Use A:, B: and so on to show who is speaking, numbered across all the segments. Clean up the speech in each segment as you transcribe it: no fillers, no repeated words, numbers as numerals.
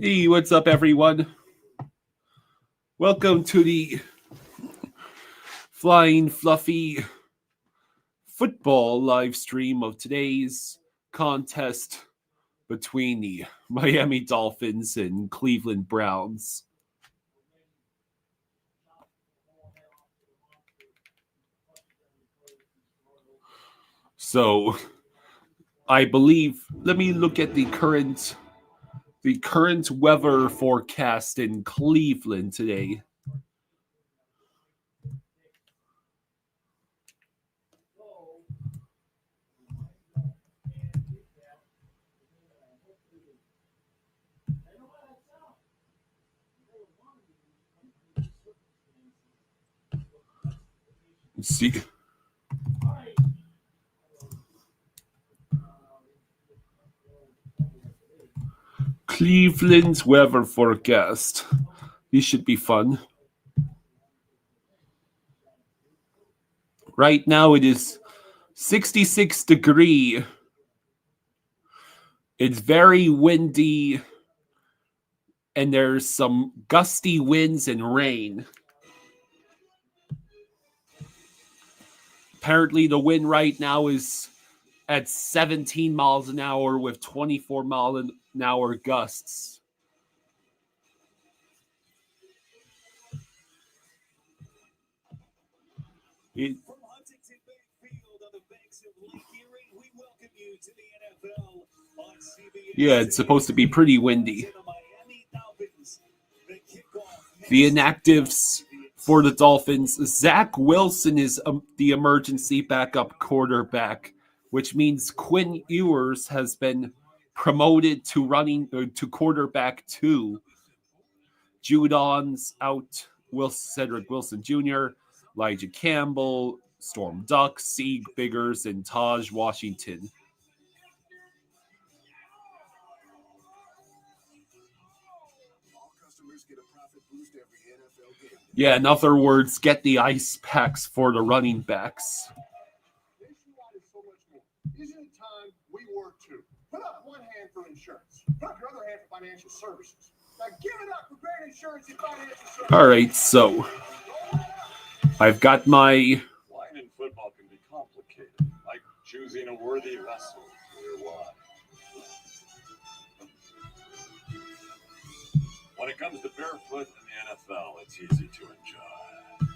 A: Hey, what's up, everyone? Welcome to the Flying Fluffy football live stream of today's contest between the Miami Dolphins and Cleveland Browns. So, I believe, let me look at the current weather forecast in Cleveland today. Let's see. Cleveland's weather forecast. This should be fun. Right now it is 66 degree. It's very windy and there's some gusty winds and rain. Apparently the wind right now is at 17 miles an hour with 24 mile an hour gusts. Yeah, it's supposed to be pretty windy. The inactives for the Dolphins, Zach Wilson is the emergency backup quarterback, which means Quinn Ewers has been promoted to quarterback 2. Judon's out. Cedric Wilson Jr., Elijah Campbell, Storm Duck, Sieg Biggers, and Taj Washington. Yeah, in other words, get the ice packs for the running backs.
B: Isn't it time we work too? Put up one hand for insurance. Put up your other hand for financial services. Now give it up for great insurance and financial services.
A: All right, so I've got my...
C: Flying in football can be complicated, like choosing a worthy vessel for your wine. When it comes to barefoot in the NFL, it's easy to enjoy.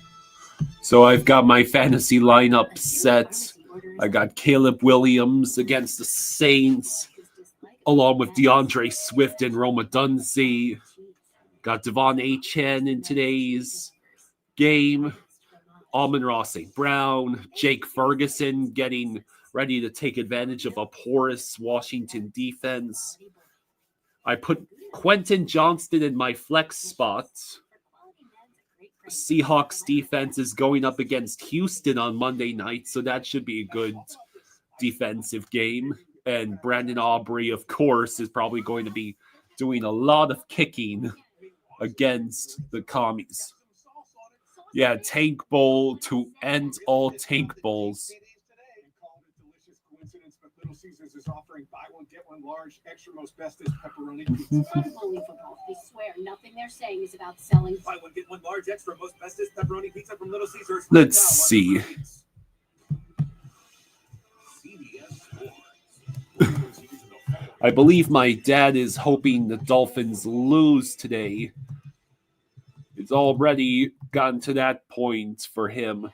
A: So I've got my fantasy lineup set. I got Caleb Williams against the Saints, along with DeAndre Swift and Roma Dunze. Got Devon Achane in today's game. Amon-Ra St. Brown. Jake Ferguson getting ready to take advantage of a porous Washington defense. I put Quentin Johnston in my flex spot. Seahawks defense is going up against Houston on Monday night, so that should be a good defensive game. And Brandon Aubrey, of course, is probably going to be doing a lot of kicking against the Commies. Yeah, Tank Bowl to end all Tank Bowls.
B: Little Caesars is offering buy one, get one large, extra most bestest pepperoni pizza.
D: It's unbelievable. I swear, nothing they're saying is about selling.
E: Buy one, get one large, extra most bestest pepperoni pizza from Little Caesars.
A: Let's see. I believe my dad is hoping the Dolphins lose today. It's already gotten to that point for him.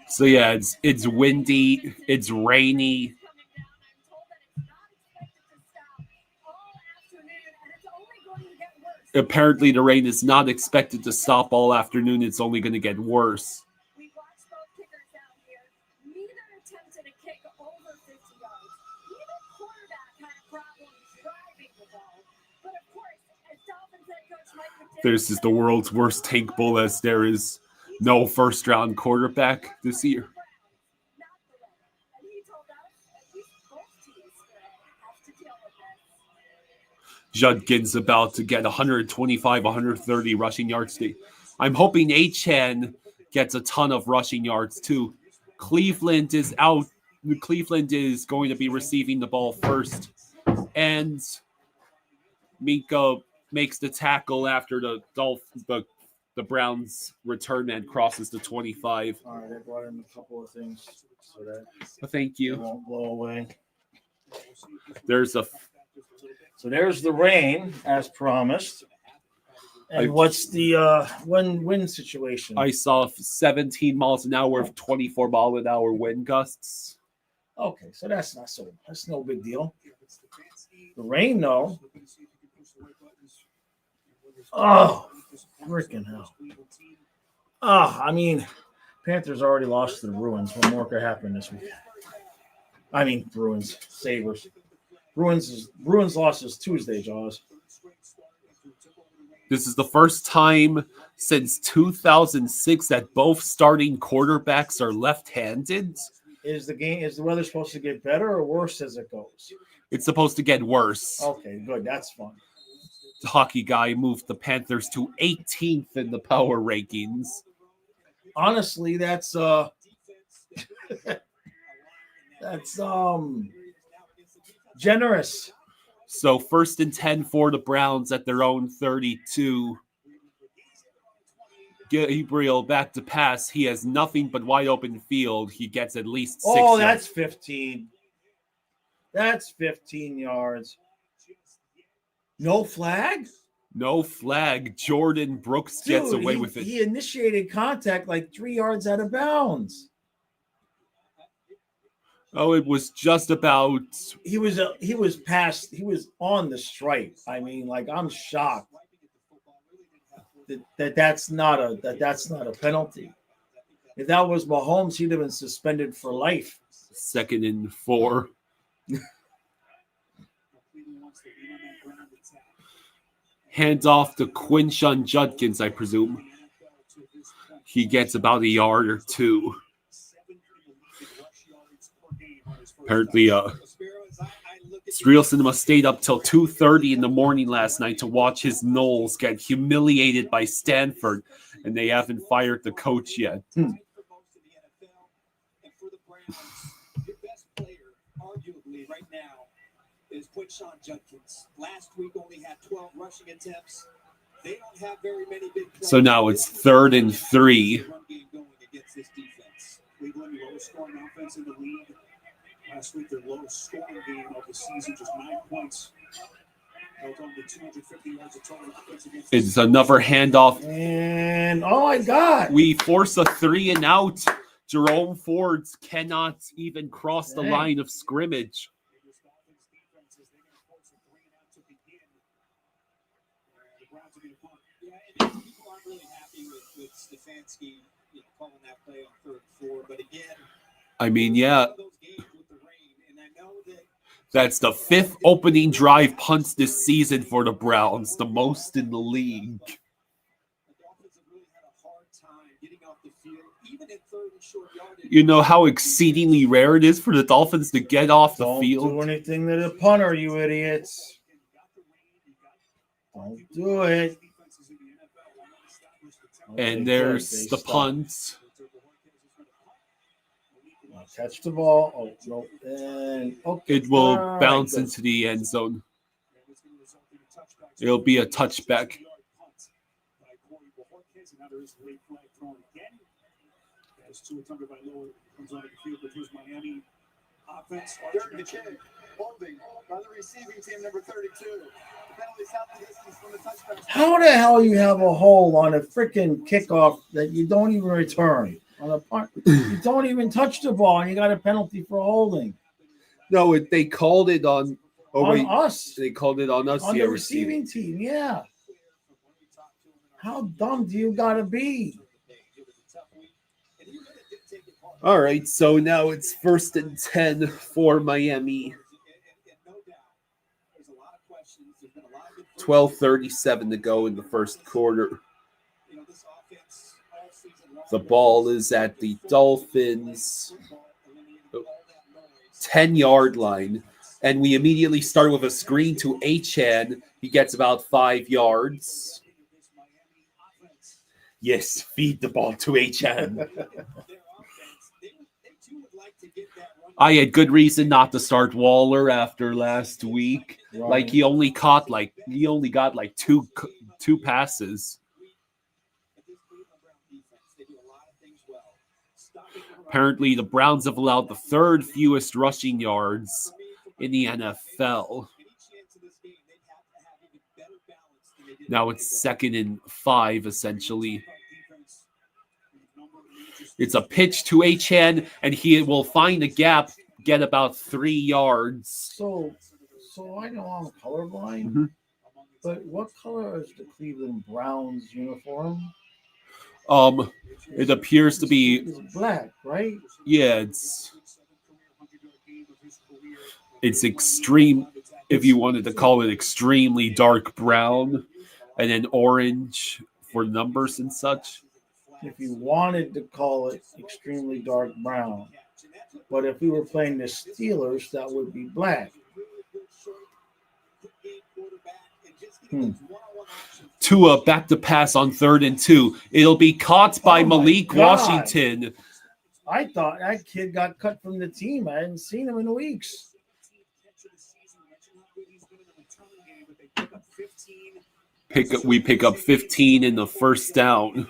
A: So yeah, it's windy, it's rainy. Apparently the rain is not expected to stop all afternoon. It's only going to get worse.
D: We watched both kickers down here. Neither attempted a kick over 50 yards. Neither quarterback had a problem driving the ball. But of course, as Dolphins head coach Mike McDaniel,
A: This is the world's worst tank bowl, as there is no first-round quarterback this year. Judkins about to get 125, 130 rushing yards today. I'm hoping Achane gets a ton of rushing yards too. Cleveland is out. Cleveland is going to be receiving the ball first. And Minka makes the tackle after the Browns return and crosses the 25.
F: All right, I brought in a couple of things so that
A: Thank
F: it
A: you.
F: won't blow away.
A: There's a
F: So there's the rain, as promised. And what's the wind situation?
A: I saw 17 miles an hour of 24 mile an hour wind gusts.
F: Okay, so that's no big deal. The rain, though. Oh, freaking hell. Oh, I mean, Panthers already lost to the Bruins. What more could happen this week? I mean, Bruins, Sabres. Bruins lost is Tuesday, Jaws.
A: This is the first time since 2006 that both starting quarterbacks are left-handed.
F: Is the weather supposed to get better or worse as it goes?
A: It's supposed to get worse.
F: Okay, good. That's fun.
A: The hockey guy moved the Panthers to 18th in the power rankings.
F: Honestly, that's that's generous.
A: So 1st and 10 for the Browns at their own 32. Gabriel back to pass. He has nothing but wide open field. He gets at least 6
F: Oh,
A: yards.
F: that's 15. That's 15 yards. No flag?
A: No flag. Jordan Brooks gets
F: Dude,
A: away with it.
F: He initiated contact like 3 yards out of bounds.
A: Oh, it was just about.
F: He was on the stripe. I mean, like, I'm shocked that's not a penalty. If that was Mahomes, he'd have been suspended for life.
A: 2nd and 4. Hand off to Quinshon Judkins, I presume. He gets about a yard or two. Apparently, Real Cinema stayed up till 2:30 in the morning last night to watch his Knowles get humiliated by Stanford, and they haven't fired the coach yet.
E: Right now is Quinshon Judkins. Last week only had 12 rushing attempts. They don't have very many big plays.
A: So now it's 3rd and 3.
E: Run game going against this defense. Cleveland, lowest scoring offense in the league. Last week, their lowest scoring game of the season, just 9 points. Held on to 250 yards of total offense against.
A: It's another handoff.
F: And oh my God,
A: We force a 3 and out. Jerome Fords cannot even cross the line of scrimmage.
E: People aren't really happy with Stefanski, calling that play on 3rd and 4. But again,
A: I mean, yeah,
E: those games with the rain, and I know that
A: that's the 5th opening drive punts this season for the Browns, the most in the league.
E: the Dolphins have really had a hard time getting off the field, even at 3rd and short yardage.
A: You know how exceedingly rare it is for the Dolphins to get off the
F: don't
A: field?
F: do anything to the punter, you idiots. Don't do it.
A: And
F: Okay,
A: there's
F: good. They
A: the
F: stopped.
A: punt.
F: Catch the ball. Oh, no. And okay.
A: It will
F: All right,
A: bounce
F: good.
A: into the end zone. It'll be a touchback.
B: Dirk the kid, holding on the receiving team, number 32. The penalty's half the distance from the touchdown.
F: How the hell you have a hole on a freaking kickoff that you don't even return? On a punt, you don't even touch the ball, and you got a penalty for holding
A: No, they called it on. Oh,
F: on
A: wait.
F: us,
A: They called it on us.
F: on
A: yeah,
F: the receiving team. Yeah. How dumb do you got to be?
A: All right, so now it's 1st and 10 for Miami. 12:37 to go in the first quarter. The ball is at the Dolphins' 10-yard line, and we immediately start with a screen to Achan. He gets about 5 yards. Yes, feed the ball to Achan. I had good reason not to start Waller after last week.
F: Right.
A: Like he only got like two passes. Apparently, the Browns have allowed the third fewest rushing yards in the NFL. Now it's 2nd and 5, essentially. It's a pitch to Achane, and he will find a gap, get about 3 yards.
F: So I know I'm colorblind,
A: Mhm.
F: but what color is the Cleveland Browns uniform?
A: It appears to be,
F: It's black, right?
A: yeah, it's extreme, if you wanted to call it extremely dark brown, and then orange for numbers and such.
F: If you wanted to call it extremely dark brown, but if we were playing the Steelers, that would be black.
A: Tua back to pass on 3rd and 2. It'll be caught by
F: Oh my
A: Malik
F: God.
A: Washington.
F: I thought that kid got cut from the team. I hadn't seen him in weeks.
A: We pick up 15 in the first down.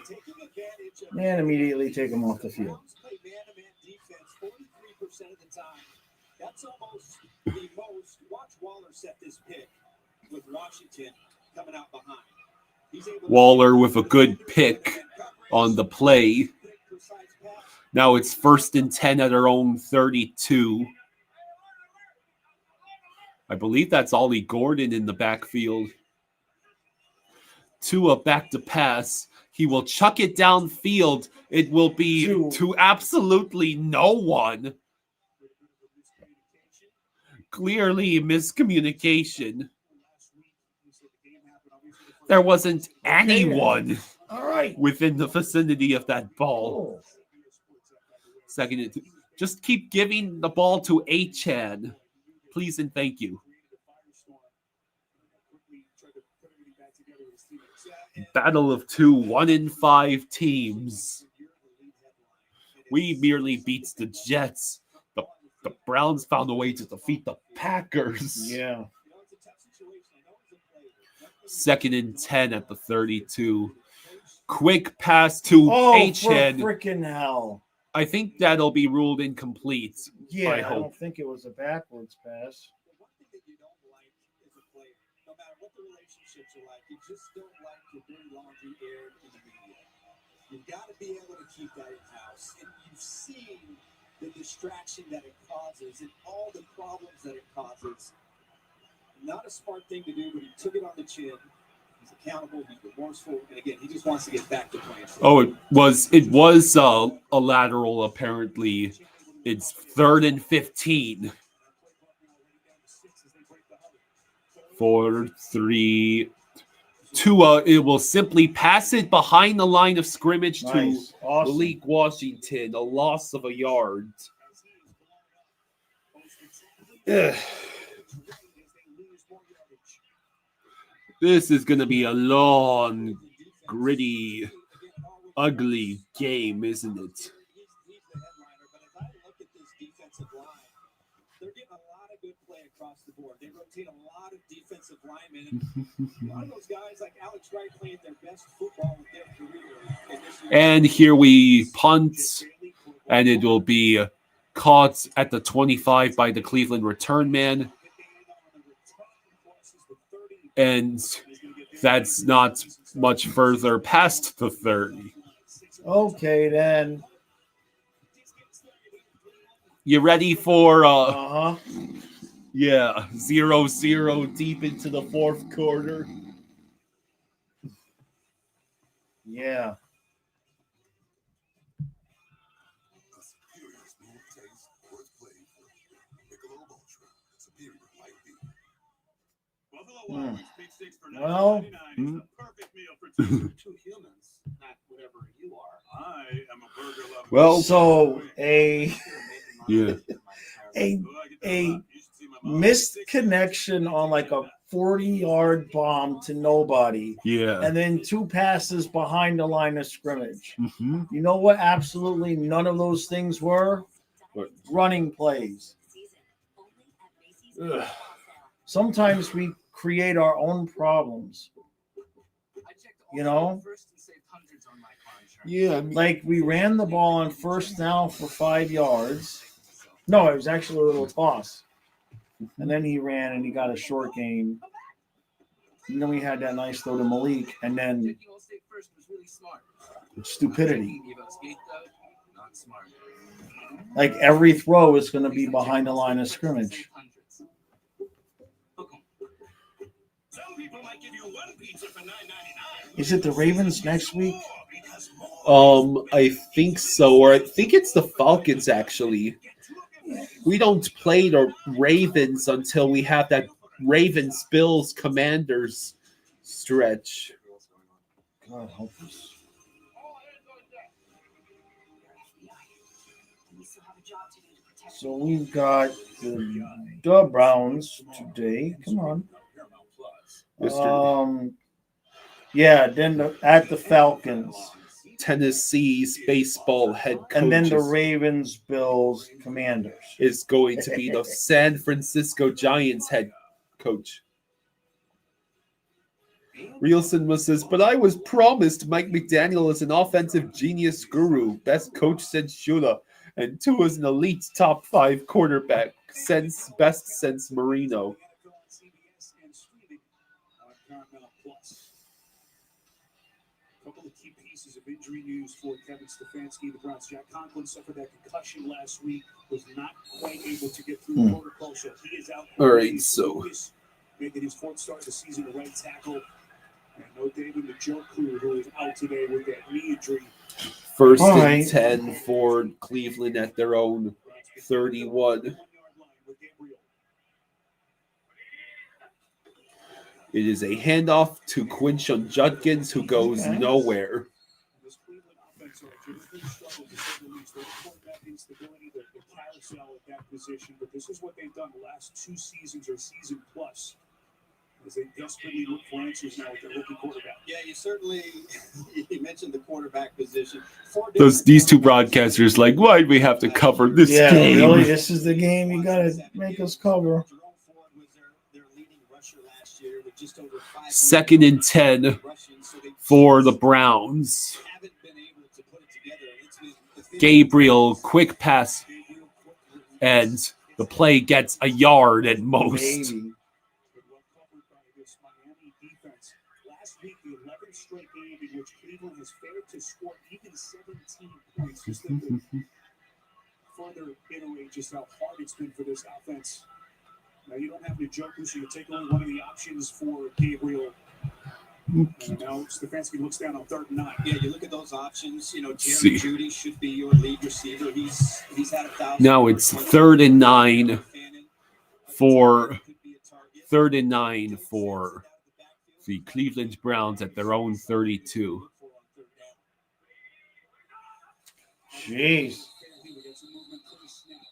F: And immediately take him off the field.
E: That's almost the most. Watch Waller set this pick with Washington coming out behind.
A: Waller with a good pick on the play. Now it's 1st and 10 at our own 32. I believe that's Ollie Gordon in the backfield. Tua back to pass. He will chuck it downfield. It will be to absolutely no one. Clearly miscommunication. There wasn't anyone within the vicinity of that ball. 2nd and 2. Just keep giving the ball to Achane. Please and thank you. Battle of 2 1-5 teams. We merely beats the Jets. The Browns found a way to defeat the Packers.
F: Yeah.
A: 2nd and 10 at the 32. Quick pass to Achane.
F: For freaking hell.
A: I think that'll be ruled incomplete.
F: Yeah, I
A: hope.
F: don't think it was a backwards pass.
E: No matter what the relationships are like, you just don't like your dirty laundry aired in the media. You've got to be able to keep that in-house. And you've seen the distraction that it causes and all the problems that it causes. Not a smart thing to do, but he took it on the chin. He's accountable, he's remorseful, and again, he just wants to get back to playing.
A: Oh, it was a lateral, apparently. It's 3rd and 15. 4, 3, 2. It will simply pass it behind the line of scrimmage to Malik Washington. A loss of a yard. This is going to be a long, gritty, ugly game, isn't it?
E: They're getting a lot of good play across the board. They rotate a lot of defensive linemen. A lot of those guys like Alex Wright playing their best football of their career.
A: And here we punt, and it will be caught at the 25 by the Cleveland return man. And that's not much further past the 30.
F: Okay, then.
A: You ready for
F: Yeah,
A: 0-0 deep into the 4th quarter?
F: Yeah. Well,
E: two humans, not whatever you are. I am a burger lover.
A: Well,
F: so a
A: yeah.
F: missed connection on like a 40-yard bomb to nobody.
A: Yeah.
F: And then 2 passes behind the line of scrimmage.
A: Mm-hmm.
F: You know what absolutely none of those things were? running plays. Ugh. Sometimes we create our own problems. You know?
A: Yeah,
F: Like we ran the ball on first down for 5 yards. No, it was actually a little toss. And then he ran and he got a short gain. And then we had that nice throw to Malik. And then stupidity. Like every throw is going to be behind the line of scrimmage. Is it the Ravens next week?
A: I think so, or I think it's the Falcons actually. We don't play the Ravens until we have that Ravens, Bills, Commanders stretch.
F: God help us. So we've got the Browns today. Come on. Yeah, then at the Falcons.
A: Tennessee's baseball head coach
F: And then the Ravens, Bills, Commanders.
A: is going to be the San Francisco Giants head coach. Rielson says, but I was promised Mike McDaniel is an offensive genius guru, best coach since Shula, and Tua is an elite top 5 quarterback, best since Marino.
E: Key pieces of injury news for Kevin Stefanski. The Browns. Jack Conklin suffered that concussion last week, was not quite able to get through the protocol, so he is out.
A: All right, so
E: making his 4th start of the season at right tackle. And no David Njoku, who is out today with that knee injury.
A: First and 10 for Cleveland at their own 31. It is a handoff to Quinshon Judkins, who goes nowhere.
E: This Cleveland offense instability, the carousel at that position, but this is what they've done the last 2 seasons or season plus, as they desperately look for answers now with their rookie quarterback.
G: Yeah, you mentioned the quarterback position.
A: These two broadcasters like, why do we have to cover this game?
F: Really, this is the game you got to make us cover.
A: 2nd and 10 for the Browns. Gabriel, quick pass, and the play gets a yard at most.
E: Last week, the 11th straight game in which Cleveland has failed to score even 17 points. Just to further iterate just how hard it's been for this offense. Now, you don't have Njoku, so you take only one of the options for Gabriel. Now, Stefanski looks down on 3rd and 9.
G: Yeah, you look at those options. Jerry Jeudy should be your lead receiver. He's had 1,000.
A: Now it's 3rd and 9 for the Cleveland Browns at their own 32.
F: Jeez.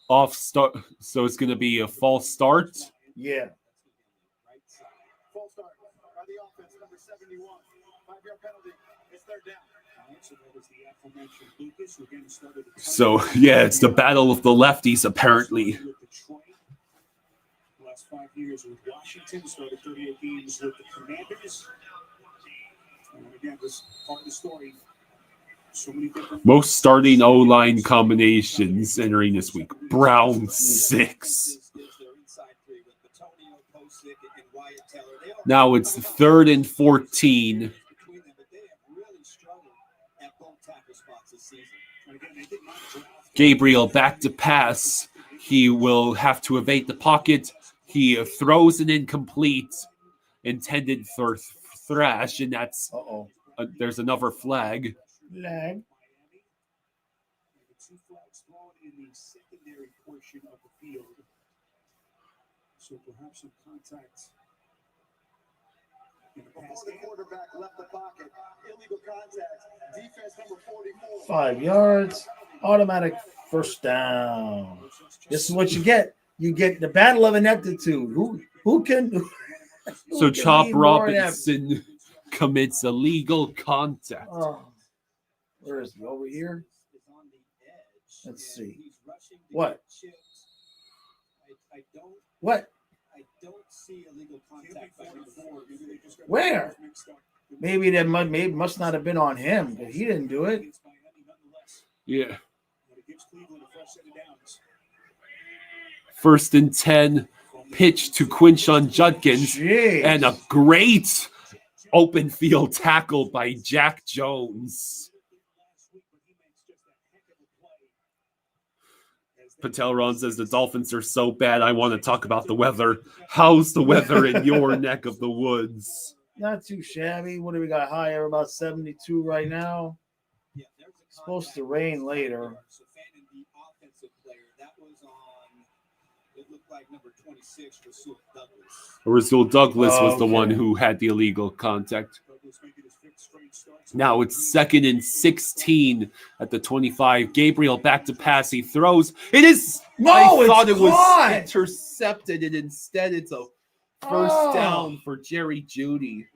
A: Off start, so it's going to be a false start.
F: Yeah.
B: False start by the offense, number 71. 5-yard penalty. It's 3rd down.
A: So yeah, it's the battle of the lefties apparently.
E: Last 5 years with Washington, started 38 games with the Commanders. And again, this part of the story. So many different
A: Most starting O-line combinations entering this week. Browns 6. Now it's 3rd and 14. Gabriel back to pass. He will have to evade the pocket. He throws an incomplete, intended for Thrash, and that's there's another flag.
F: Lag.
E: The 2 flags thrown in the secondary portion of the field. So perhaps some contact.
B: Before the quarterback left the pocket, illegal contact. Defense number 44.
F: 5 yards, automatic 1st down. This is what you get. You get the battle of ineptitude. Who can?
A: So Chop Robinson commits illegal contact.
F: Oh, where is he? Over here?
G: edge.
F: Let's
G: and
F: see.
G: He's rushing to
F: What?
G: get chipped.
F: What?
G: I don't see illegal contact by number 4. Maybe they just got
F: Where?
G: mixed up.
F: Maybe must not have been on him because he didn't do it.
E: Against Miami nonetheless.
A: Yeah.
E: But it gives Cleveland a fresh set of downs.
A: 1st and 10. Pitch to Quinshon Judkins.
F: Jeez.
A: And a great open field tackle by Jack Jones. Patel Ron says the Dolphins are so bad. I want to talk about the weather. How's the weather in your neck of the woods?
F: Not too shabby. What do we got higher? About 72 right now.
G: Yeah, there's a
F: Supposed to
G: contact
F: rain
G: right
F: later.
G: there. So Fannin, the offensive player, that was on, it looked like number 26 for Sue Douglas.
A: Rasul Douglas was the
F: Okay.
A: one who had the illegal contact.
E: Douglas making his 5th straight start.
A: Now it's 2nd and 16 at the 25. Gabriel back to pass. He throws. It is.
F: No,
A: I
F: it's
A: thought it was
F: caught.
A: intercepted, and instead it's a first
F: Oh.
A: down for Jerry Jeudy.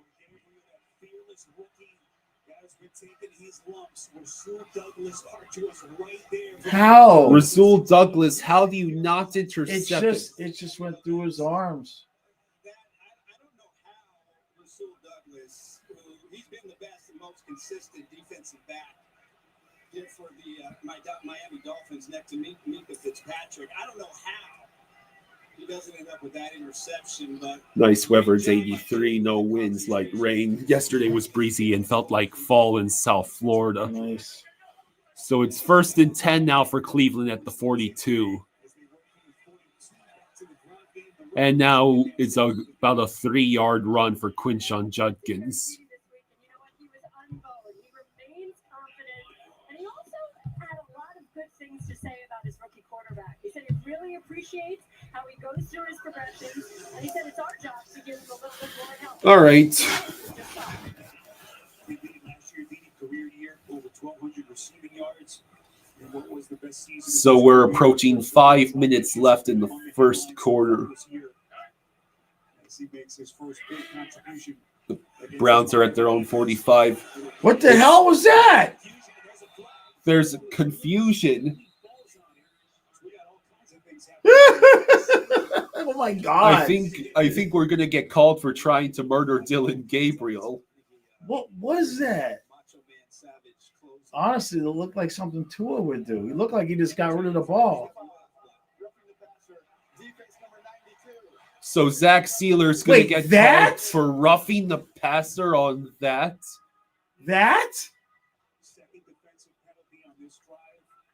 E: Fearless rookie. Guys been taking his lumps. Rasul Douglas Archer was right there.
F: How?
A: Rasul Douglas, how do you not
F: It
A: intercept it?
F: just went through his arms.
G: That, I don't know how Rasul Douglas, who he's been the best and most consistent defensive back here for the Miami Dolphins next to Mika Fitzpatrick. I don't know how he doesn't end up with that interception, but
A: Nice weather. It's 83. No winds like rain. Yesterday was breezy and felt like fall in South Florida.
F: Nice.
A: So it's 1st and 10 now for Cleveland at the 42. And now it's about a 3-yard run for Quinshon Judkins.
D: You know what? He was unbowed. He remains confident, and he also had a lot of good things to say about his rookie quarterback. He said he really appreciates how he goes through his progressions, and he said it's our job to give him a little bit more help.
A: All right.
E: They did it last year, leading career year, over 1,200 receiving yards. And what was the best season?
A: So we're approaching 5 minutes left in the first quarter.
E: As he makes his first big contribution.
A: Browns are at their own 45.
F: What the hell was that?
A: There's confusion.
F: Oh my God!
A: I think we're gonna get called for trying to murder Dylan Gabriel.
F: What was that? Honestly, it looked like something Tua would do. He looked like he just got rid of the ball.
A: So Zach Sealer's gonna
F: Wait,
A: get
F: that?
A: called for roughing the passer on that.
F: That?
E: Second defensive penalty on this drive.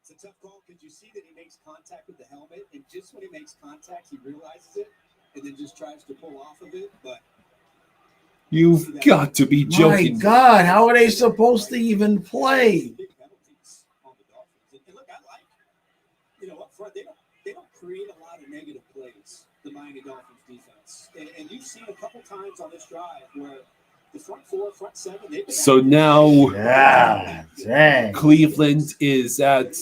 G: it's a tough call because you see that he makes contact with the helmet, and just when he makes contact, he realizes it, and then just tries to pull off of it. But
A: You've got to be
F: My
A: joking.
F: God, how are they supposed to even play?
G: big penalties on the Dolphins. And look, I like, up front, they don't create a lot of negative plays, the Miami Dolphins defense. And you've seen a couple times on this drive where the front 4, front 7, they've been
A: So now
F: Yeah, dang.
A: Cleveland is at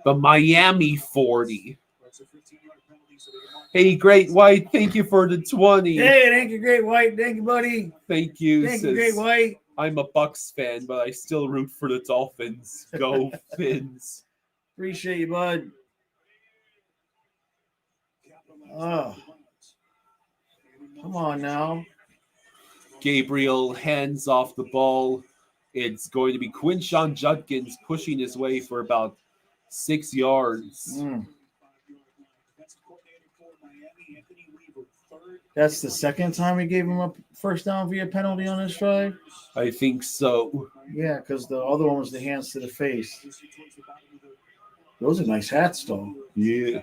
A: the Miami 40.
E: That's a 15-yard penalty, so they can mark
A: Hey, Great White, thank you for the 20.
F: Hey, thank you, Great White. Thank you, buddy.
A: Thank you.
F: Thank you,
A: says,
F: Great White.
A: I'm a Bucks fan, but I still root for the Dolphins. Go Fins.
F: Appreciate you, bud. Oh, come on now.
A: Gabriel hands off the ball. It's going to be Quinshon Judkins pushing his way for about 6 yards.
E: Defensive coordinator for Miami, Anthony Weaver, third.
F: That's the second time we gave him a first down via penalty on this drive.
A: I think so.
F: Yeah, because the other one was the hands to the face. Those are nice hats, though.
A: Yeah.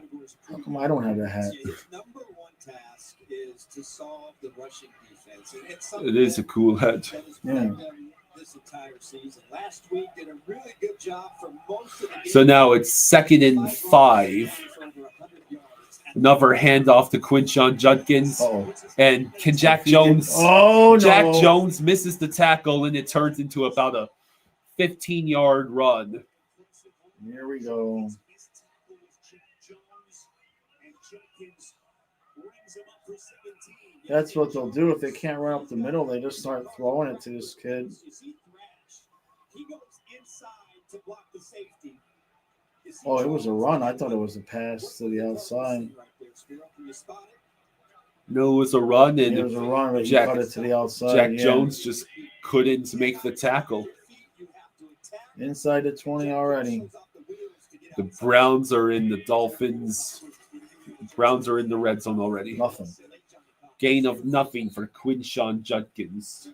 F: How come I don't have that hat?
G: his number one task is to solve the rushing defense. And it's
A: It is a cool hat.
G: that has
F: Yeah.
G: plagued them this entire season. Last week did a really good job for most of the game.
A: So now it's 2nd and 5.
G: For over 100 yards.
A: Another handoff to Quinshon Judkins.
F: Oh,
A: And can Jack Jones?
F: oh no!
A: Jack Jones misses the tackle, and it turns into about a 15-yard run.
F: Here we go. That's what they'll do if they can't run up the middle. They just start throwing it to this kid.
G: He goes inside to block the safety.
F: Oh, it was a run. I thought it was a pass to the outside.
A: No, it was a run,
F: It
A: and
F: was a run, but
A: Jack-
F: you cut it to the outside.
A: Jack
F: yeah.
A: Jones just couldn't make the tackle.
F: Inside the 20 already.
A: The Browns are in the Dolphins. The Browns are in the red zone already.
F: Nothing.
A: Gain of nothing for Quinshawn Judkins.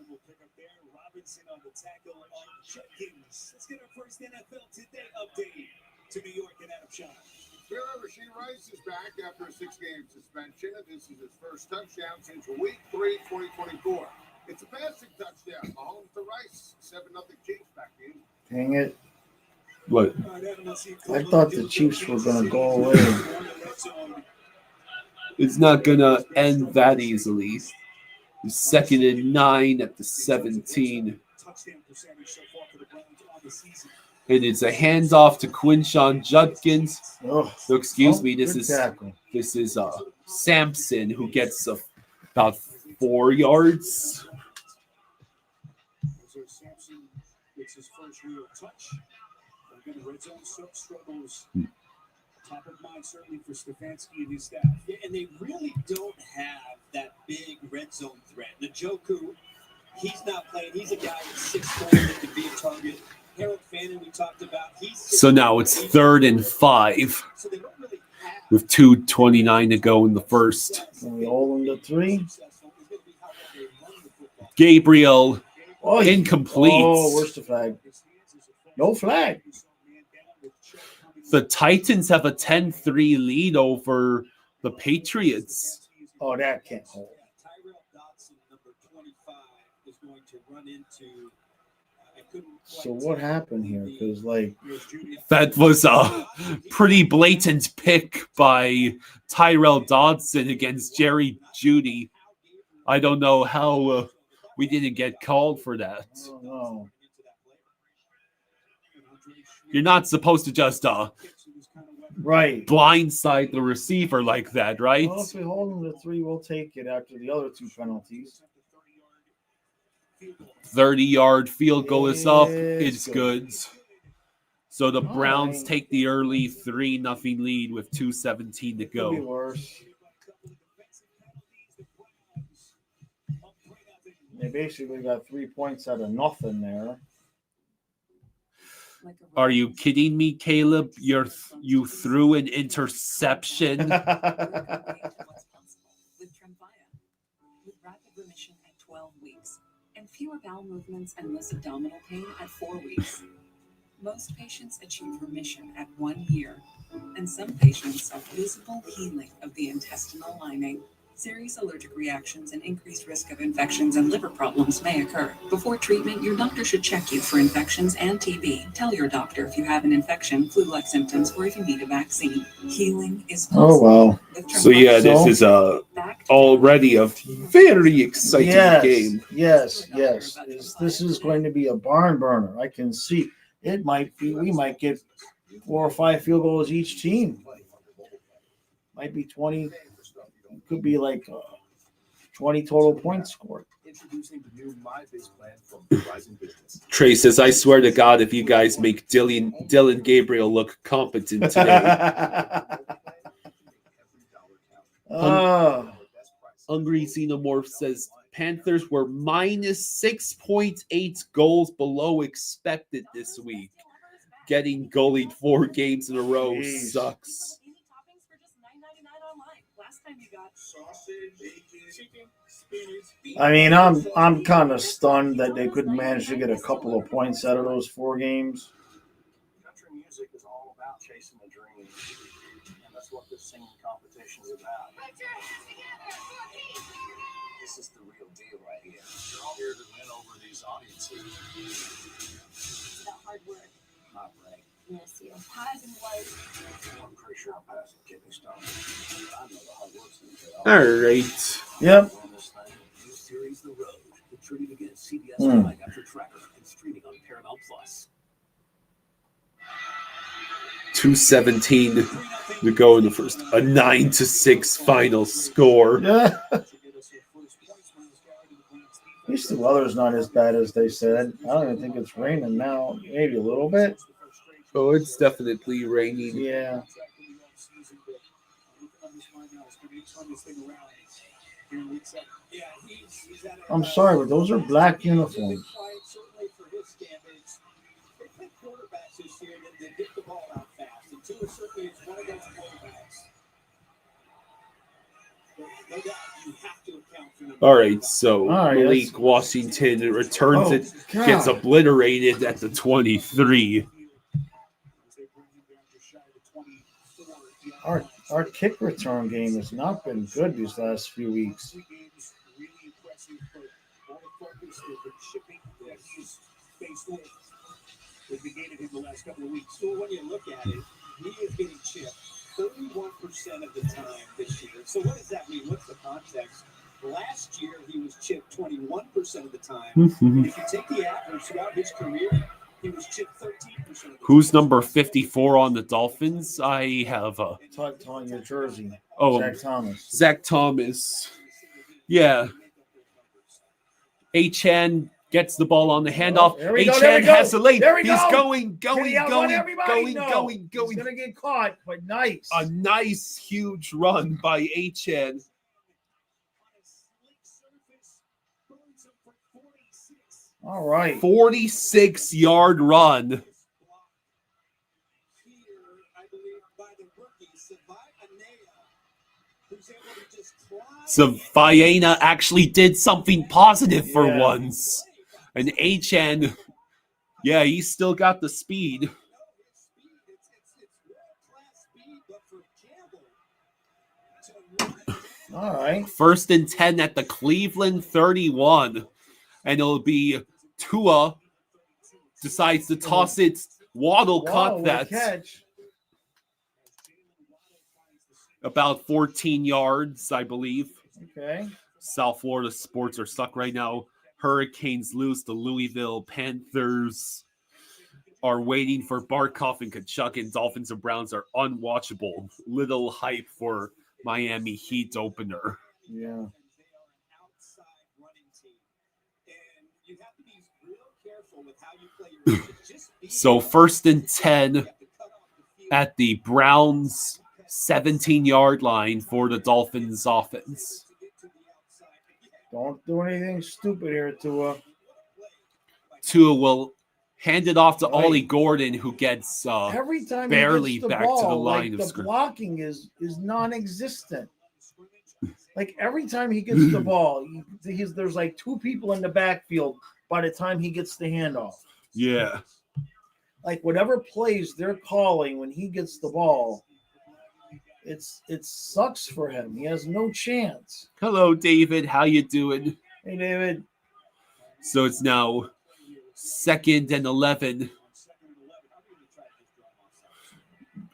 E: Robinson on the tackle on Judkins. Let's get our first NFL Today update to New York and Adam Shaw.
B: Rasheed Rice is back after a 6-game suspension, and this is his first touchdown since Week 3, 2024. It's a passing touchdown. Mahomes to Rice, 7-0 Chiefs back in.
F: Dang it.
A: What?
F: I thought the Chiefs were going to go away.
A: It's not going to end that easily. It's 2nd and 9 at the 17. And it's a handoff to Quinshawn Judkins.
F: Oh,
A: So excuse me,
F: good tackle.
A: this is Sampson who gets about 4 yards.
E: So Sampson gets his first real touch. Again, red zone struggles. Top of mind certainly for Stefanski and his staff.
G: Yeah, and they really don't have that big red zone threat. Njoku, he's not playing. He's a guy that's 6'4" that can be a target. Harold Fannin, we talked about.
A: So now it's 3rd and 5
G: So they don't really have
A: with 2:29 to go in the first.
F: And we hold them to 3.
G: successful. It's going to be how well they run the football.
A: Gabriel
F: Oh,
A: incomplete.
F: Oh, where's the flag? No flag.
A: The Titans have a 10-3 lead over the Patriots.
F: Oh, that can't hold.
G: Tyrell Dodson, number 25, is going to run into. I couldn't quite
F: So what happened here? Because, like,
A: That was a pretty blatant pick by Tyrell Dodson against Jerry Jeudy. I don't know how we didn't get called for that.
F: oh, no.
A: You're not supposed to just
F: Right.
A: blindside the receiver like that, right?
F: Well, if we hold them to 3, we'll take it after the other 2 penalties.
A: 30-yard field goal is up. It's
F: Good.
A: good. So the Browns
F: Alright.
A: take the early 3-0 lead with 2:17 to
F: Could be
A: go.
F: worse. They basically got 3 points out of nothing there.
A: Are you kidding me, Caleb? You threw an interception.
H: With Tremfya, with rapid remission at 12 weeks, and fewer bowel movements and less abdominal pain at 4 weeks. Most patients achieve remission at 1 year, and some patients have visible healing of the intestinal lining. Serious allergic reactions and increased risk of infections and liver problems may occur. Before treatment, your doctor should check you for infections and TB. Tell your doctor if you have an infection, flu-like symptoms, or if you need a vaccine. Healing is possible.
F: Oh, well.
H: With
A: So yeah,
H: Tremfya.
A: this is
H: Back to
A: already a very exciting game.
F: Yes. This is going to be a barn burner. I can see it might be. We might get 4 or 5 field goals each team. Might be 20. Could be like 20 total points scored.
B: Introducing the new MyBiz plan from Verizon Business.
A: Trey says, "I swear to God, if you guys make Dylan Gabriel look competent today."
F: Oh,
A: Hungry Xenomorph says Panthers were minus 6.8 goals below expected this week. Getting goalied 4 games in a row
F: Jeez.
A: sucks.
H: toppings for just $9.99 online. Last time you got
E: Sausage, bacon, chicken, spinach.
F: I mean, I'm kind of stunned that they couldn't manage to get a couple of points out of those 4 games.
E: Country music is all about chasing a dream, and that's what this singing competition is about. This is the real deal right here. You're all here to win over these audiences.
D: That hard work.
E: Not right.
D: Yes, you. Pies and white.
E: I'm pretty sure I'm passing kidney stone. I know the hard work's going to pay off.
A: All right.
F: Yep.
E: On this thing. New series, The Road, returning against CBS
F: Hmm.
E: Live after Tracker and streaming on Paramount Plus.
A: 2:17 to go in the first. A 9-6 final score.
F: Yeah. At least the weather's not as bad as they said. I don't even think it's raining now. Maybe a little bit.
A: Oh, it's definitely raining.
F: Yeah.
G: Yeah, he's at
F: I'm sorry, but those are black uniforms.
G: certainly for his standards. They pick quarterbacks this year that get the ball out fast, and Tua certainly is one of those quarterbacks. No doubt, you have to account for them.
A: All right, so
F: All right,
A: Malik
F: that's-
A: Washington returns
F: Oh,
A: it,
F: God.
A: gets obliterated at the 23.
F: Our kick return game has not been good these last few weeks.
G: With the game of him the last couple of weeks. So when you look at it, he is getting chipped 31% of the time this year. So what does that mean? What's the context? Last year he was chipped 21% of the time. And if you take the average throughout his career, he was chipped 13% of the time.
A: Who's number 54 on the Dolphins? I have
F: Tucked on your jersey.
A: Oh,
F: Zach Thomas.
A: Zach Thomas. Yeah. Achan gets the ball on the handoff.
F: there we go,
A: Achan
F: there we go.
A: has the lead.
F: There we
A: He's
F: go.
A: going.
F: Can he outrun everybody? No. He's
A: going.
F: gonna get caught, but nice.
A: A nice, huge run by Achan.
F: All right.
A: 46-yard run. So Viena actually did something positive for once. And Achan, yeah, he's still got the speed.
F: All right.
A: 1st and 10 at the Cleveland 31. And it'll be Tua decides to toss it. Waddle caught that.
F: Catch.
A: About 14 yards, I believe.
F: Okay.
A: South Florida sports are stuck right now. Hurricanes lose. The Louisville Panthers are waiting for Barkov and Kachuk, and Dolphins and Browns are unwatchable. Little hype for Miami Heat opener.
F: Yeah.
A: So 1st and 10 at the Browns 17-yard line for the Dolphins offense.
F: Don't do anything stupid here, Tua.
A: Tua will hand it off to Ollie Gordon, who gets
F: every time
A: barely
F: he gets the
A: back
F: ball,
A: to the line
F: like
A: of
F: the
A: scrimmage.
F: blocking is non-existent. Like every time he gets the ball, there's like 2 people in the backfield by the time he gets the handoff.
A: Yeah.
F: Like whatever plays they're calling when he gets the ball, it sucks for him. He has no chance.
A: Hello, David. How you doing?
F: Hey, David.
A: So it's now 2nd and 11.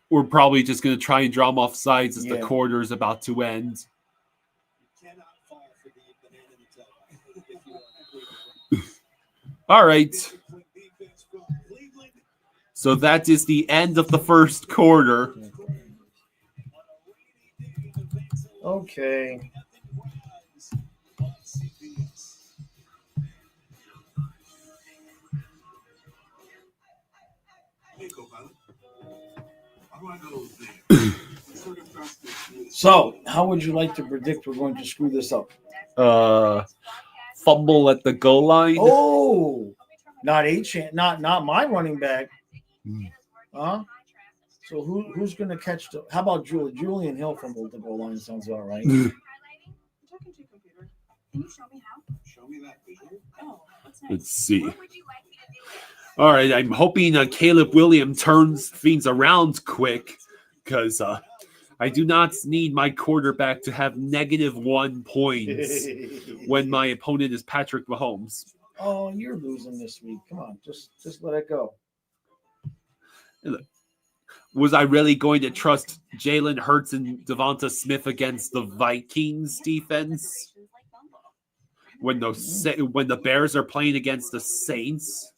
A: We're probably just going to try and draw him off sides as the quarter is about to end. All right. So that is the end of the first quarter.
F: Okay. So, how would you like to predict we're going to screw this up?
A: Fumble at the goal line.
F: Oh, not not my running back. Huh? So who's going to catch the? How about Julian Hill fumbled the goal line? Sounds all right.
H: Can you show me how?
G: Show me that visual.
H: Oh, what's next?
A: Let's see. All right, I'm hoping Caleb Williams turns things around quick because I do not need my quarterback to have -1 points when my opponent is Patrick Mahomes.
F: Oh, you're losing this week. Come on, just let it go.
A: Was I really going to trust Jalen Hurts and Devonta Smith against the Vikings defense when the Bears are playing against the Saints?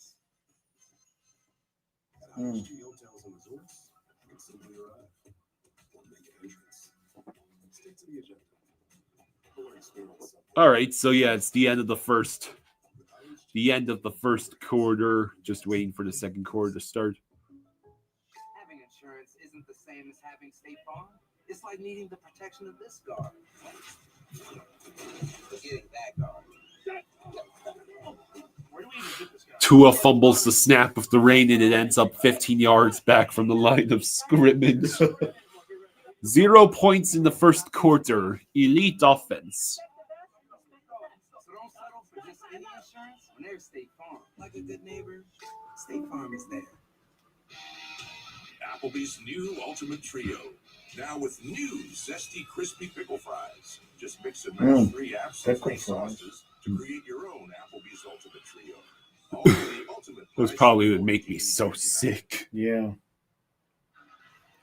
A: All right, so yeah, it's the end of the first quarter. Just waiting for the second quarter to start.
I: same as having State Farm. It's like needing the protection of this guard. Forgetting that guard.
E: Where do we even get this guy?
A: Tua fumbles the snap of the rain and it ends up 15 yards back from the line of scrimmage. 0 points in the first quarter. Elite offense.
I: So don't settle for just any insurance when there's State Farm. Like a good neighbor, State Farm is there.
J: Applebee's new Ultimate Trio. Now with new zesty, crispy pickle fries. Just mix and match 3 apps and 3 sauces to create your own Applebee's Ultimate Trio.
A: Those probably would make me so sick.
F: Yeah.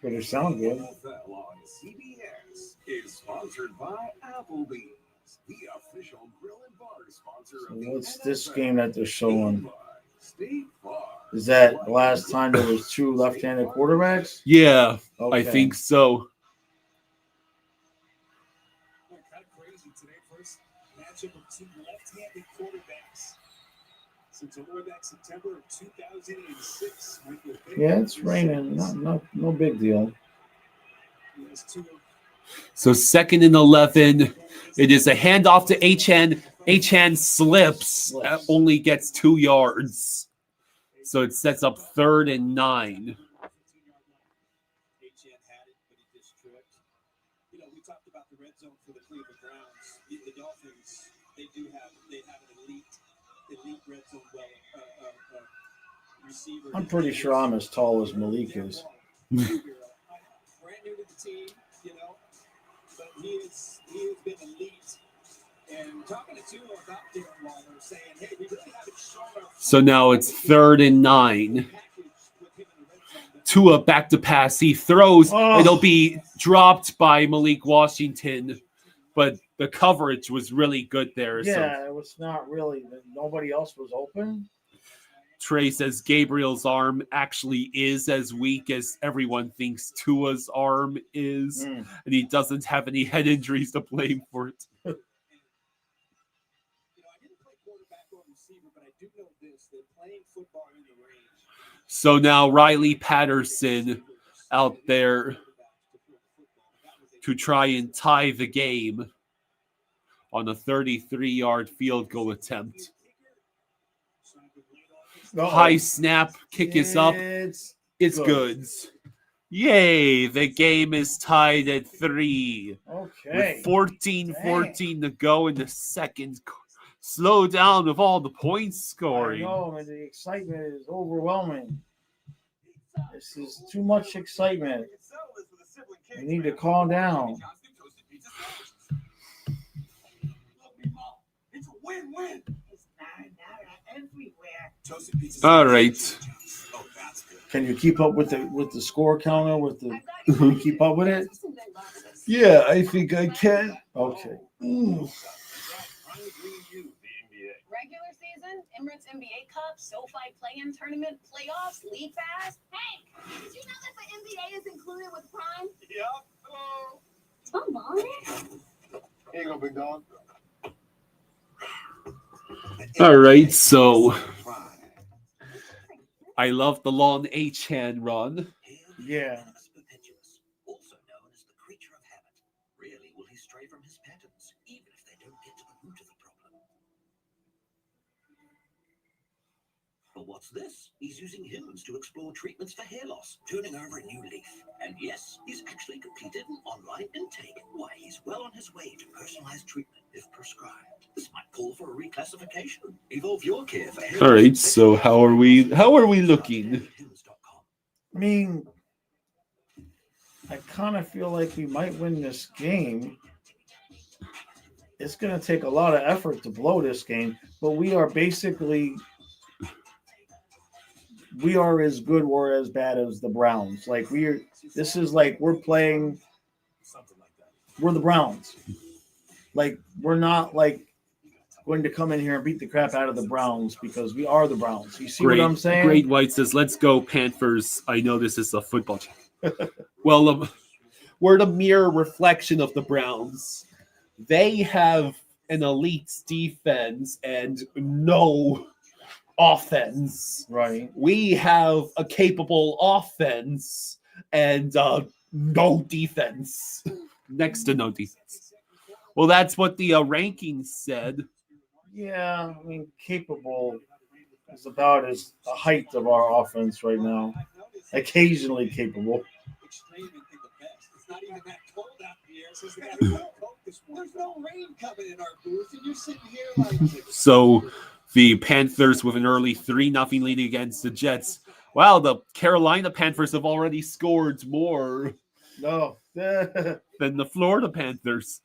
F: But it sounds good.
J: NFL on CBS is sponsored by Applebee's, the official grill and bar sponsor
F: So
J: of the
F: what's this
J: NFL.
F: game that they're showing?
J: State Farm.
F: Is that the last time there was 2 left-handed quarterbacks?
A: Yeah,
F: Okay.
A: I think so.
E: Kind of crazy today. First matchup of 2 left-handed quarterbacks since all the way back September of 2006.
F: Yeah, it's raining. No big deal.
A: So 2nd and 11. It is a handoff to Achan. Achan slips. Only gets 2 yards. So it sets up 3rd and 9.
E: Achan had it, but he just tripped. You know, we talked about the red zone for the Cleveland Browns. The Dolphins, they have an elite red zone receiver.
F: I'm pretty sure I'm as tall as Malik is.
E: Brand new to the team, you know, but he has been elite. And talking to Tua about Darren Waller, saying, "Hey, we really haven't shown our."
A: So now it's 3rd and 9. Tua back to pass. He throws.
F: Oh.
A: It'll be dropped by Malik Washington, but the coverage was really good there. So
F: Yeah, it was not really. Nobody else was open.
A: Trey says Gabriel's arm actually is as weak as everyone thinks Tua's arm is, and he doesn't have any head injuries to blame for it.
E: You know, I didn't play quarterback or receiver, but I do know this: they're playing football in the range.
A: So now Riley Patterson out there to try and tie the game on a 33-yard field goal attempt. High snap, kick is up. It's good. Yay, the game is tied at 3.
F: Okay.
A: With 14-14 to go in the second. Slow down with all the points scoring.
F: I know, and the excitement is overwhelming. This is too much excitement. We need to calm down.
J: It's a win-win.
A: All right.
F: Can you keep up with the score counter? Can you keep up with it?
A: Yeah, I think I can.
F: Okay.
K: Regular season, Emirates NBA Cup, SoFi Play-In Tournament, playoffs, League Pass. Hank, did you know that the NBA is included with Prime?
B: Yep.
K: Come on.
B: Here you go, big dog.
A: All right, so I love the long H-hand run.
F: Yeah.
J: Also known as the creature of habit. Rarely will he stray from his patterns, even if they don't get to the root of the problem. But what's this? He's using hymns to explore treatments for hair loss, turning over a new leaf. And yes, he's actually completed an online intake. Why, he's well on his way to personalized treatment if prescribed. This might call for a reclassification. Evolve your care for hair.
A: All right, so how are we looking?
F: I mean, I kind of feel like we might win this game. It's going to take a lot of effort to blow this game, but we are as good or as bad as the Browns. Like we're playing, we're the Browns. Like we're not like going to come in here and beat the crap out of the Browns because we are the Browns. You see what I'm saying?
A: Great White says, let's go Panthers. I know this is a football team. Well, we're the mere reflection of the Browns. They have an elite defense and no offense.
F: Right.
A: We have a capable offense and no defense. Next to no defense. Well, that's what the rankings said.
F: Yeah, I mean, capable is about as the height of our offense right now. Occasionally capable.
G: Extreme and the best. It's not even that cold out here. So there's no rain coming in our booth, and you're sitting here like.
A: So the Panthers with an early 3-0 lead against the Jets. Wow, the Carolina Panthers have already scored more
F: No.
A: than the Florida Panthers.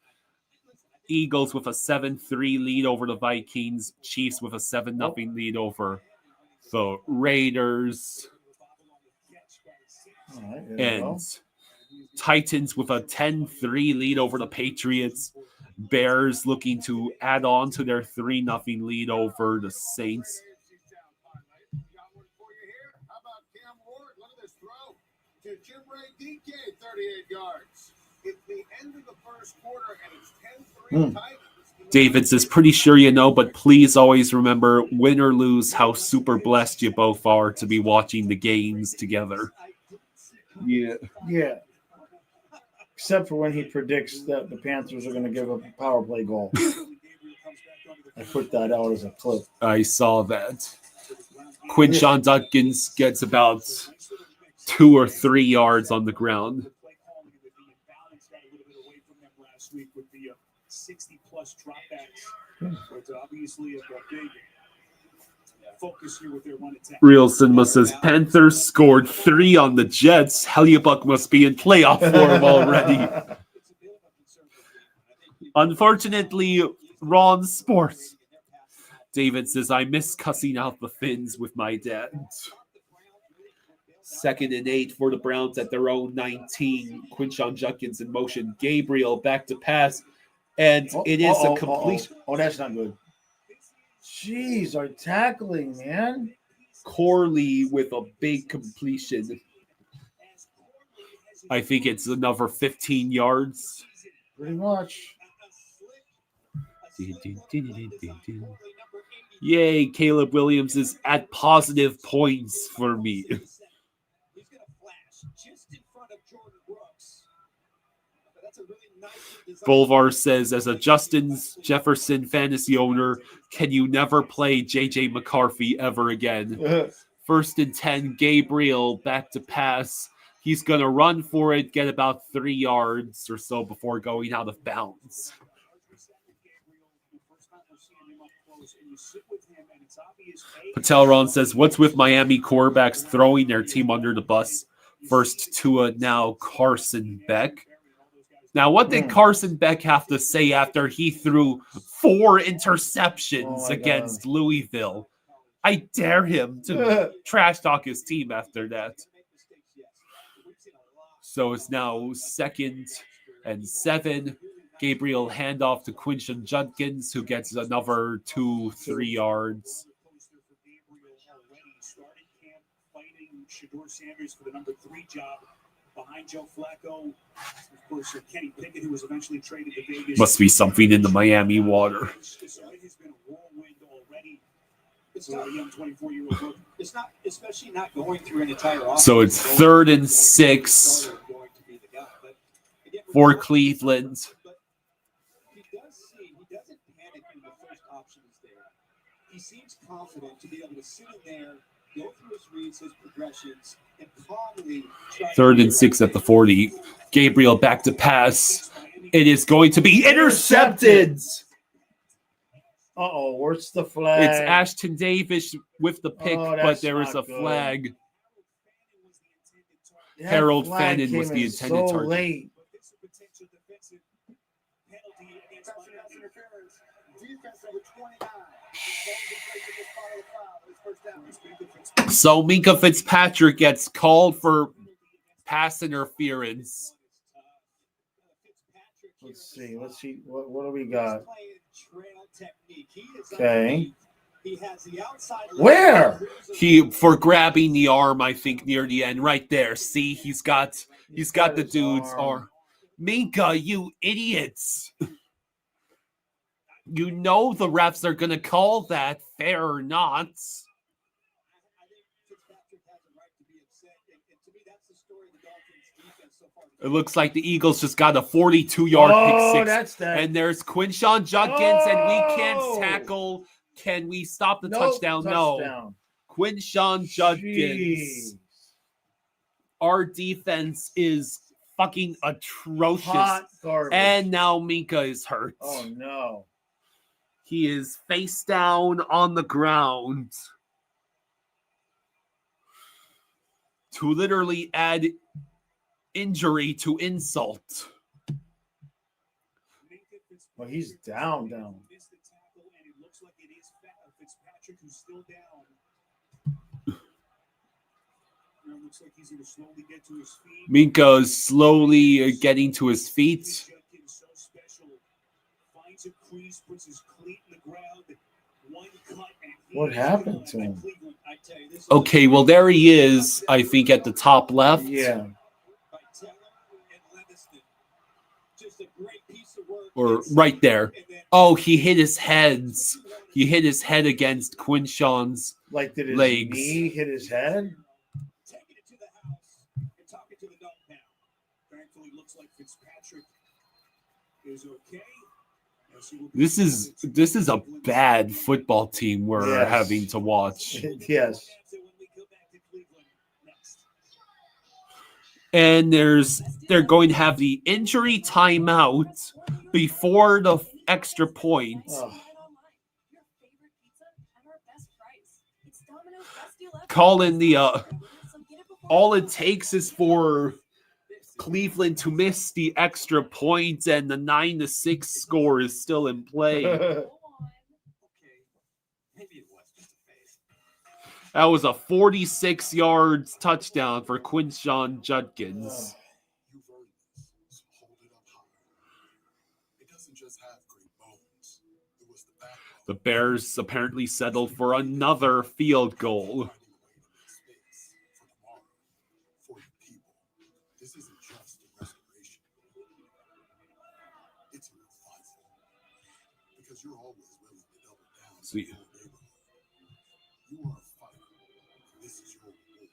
A: Eagles with a 7-3 lead over the Vikings. Chiefs with a 7-0 lead over the Raiders.
F: All right,
A: And Titans with a 10-3 lead over the Patriots. Bears looking to add on to their 3-0 lead over the Saints.
B: How about Cam Ward? Look at this throw to Jim Ray DK, 38 yards. It's the end of the first quarter, and it's 10-3 Titans.
A: David says, pretty sure you know, but please always remember, win or lose, how super blessed you both are to be watching the games together.
F: Yeah. Except for when he predicts that the Panthers are going to give up a power play goal. I put that out as a clip.
A: I saw that. Quinshon Judkins gets about 2 or 3 yards on the ground.
E: With the 60-plus dropbacks, but obviously a big focus here with their run attack.
A: Real Cinema says Panthers scored 3 on the Jets. Hellebuck must be in playoff form already. Unfortunately, Ron Sports. David says, I miss cussing out the Finns with my dad. 2nd and 8 for the Browns at their own 19. Quinshon Judkins in motion. Gabriel back to pass. And it is a completion.
F: Oh, that's not good. Jeez, our tackling, man.
A: Corley with a big completion. I think it's another 15 yards.
F: Pretty much.
A: Yay, Caleb Williams is at positive points for me. Bolvar says, as a Justin Jefferson fantasy owner, can you never play J.J. McCarthy ever again? 1st and 10, Gabriel back to pass. He's going to run for it, get about 3 yards or so before going out of bounds. Patelron says, what's with Miami quarterbacks throwing their team under the bus? First Tua, now Carson Beck. Now, what did Carson Beck have to say after he threw 4 interceptions against Louisville? I dare him to trash talk his team after that. So it's now 2nd and 7. Gabriel handoff to Quinshon Judkins, who gets another 2-3 yards.
E: Shedeur Sanders for the number 3 job behind Joe Flacco. Of course, Kenny Pickett, who was eventually traded to Vegas.
A: Must be something in the Miami water.
E: It has been a whirlwind already. It's not a young 24-year-old rookie. It's not, especially not going through an entire offense.
A: So it's 3rd and 6 for Cleveland.
G: He doesn't panic when the first option is there. He seems confident to be able to sit in there, go through his reads, his progressions, and calmly.
A: 3rd and 6 at the 40. Gabriel back to pass. It is going to be intercepted.
F: Uh-oh, where's the flag?
A: It's Ashton Davis with the pick, but there is a flag. Harold Fannin was the intended target.
F: Late.
A: So Minka Fitzpatrick gets called for pass interference.
F: Let's see. What do we got? Okay. Where?
A: He for grabbing the arm, I think, near the end, right there. See, he's got the dude's arm. Minka, you idiots! You know the refs are gonna call that, fair or not. It looks like the Eagles just got a 42-yard pick six.
F: That's that.
A: And there's Quinshawn Judkins, and we can't
F: Oh!
A: tackle. Can we stop the
F: Nope,
A: touchdown?
F: touchdown.
A: No. Quinshawn Judkins.
F: Jeez.
A: Our defense is fucking atrocious.
F: Hot garbage.
A: And now Minka is hurt.
F: Oh, no.
A: He is face down on the ground. To literally add injury to insult.
F: Well, he's down.
E: Missed the tackle, and it looks like it is Fitzpatrick who's still down. It looks like he's going to slowly get to his feet.
A: Minka is slowly getting to his feet.
E: Judkins so special. Finds a crease, puts his cleat in the ground. One cut, and
F: What happened to him?
E: I tell you, this is
A: Okay, well, there he is, I think, at the top left.
F: Yeah.
E: just a great piece of work.
A: Or right there. Oh, he hit his heads. He hit his head against Quinshawn's
F: Like, did his
A: legs.
F: knee hit his head?
E: Taking it to the house and talking to the dog now. Thankfully, looks like Fitzpatrick is okay.
A: This is a bad football team we're
F: Yes.
A: having to watch.
F: Yes.
A: And they're going to have the injury timeout before the extra point.
F: Oh.
A: Call in the all it takes is for Cleveland to miss the extra point, and the 9-6 score is still in play. That was a 46-yard touchdown for Quinshawn Judkins. The Bears apparently settled for another field goal.
B: This isn't just a restoration. It's a revival. Because you're always willing to double down
A: See.
B: on your neighborhood. You are a fighter. And this is your reward.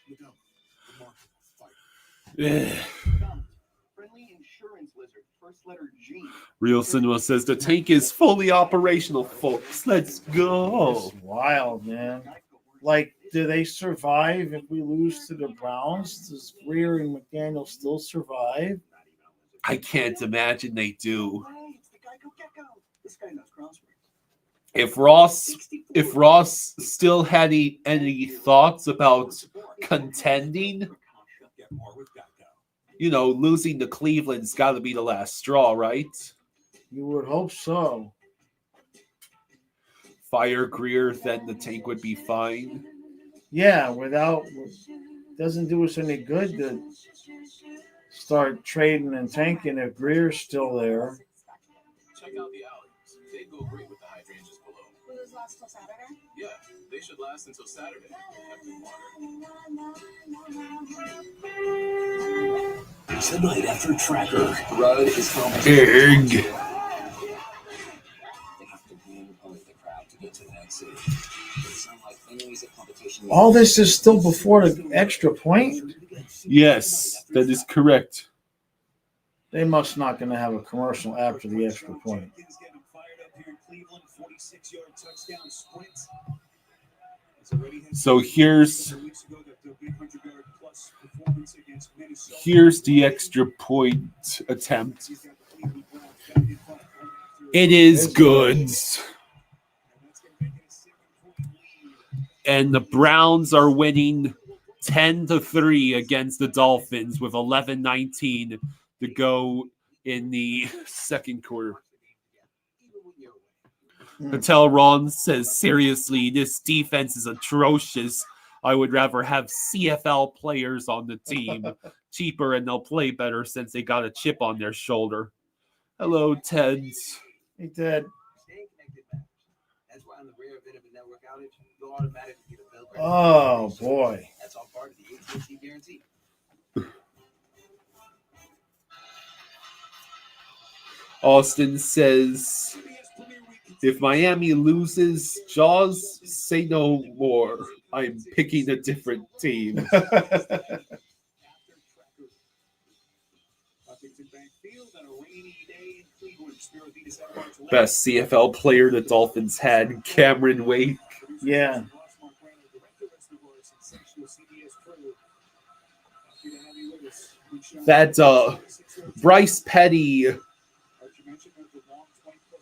B: Montgomery, the market of fighter.
J: Friendly insurance lizard, first letter G.
A: Real Cinema says the tank is fully operational, folks. Let's go.
F: It's wild, man. Like, do they survive if we lose to the Browns? Does Greer and McDaniel still survive?
A: I can't imagine they do.
J: Hey, it's the Geico Gecko. This guy knows crosswords.
A: If Ross still had any thoughts about contending, losing to Cleveland's got to be the last straw, right?
F: You would hope so.
A: Fire Greer, then the tank would be fine.
F: Yeah, doesn't do us any good to start trading and tanking if Greer's still there.
L: Check out the alleys. They go great with the hydrangeas below.
K: Will those last till Saturday?
L: Yeah, they should last until Saturday.
J: Tonight after Tracker, Rudd is home.
A: Egg.
J: They have to win with the crowd to get to the next city. They sound like enemies at competition.
F: All this is still before the extra point?
A: Yes, that is correct.
F: They must not going to have a commercial after the extra point.
E: Judkins getting fired up here in Cleveland. 46-yard touchdown sprint.
A: So here's
E: 100-yard-plus
A: the extra point attempt. It is good. And the Browns are winning 10-3 against the Dolphins with 11:19 to go in the second quarter. Until Ron says, seriously, this defense is atrocious. I would rather have CFL players on the team. Cheaper, and they'll play better since they got a chip on their shoulder. Hello, Ted.
F: Hey, Ted.
I: Staying connected matters. That's why on the rare event of a network outage, you'll automatically get a bill.
F: Oh, boy.
I: That's all part of the AT&T guarantee.
A: Austin says, if Miami loses, Jaws, say no more. I'm picking a different team. Best CFL player the Dolphins had, Cameron Wake.
F: Yeah.
A: That Bryce Petty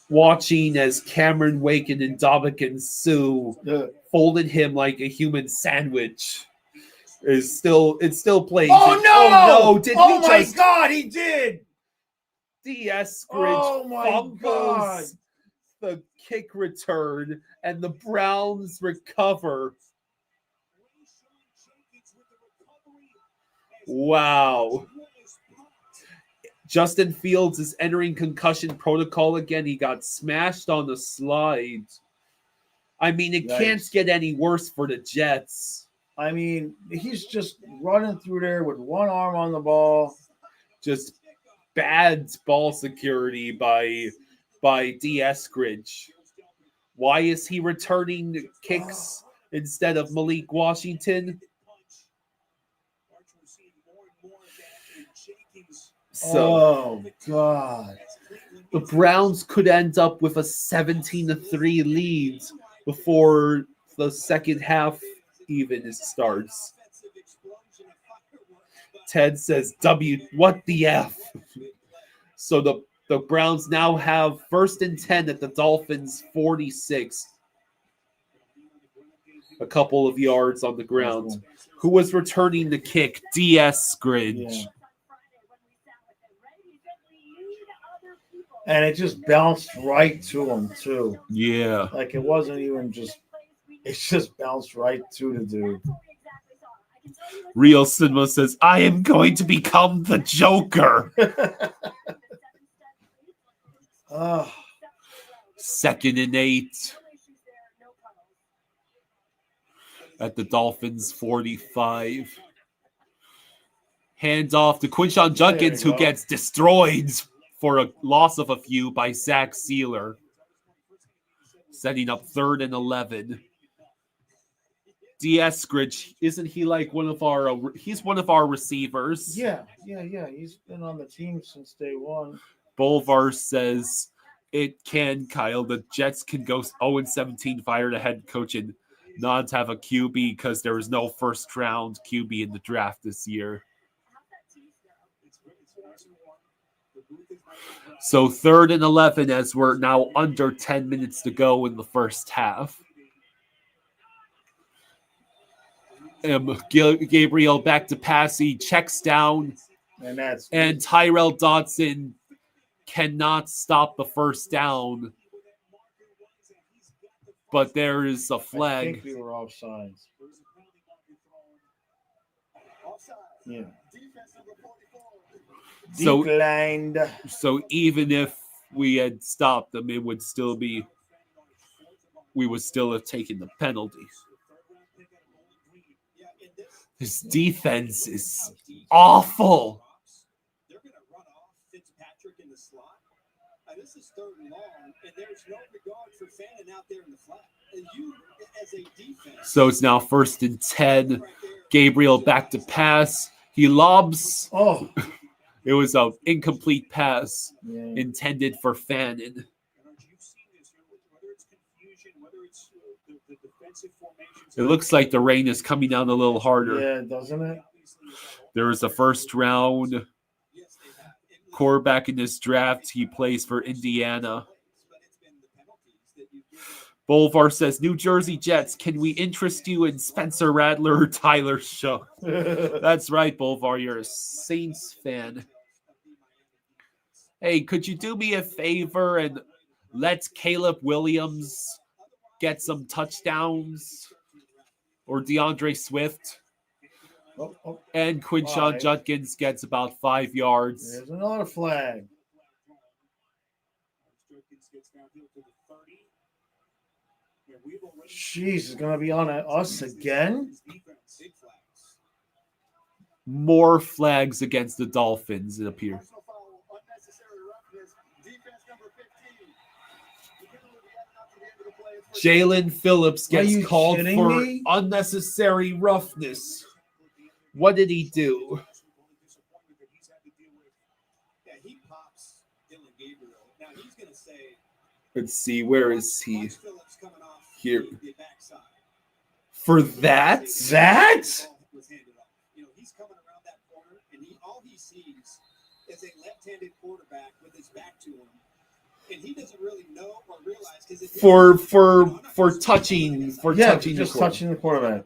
A: watching as Cameron Wake and Ndamukong Suh folded him like a human sandwich is still playing.
F: Oh no!
A: Oh no! Did
F: oh
A: we
F: my
A: just
F: God, he did!
A: DS
F: Oh
A: Scridge
F: my
A: fumbles
F: God!
A: the kick return and the Browns recover. Wow. Justin Fields is entering concussion protocol again. He got smashed on the slide. I mean, it can't
F: Yikes.
A: get any worse for the Jets.
F: I mean, he's just running through there with one arm on the ball.
A: Just bad ball security by DS Scridge. Why is he returning kicks instead of Malik Washington? So
F: Oh God.
A: the Browns could end up with a 17-3 lead before the second half even starts. Ted says, what the F? So the Browns now have 1st and 10 at the Dolphins' 46. A couple of yards on the ground. Who was returning the kick? DS Scridge.
F: Yeah. And it just bounced right to him, too.
A: Yeah.
F: Like, it wasn't even just... It just bounced right to the dude.
A: Real Cinema says, I am going to become the Joker. 2nd and 8. At the Dolphins' 45. Hands off to Quinshon Judkins, who gets destroyed for a loss of a few by Zach Sealer. Setting up 3rd and 11. DS Scridge, isn't he like one of our receivers?
F: Yeah. He's been on the team since day one.
A: Bolvar says it can, Kyle. The Jets can go 0-17, fire the head coach, and not have a QB because there was no first-round QB in the draft this year. So 3rd and 11 as we're now under 10 minutes to go in the first half. Gabriel back to pass. He checks down. And Tyrell Dodson cannot stop the first down. But there is a flag.
F: I think we were offsides. Yeah. Declined.
A: So even if we had stopped them, it would still be, we would still have taken the penalty. This defense is awful.
G: They're going to run off Fitzpatrick in the slot. This is 3rd and long, and there's no regard for Fannin out there in the flat. And you, as a defense.
A: So it's now 1st and 10. Gabriel back to pass. He lobs.
F: Oh.
A: It was an incomplete pass intended for Fannin. It looks like the rain is coming down a little harder.
F: Yeah, doesn't it?
A: There was a first-round quarterback in this draft. He plays for Indiana. Bolvar says, New Jersey Jets, can we interest you in Spencer Rattler or Tyler Show? That's right, Bolvar. You're a Saints fan. Hey, could you do me a favor and let Caleb Williams get some touchdowns? Or DeAndre Swift? And Quinshon Judkins gets about 5 yards.
F: There's another flag. Jeez, it's going to be on us again?
A: More flags against the Dolphins, it appears. Jalen Phillips gets called for unnecessary roughness. What did he do?
G: Yeah, he pops Dylan Gabriel. Now he's going to say,
A: Let's see, where is he?
G: watch Phillips coming off
A: Here.
G: the backside.
A: For that?
F: That?
G: Was handed off. You know, he's coming around that corner, and all he sees is a left-handed quarterback with his back to him, and he doesn't really know or realize because
A: For touching touching
F: just
A: the quarter.
F: touching the quarterback.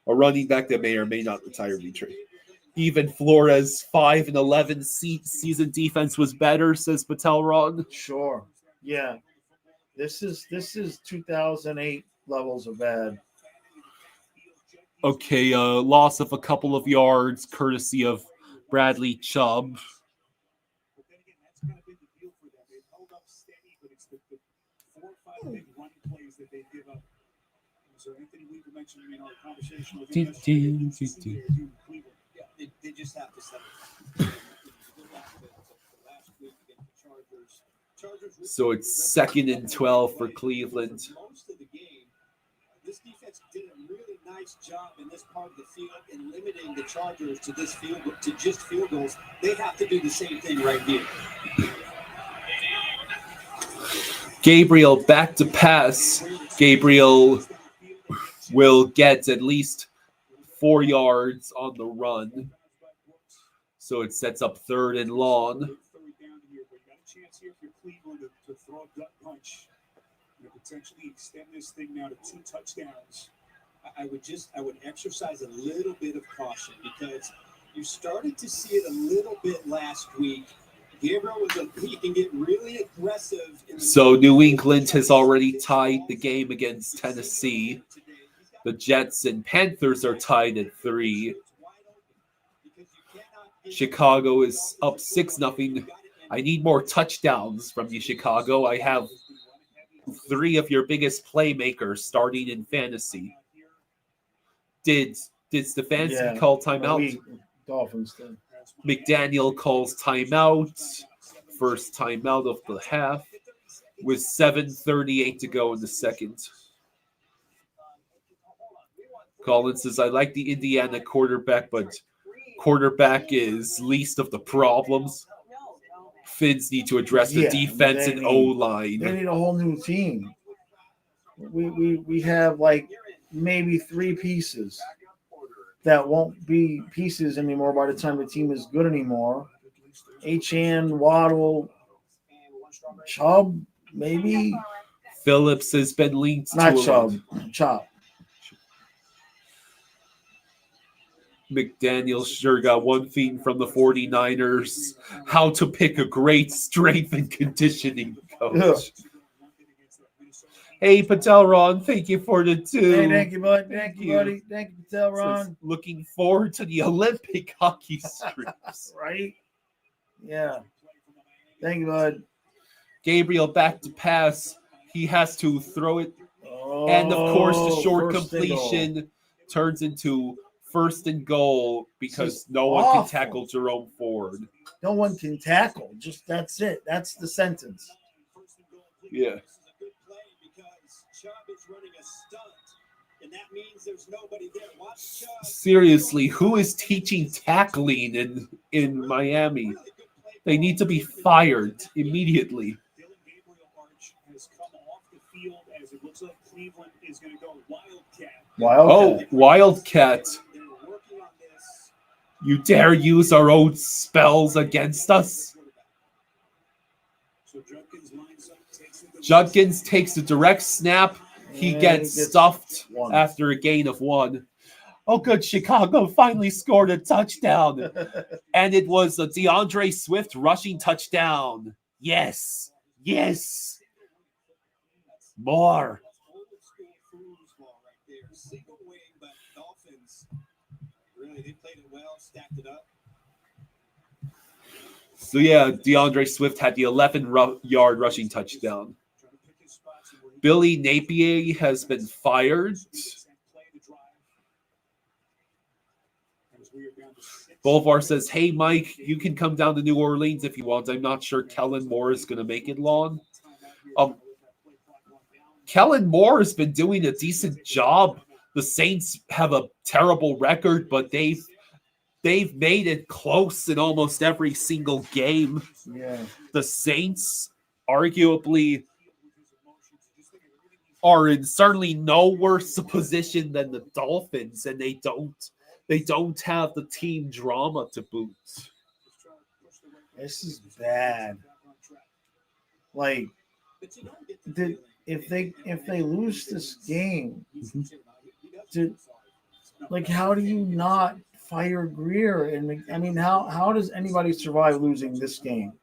A: A running back that may or may not retire be traded. Even Flores' 5-11 season defense was better, says Patelron.
F: Sure. Yeah. This is 2008 levels of bad.
A: Okay, loss of a couple of yards, courtesy of Bradley Chubb.
E: But then again, that's kind of been the deal for them. They've held up steady, but it's the 4 or 5 big run plays that they give up. So Anthony Weaver mentioned in our conversation with him yesterday.
G: Yeah, they just have to set it. Go back to last week against the Chargers.
A: So it's 2nd and 12 for Cleveland.
G: Most of the game, this defense did a really nice job in this part of the field in limiting the Chargers to just field goals. They have to do the same thing right here.
A: Gabriel back to pass. Gabriel will get at least 4 yards on the run. So it sets up 3rd and long.
E: Chance here for Cleveland to throw a gut punch and potentially extend this thing now to 2 touchdowns.
G: I would exercise a little bit of caution because you started to see it a little bit last week. Gabriel he can get really aggressive.
A: So New England has already tied the game against Tennessee. The Jets and Panthers are tied at 3. Chicago is up 6-0. I need more touchdowns from you, Chicago. I have 3 of your biggest playmakers starting in fantasy. Did Stefanski call timeout?
F: Dolphins did.
A: McDaniel calls timeout. First timeout of the half with 7:38 to go in the second. Collins says, I like the Indiana quarterback, but quarterback is least of the problems. Fins need to address the defense and O-line.
F: They need a whole new team. We have like maybe 3 pieces that won't be pieces anymore by the time the team is good anymore. H.N., Waddle, Chubb, maybe.
A: Phillips has been linked
F: Not
A: to
F: Chubb, Chop.
A: McDaniel sure got one thing from the 49ers. How to pick a great strength and conditioning coach.
F: Yeah.
A: Hey, Patelron, thank you for the 2.
F: Hey, thank you, bud. Thank you, buddy. Thank you, Patelron.
A: Looking forward to the Olympic hockey streams.
F: Right? Yeah. Thank you, bud.
A: Gabriel back to pass. He has to throw it. And, of course, the short completion turns into 1st and goal because no one can tackle Jerome Ford.
F: No one can tackle. Just that's it. That's the sentence.
A: Yeah. Seriously, who is teaching tackling in Miami? They need to be fired immediately.
E: Dylan Gabriel Arch has come off the field as it looks like Cleveland is going to go Wildcat.
A: Wildcat. You dare use our own spells against us? Judkins takes the direct snap. He gets stuffed after a gain of 1. Oh, good. Chicago finally scored a touchdown. And it was a DeAndre Swift rushing touchdown. Yes. Yes. More.
G: Single wing, but Dolphins really they played it well, stacked it up.
A: So yeah, DeAndre Swift had the 11-yard rushing touchdown. Billy Napier has been fired. Bolvar says, hey, Mike, you can come down to New Orleans if you want. I'm not sure Kellen Moore is going to make it long. Kellen Moore has been doing a decent job. The Saints have a terrible record, but they've they've made it close in almost every single game.
F: Yeah.
A: The Saints arguably are in certainly no worse a position than the Dolphins, and they don't have the team drama to boot.
F: This is bad. Like, if they lose this game, how do you not fire Greer? And I mean, how does anybody survive losing this game?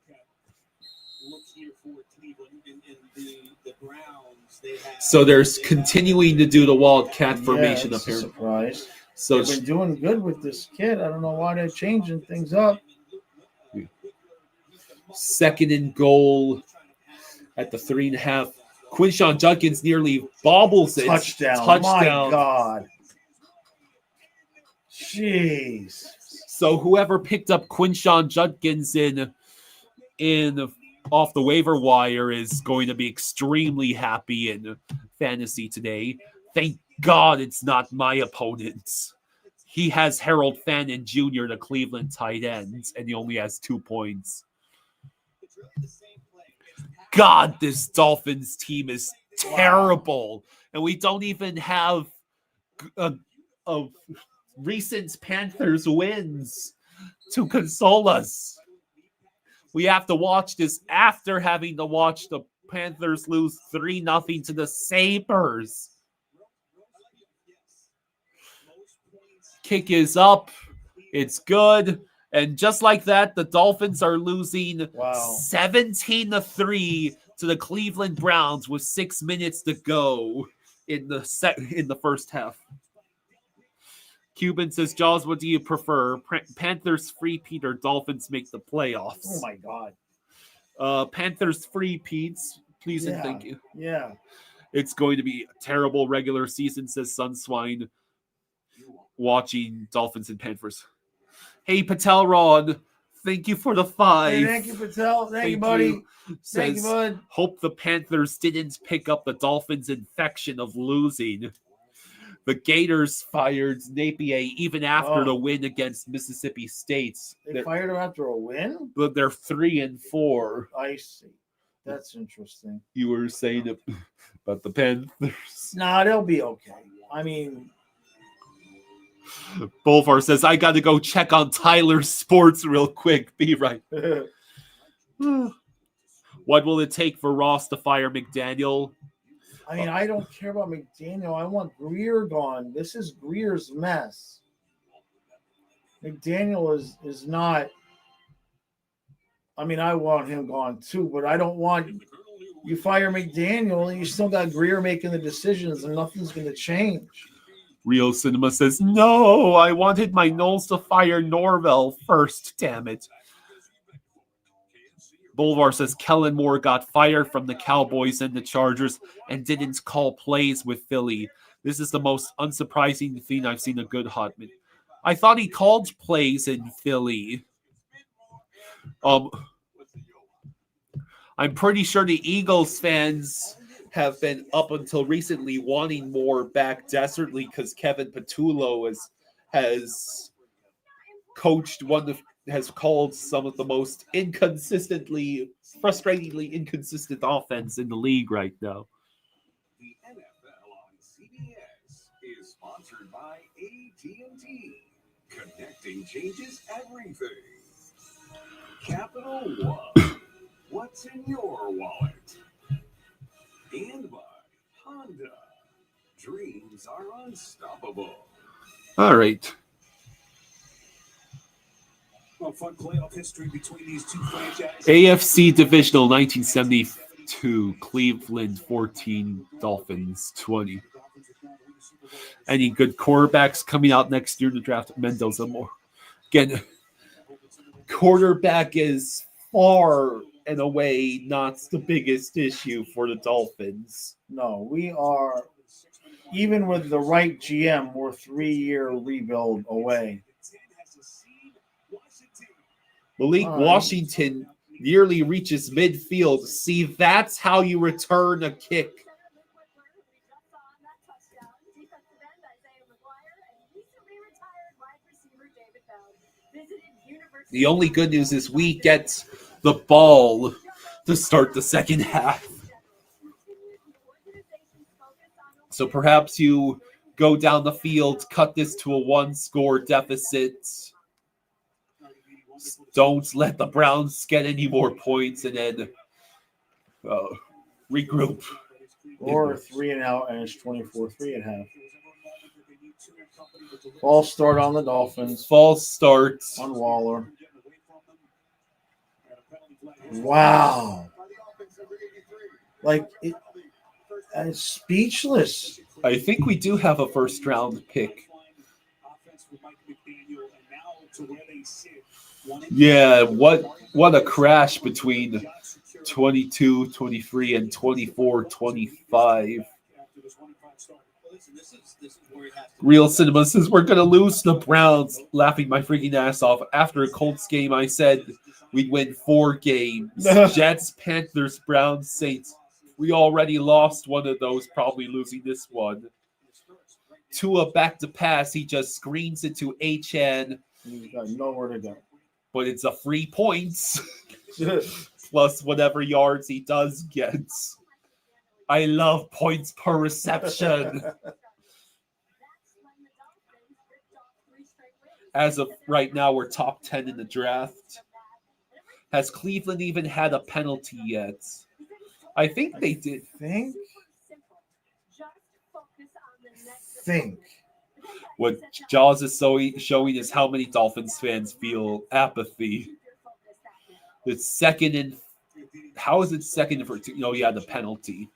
A: So there's continuing to do the Wildcat formation up here.
F: Surprise.
A: So
F: they've been doing good with this kid. I don't know why they're changing things up.
A: Second and goal at the 3.5. Quinshawn Judkins nearly bobbles it.
F: Touchdown. My God. Jeez.
A: So whoever picked up Quinshawn Judkins in off the waiver wire is going to be extremely happy in fantasy today. Thank God it's not my opponent. He has Harold Fannin Jr., the Cleveland tight end, and he only has 2 points. God, this Dolphins team is terrible. And we don't even have a recent Panthers wins to console us. We have to watch this after having to watch the Panthers lose 3-0 to the Sabres. Kick is up. It's good. And just like that, the Dolphins are losing 17-3 to the Cleveland Browns with 6 minutes to go in the first half. Cuban says, Jaws, what do you prefer? Panthers free-peat or Dolphins make the playoffs?
F: Oh, my God.
A: Panthers free-peats, please and thank you.
F: Yeah.
A: It's going to be a terrible regular season, says Sunswine, watching Dolphins and Panthers. Hey, Patel Rod, thank you for the 5.
F: Hey, thank you, Patel. Thank you, buddy. Thank you, bud.
A: Hope the Panthers didn't pick up the Dolphins' infection of losing. The Gators fired Napier even after the win against Mississippi State.
F: They fired him after a win?
A: But they're 3-4.
F: I see. That's interesting.
A: You were saying about the Panthers.
F: Nah, they'll be okay. I mean,
A: Bolvar says, I got to go check on Tyler's sports real quick. Be right. What will it take for Ross to fire McDaniel?
F: I mean, I don't care about McDaniel. I want Greer gone. This is Greer's mess. McDaniel is not. I mean, I want him gone too, but I don't want you fire McDaniel and you still got Greer making the decisions and nothing's going to change.
A: Real Cinema says, no, I wanted my Knowles to fire Norvell first, damn it. Bolvar says Kellen Moore got fired from the Cowboys and the Chargers and didn't call plays with Philly. This is the most unsurprising thing I've seen a good Hotman. I thought he called plays in Philly. I'm pretty sure the Eagles fans have been up until recently wanting Moore back desperately because Kevin Patullo has coached has called some of the most frustratingly inconsistent offense in the league right now.
M: The NFL on CBS is sponsored by AT&T. Connecting changes everything. Capital One. What's in your wallet? And by Honda. Dreams are unstoppable.
A: All right.
E: Fun playoff history between these two franchises.
A: AFC Divisional 1972, Cleveland 14, Dolphins 20. Any good quarterbacks coming out next year to draft? Mendoza more. Again, quarterback is far and away not the biggest issue for the Dolphins.
F: No, we are, even with the right GM, we're 3-year rebuild away.
A: Malik Washington nearly reaches midfield. See, that's how you return a kick. The only good news is we get the ball to start the second half. So perhaps you go down the field, cut this to a one-score deficit. Don't let the Browns get any more points, and then regroup.
F: Or 3 and out, and it's 24-3 at half. False start on the Dolphins.
A: False start
F: on Waller. Wow. Like, I'm speechless.
A: I think we do have a first-round pick. Yeah, what a crash between 22-23 and 24-25. Real Cinema says we're going to lose the Browns. Laughing my freaking ass off. After a Colts game, I said we'd win 4 games. Jets, Panthers, Browns, Saints. We already lost one of those, probably losing this one. Tua back to pass. He just screens it to HN.
F: He's got nowhere to go.
A: But it's a free points. Plus whatever yards he does get. I love points per reception. As of right now, we're top 10 in the draft. Has Cleveland even had a penalty yet? I think they did.
F: Think.
A: What Jaws is showing is how many Dolphins fans feel apathy. It's second and... How is it second and 13? Oh, yeah, the penalty.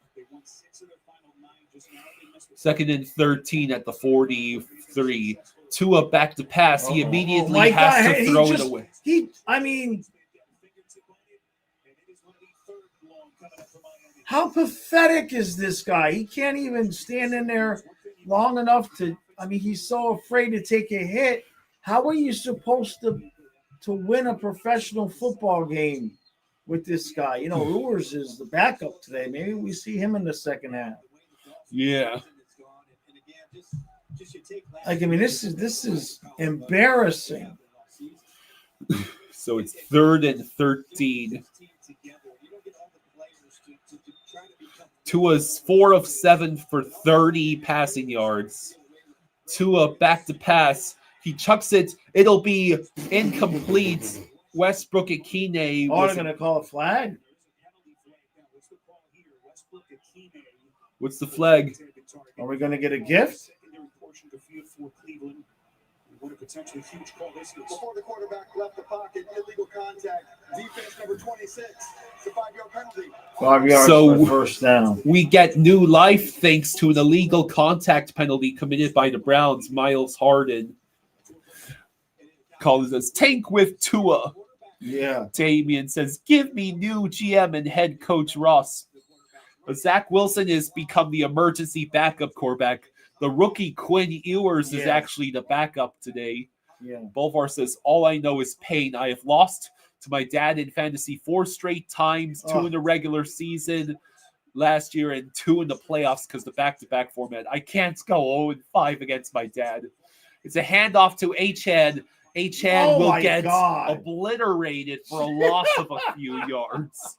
A: Second and 13 at the 43. Tua back to pass. He immediately has to throw it away.
F: How pathetic is this guy? He can't even stand in there long enough to... he's so afraid to take a hit. How are you supposed to win a professional football game with this guy? Ewers is the backup today. Maybe we see him in the second half.
A: Yeah.
F: This is embarrassing.
A: So it's 3rd and 13. Tua's 4 of 7 for 30 passing yards. Tua back to pass. He chucks it. It'll be incomplete. Westbrook Akine.
F: They're going to call a flag?
A: What's the flag?
F: Are we going to get a gift?
E: What a potentially huge call this is.
B: Before the quarterback left the pocket, illegal contact. Defense number 26. It's a 5-yard penalty.
F: 5 yards for first down.
A: We get new life thanks to an illegal contact penalty committed by the Browns. Miles Harden calls us tank with Tua.
F: Yeah.
A: Damian says, give me new GM and head coach Ross. Zach Wilson has become the emergency backup quarterback. The rookie Quinn Ewers is actually the backup today.
F: Yeah.
A: Bolvar says, all I know is pain. I have lost to my dad in fantasy 4 straight times, 2 in the regular season last year and 2 in the playoffs because the back-to-back format. I can't go 0-5 against my dad. It's a handoff to H-Head. H-Head will get obliterated for a loss of a few yards.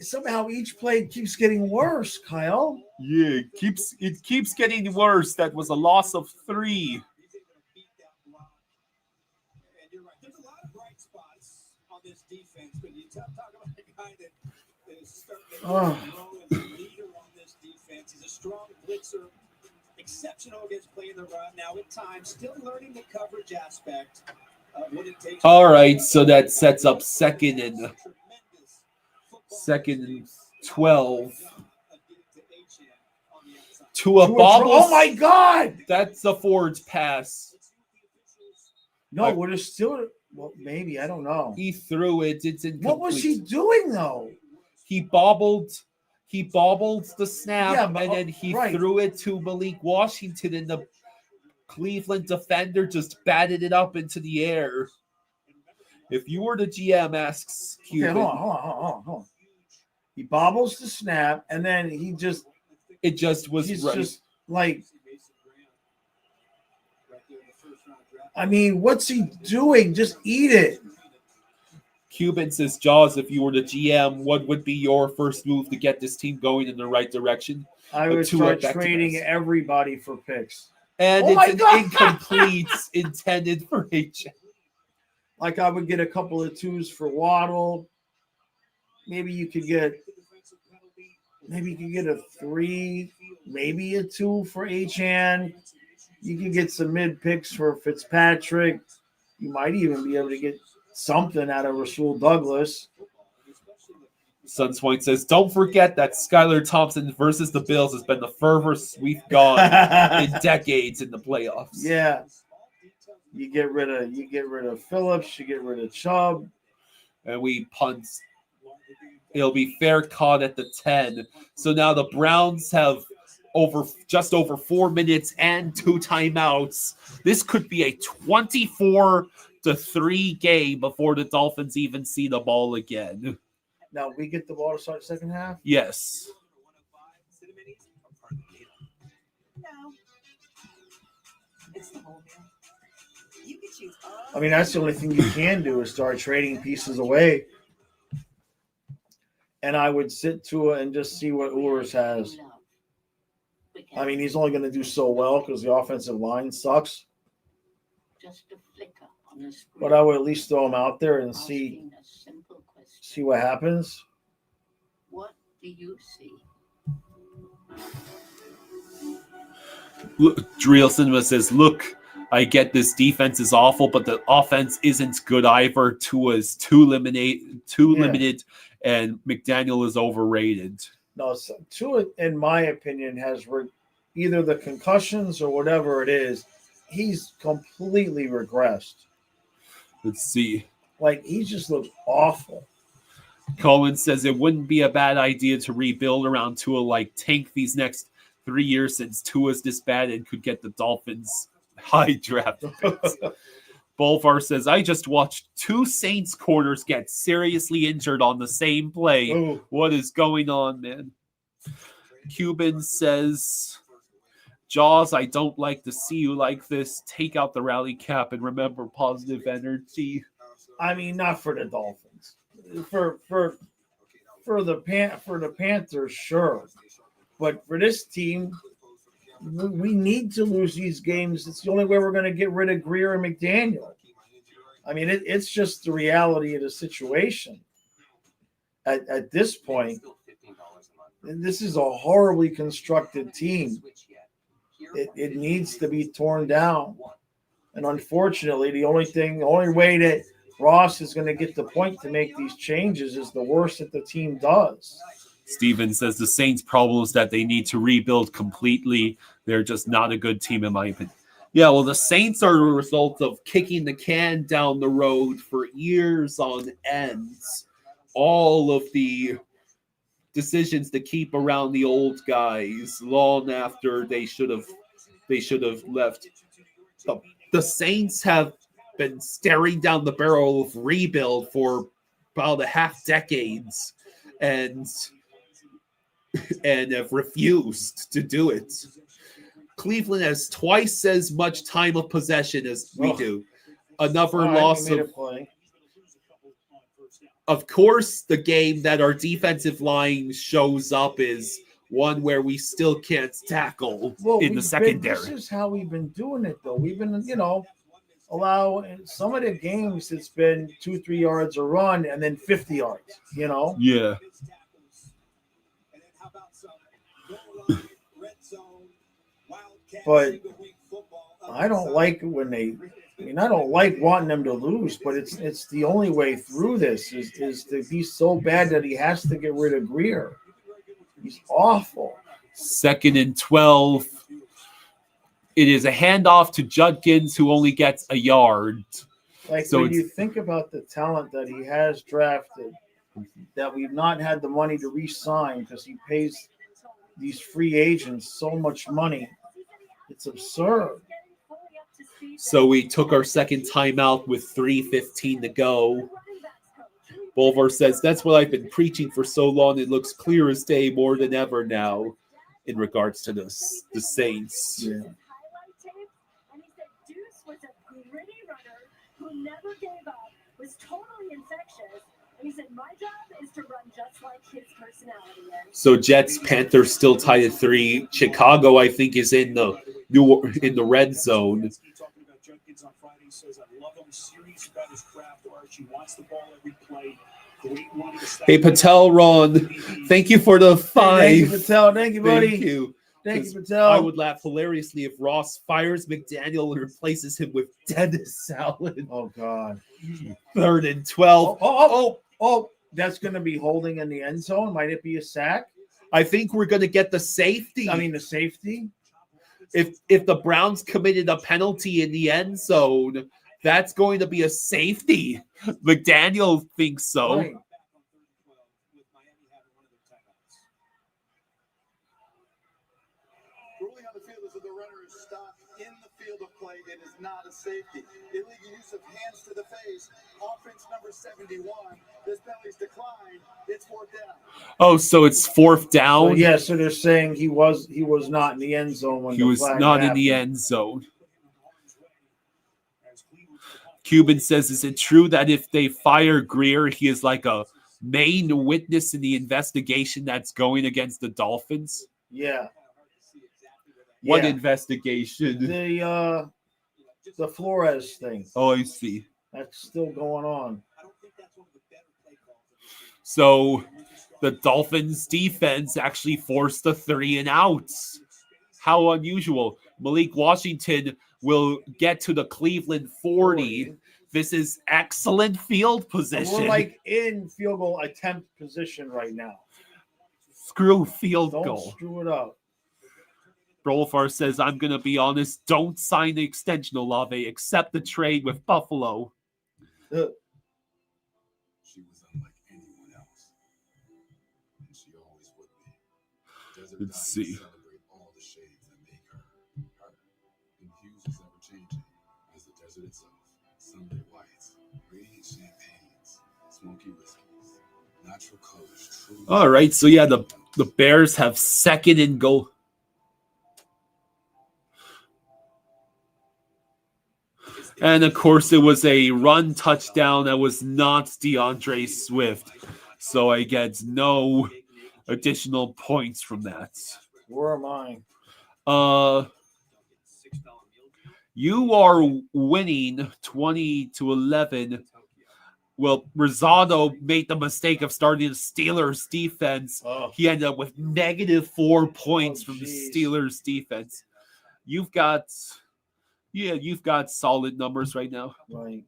F: Somehow each play keeps getting worse, Kyle.
A: Yeah, it keeps getting worse. That was a loss of 3.
G: And you're right. There's a lot of bright spots on this defense, but you talk about a guy that is starting to grow as a leader on this defense. He's a strong blitzer, exceptional against playing the run. Now at times, still learning the coverage aspect of what it takes.
A: All right, so that sets up second and 12. Tua bobbles.
F: Oh my God!
A: That's a forward pass.
F: No, would it still? Well, maybe, I don't know.
A: He threw it. It's incomplete.
F: What was he doing though?
A: He bobbled the snap, and then he threw it to Malik Washington, and the Cleveland defender just batted it up into the air. If you were the GM, asks Cuban.
F: Okay, hold on. He bobbles the snap, and then it just
A: was
F: he's
A: right.
F: just like I mean, what's he doing? Just eat it.
A: Cuban says, Jaws, if you were the GM, what would be your first move to get this team going in the right direction?
F: I
A: But
F: would
A: Tua
F: start
A: back to
F: trading
A: best.
F: everybody for picks.
A: And
F: Oh my
A: it's an
F: God!
A: incomplete intended for HM.
F: Like I would get a couple of 2s for Waddle. Maybe you could get a 3, maybe a 2 for Achan. You could get some mid picks for Fitzpatrick. You might even be able to get something out of Rasul Douglas.
A: Sunspoint says, don't forget that Skylar Thompson versus the Bills has been the furthest we've gone in decades in the playoffs.
F: Yeah. You get rid of Phillips, you get rid of Chubb.
A: And we punt. It'll be fair caught at the 10. So now the Browns have just over 4 minutes and 2 timeouts. This could be a 24-3 game before the Dolphins even see the ball again.
F: Now we get the ball to start the second half?
A: Yes.
H: No. It's the whole meal. You can choose all.
F: I mean, that's the only thing you can do is start trading pieces away. And I would sit to it and just see what Urs has. I mean, he's only going to do so well because the offensive line sucks.
J: Just a flicker on the screen.
F: But I would at least throw him out there and see what happens.
J: What do you see?
A: Driel Cinema says, look, I get this defense is awful, but the offense isn't good either. Tua's too limited, and McDaniel is overrated.
F: No, so Tua, in my opinion, has either the concussions or whatever it is, he's completely regressed.
A: Let's see.
F: Like, he just looks awful.
A: Cohen says it wouldn't be a bad idea to rebuild around Tua, like tank these next 3 years since Tua's this bad and could get the Dolphins high draft picks. Bolvar says, I just watched 2 Saints corners get seriously injured on the same play.
F: Ooh.
A: What is going on, man? Cuban says, Jaws, I don't like to see you like this. Take out the rally cap and remember positive energy.
F: I mean, not for the Dolphins. For the Panthers, sure. But for this team, we need to lose these games. It's the only way we're going to get rid of Greer and McDaniel. I mean, it's just the reality of the situation. At this point, this is a horribly constructed team. It needs to be torn down. And unfortunately, the only way that Ross is going to get the point to make these changes is the worse that the team does.
A: Steven says the Saints' problem is that they need to rebuild completely. They're just not a good team, in my opinion. Yeah, well, the Saints are a result of kicking the can down the road for years on end. All of the decisions to keep around the old guys long after they should have left. The Saints have been staring down the barrel of rebuild for about a half decades and have refused to do it. Cleveland has twice as much time of possession as we do. Another loss of course, the game that our defensive line shows up is one where we still can't tackle in the secondary.
F: This is how we've been doing it, though. We've been, allow some of the games it's been 2-3 yards a run and then 50 yards,
A: Yeah.
F: But I don't like I don't like wanting them to lose, but it's the only way through this is to be so bad that he has to get rid of Greer. He's awful.
A: 2nd and 12. It is a handoff to Judkins, who only gets a yard.
F: So when you think about the talent that he has drafted, that we've not had the money to re-sign because he pays these free agents so much money, it's absurd.
A: So we took our second timeout with 3:15 to go. Bolvar says, that's what I've been preaching for so long. It looks clear as day more than ever now in regards to the Saints.
F: Yeah.
D: never gave up, was totally infectious, and he said, my job is to run just like his personality is.
A: So Jets, Panthers still tied at 3. Chicago, I think, is in the red zone.
E: Talking about Jenkins on Friday, says, I love him, serious about his craft, Archie wants the ball every play.
A: Hey, Patel, Ron, thank you for the 5.
F: Thank you, Patel. Thank you, buddy.
A: Thank you.
F: Thank you, Patel.
A: I would laugh hilariously if Ross fires McDaniel and replaces him with Dennis Allen.
F: Oh, God.
A: 3rd and 12.
F: Oh, that's going to be holding in the end zone. Might it be a sack?
A: I think we're going to get the safety.
F: The safety?
A: If the Browns committed a penalty in the end zone, that's going to be a safety. McDaniel thinks so.
F: Right.
B: Ruling on the field is that the runner is stopped in the field of play. It is not a safety. Illegal use of hands to the face. Offense number 71. This penalty's declined. It's 4th down.
A: Oh, so it's 4th down?
F: So they're saying he was not in the end zone when
A: he was not in the end zone. Cuban says, is it true that if they fire Greer, he is like a main witness in the investigation that's going against the Dolphins?
F: Yeah.
A: What investigation?
F: The Flores thing.
A: Oh, I see.
F: That's still going on.
A: So the Dolphins defense actually forced a 3 and outs. How unusual. Malik Washington will get to the Cleveland 40. This is excellent field position.
F: We're like in field goal attempt position right now.
A: Screw field goal.
F: Don't screw it up.
A: Brolfar says, I'm going to be honest, don't sign the extension, Olave. Accept the trade with Buffalo.
M: She was unlike anyone else. And she always would be.
A: Let's see.
M: Celebrate all the shades that make her, her. And hues is ever changing as the desert itself. Sunday whites, radiant champagnes, smoky whiskeys, natural colors.
A: All right, so yeah, the Bears have 2nd and goal. And of course, it was a run touchdown that was not DeAndre Swift. So I get no additional points from that.
F: Where am I?
A: You are winning 20-11. Well, Rosado made the mistake of starting the Steelers defense.
F: Oh.
A: He ended up with -4 points from the Steelers defense. You've got solid numbers right now.
F: Right.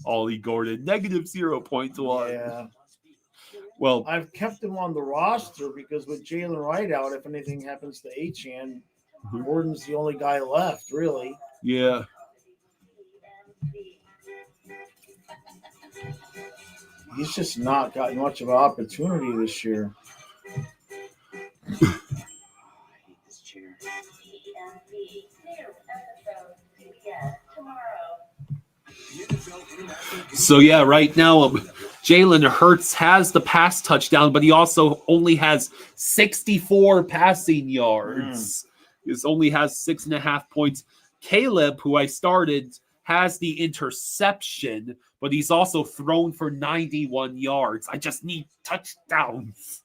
A: Ollie Gordon, -0.1.
F: Yeah.
A: Well,
F: I've kept him on the roster because with Jalen Wright out, if anything happens to Achane, Gordon's the only guy left, really.
A: Yeah.
F: He's just not gotten much of an opportunity this year.
A: So yeah, right now Jalen Hurts has the pass touchdown, but he also only has 64 passing yards. He only has 6.5 points. Caleb, who I started, has the interception, but he's also thrown for 91 yards. I just need touchdowns.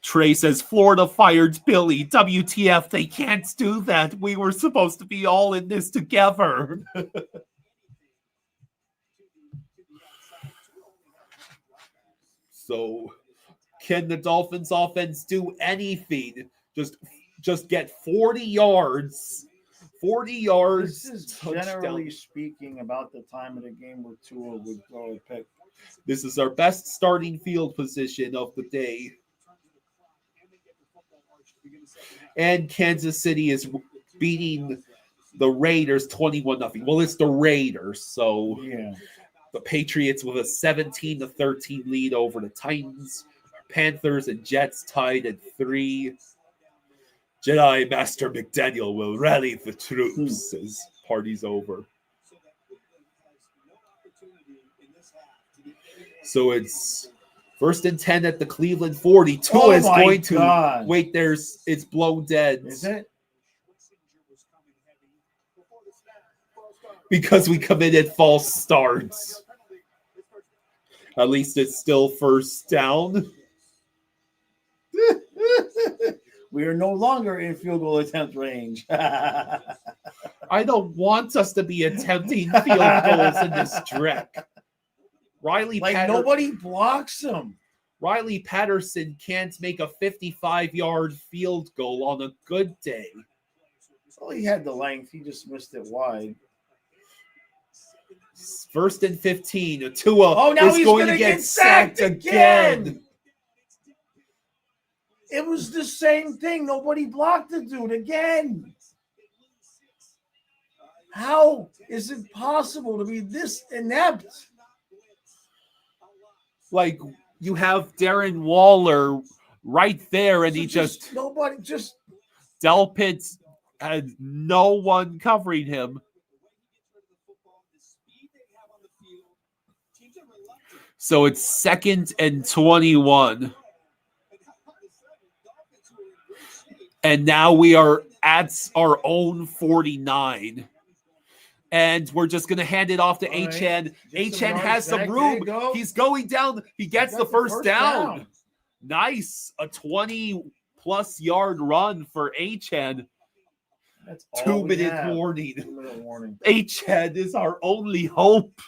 A: Trey says, Florida fired Billy. WTF, they can't do that. We were supposed to be all in this together. So, can the Dolphins offense do anything? Just get 40 yards. 40 yards.
F: This is generally speaking about the time of the game where Tua would throw a pick.
A: This is our best starting field position of the day. And Kansas City is beating the Raiders 21-0. Well, it's the Raiders, so
F: yeah.
A: The Patriots with a 17-13 lead over the Titans. Panthers and Jets tied at 3. Jedi Master McDaniel will rally the troops as party's over. So it's 1st and 10 at the Cleveland 40. Tua is going to wait. It's blown dead.
F: Is it?
A: Because we committed false starts. At least it's still first down.
F: We are no longer in field goal attempt range.
A: I don't want us to be attempting field goals in this trek.
F: Nobody blocks him.
A: Riley Patterson can't make a 55-yard field goal on a good day.
F: Well, he had the length. He just missed it wide.
A: First and 15. Tua
F: now
A: is
F: he's
A: going to get sacked again.
F: It was the same thing. Nobody blocked the dude again. How is it possible to be this inept?
A: Like, you have Darren Waller right there, and
F: nobody.
A: Delpit had no one covering him. So it's 2nd and 21. And now we are at our own 49. And we're just going to hand it off to Achane. Achane has some room. He's going down. He gets the first down. Nice. A 20-plus yard run for Achane.
F: That's
A: 2-minute warning. Achane is our only hope.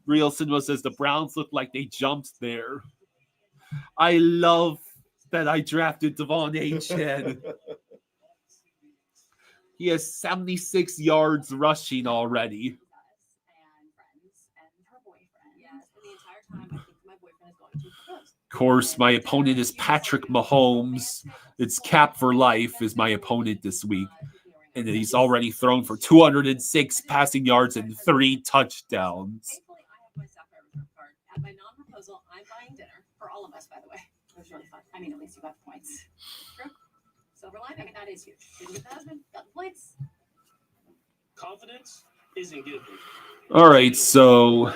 A: Real Cinema says the Browns look like they jumped there. I love that I drafted Devon Achane. He has 76 yards rushing already. Of course, my opponent is Patrick Mahomes. It's cap for life is my opponent this week. And he's already thrown for 206 passing yards and 3 touchdowns.
H: At my non-proposal, I'm buying dinner for all of us, by the way. It was really fun. I mean, at least you got the points. True. Silver line, I mean, that is huge. Didn't get the husband, got the points.
N: Confidence isn't given.
A: All right, so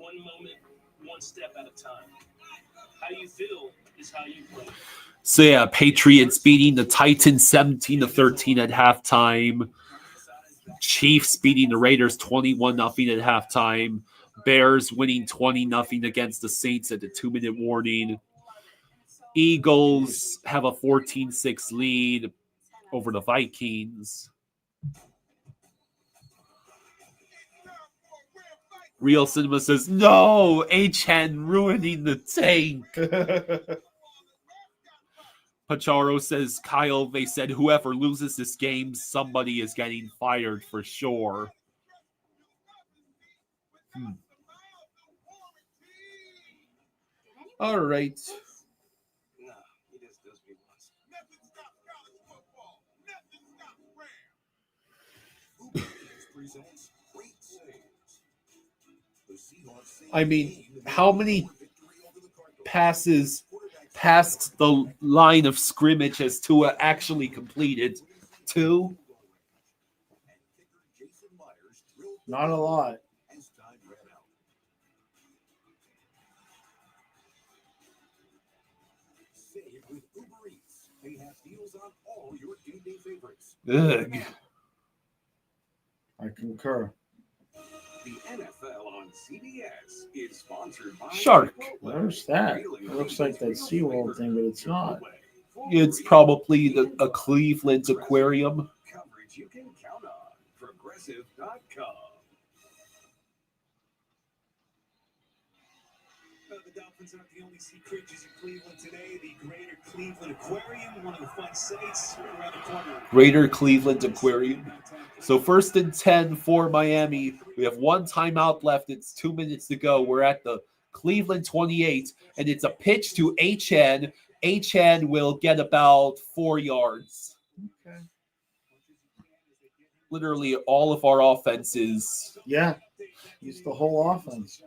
N: One moment, one step at a time. How you feel is how you play.
A: So yeah, Patriots beating the Titans 17-13 at halftime. Chiefs beating the Raiders 21-0 at halftime. Bears winning 20-0 against the Saints at the 2-minute warning. Eagles have a 14-6 lead over the Vikings. Real Cinema says, no, Achane ruining the tank. Pacharo says, Kyle, they said whoever loses this game, somebody is getting fired for sure. All right.
N: Nah, he just does me once.
A: I mean, how many passes past the line of scrimmage has Tua actually completed? 2?
F: Not a lot.
A: Ugh.
F: I concur.
O: The NFL on CBS is sponsored by
A: Shark.
F: Where's that? It looks like that SeaWorld thing, but it's not.
A: It's probably a Cleveland aquarium.
O: Coverage you can count on. Progressive.com.
E: The Dolphins aren't the only sea creatures in Cleveland today. The Greater Cleveland Aquarium, one of the fun sights around the corner.
A: Greater Cleveland Aquarium. So 1st and 10 for Miami. We have 1 timeout left. It's 2 minutes to go. We're at the Cleveland 28, and it's a pitch to Achane. Achane will get about 4 yards.
F: Okay.
A: Literally all of our offenses.
F: Yeah. It's the whole offense.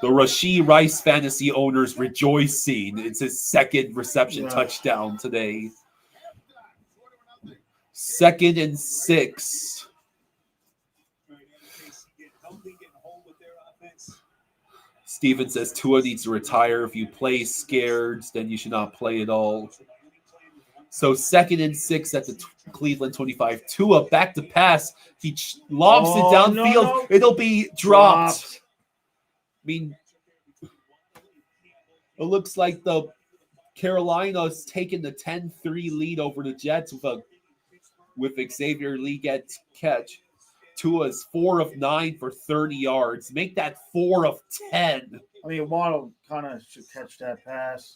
A: The Rashee Rice fantasy owners rejoicing. It's his 2nd reception touchdown today. 2nd and 6. Steven says Tua needs to retire. If you play scared, then you should not play at all. So 2nd and 6 at the Cleveland 25. Tua back to pass. He lobs it downfield.
F: No.
A: It'll be dropped. I mean, it looks like the Carolina's taking the 10-3 lead over the Jets with Xavier Leggett's catch. Tua's 4 of 9 for 30 yards. Make that 4 of 10.
F: I mean, Waddle kind of should catch that pass.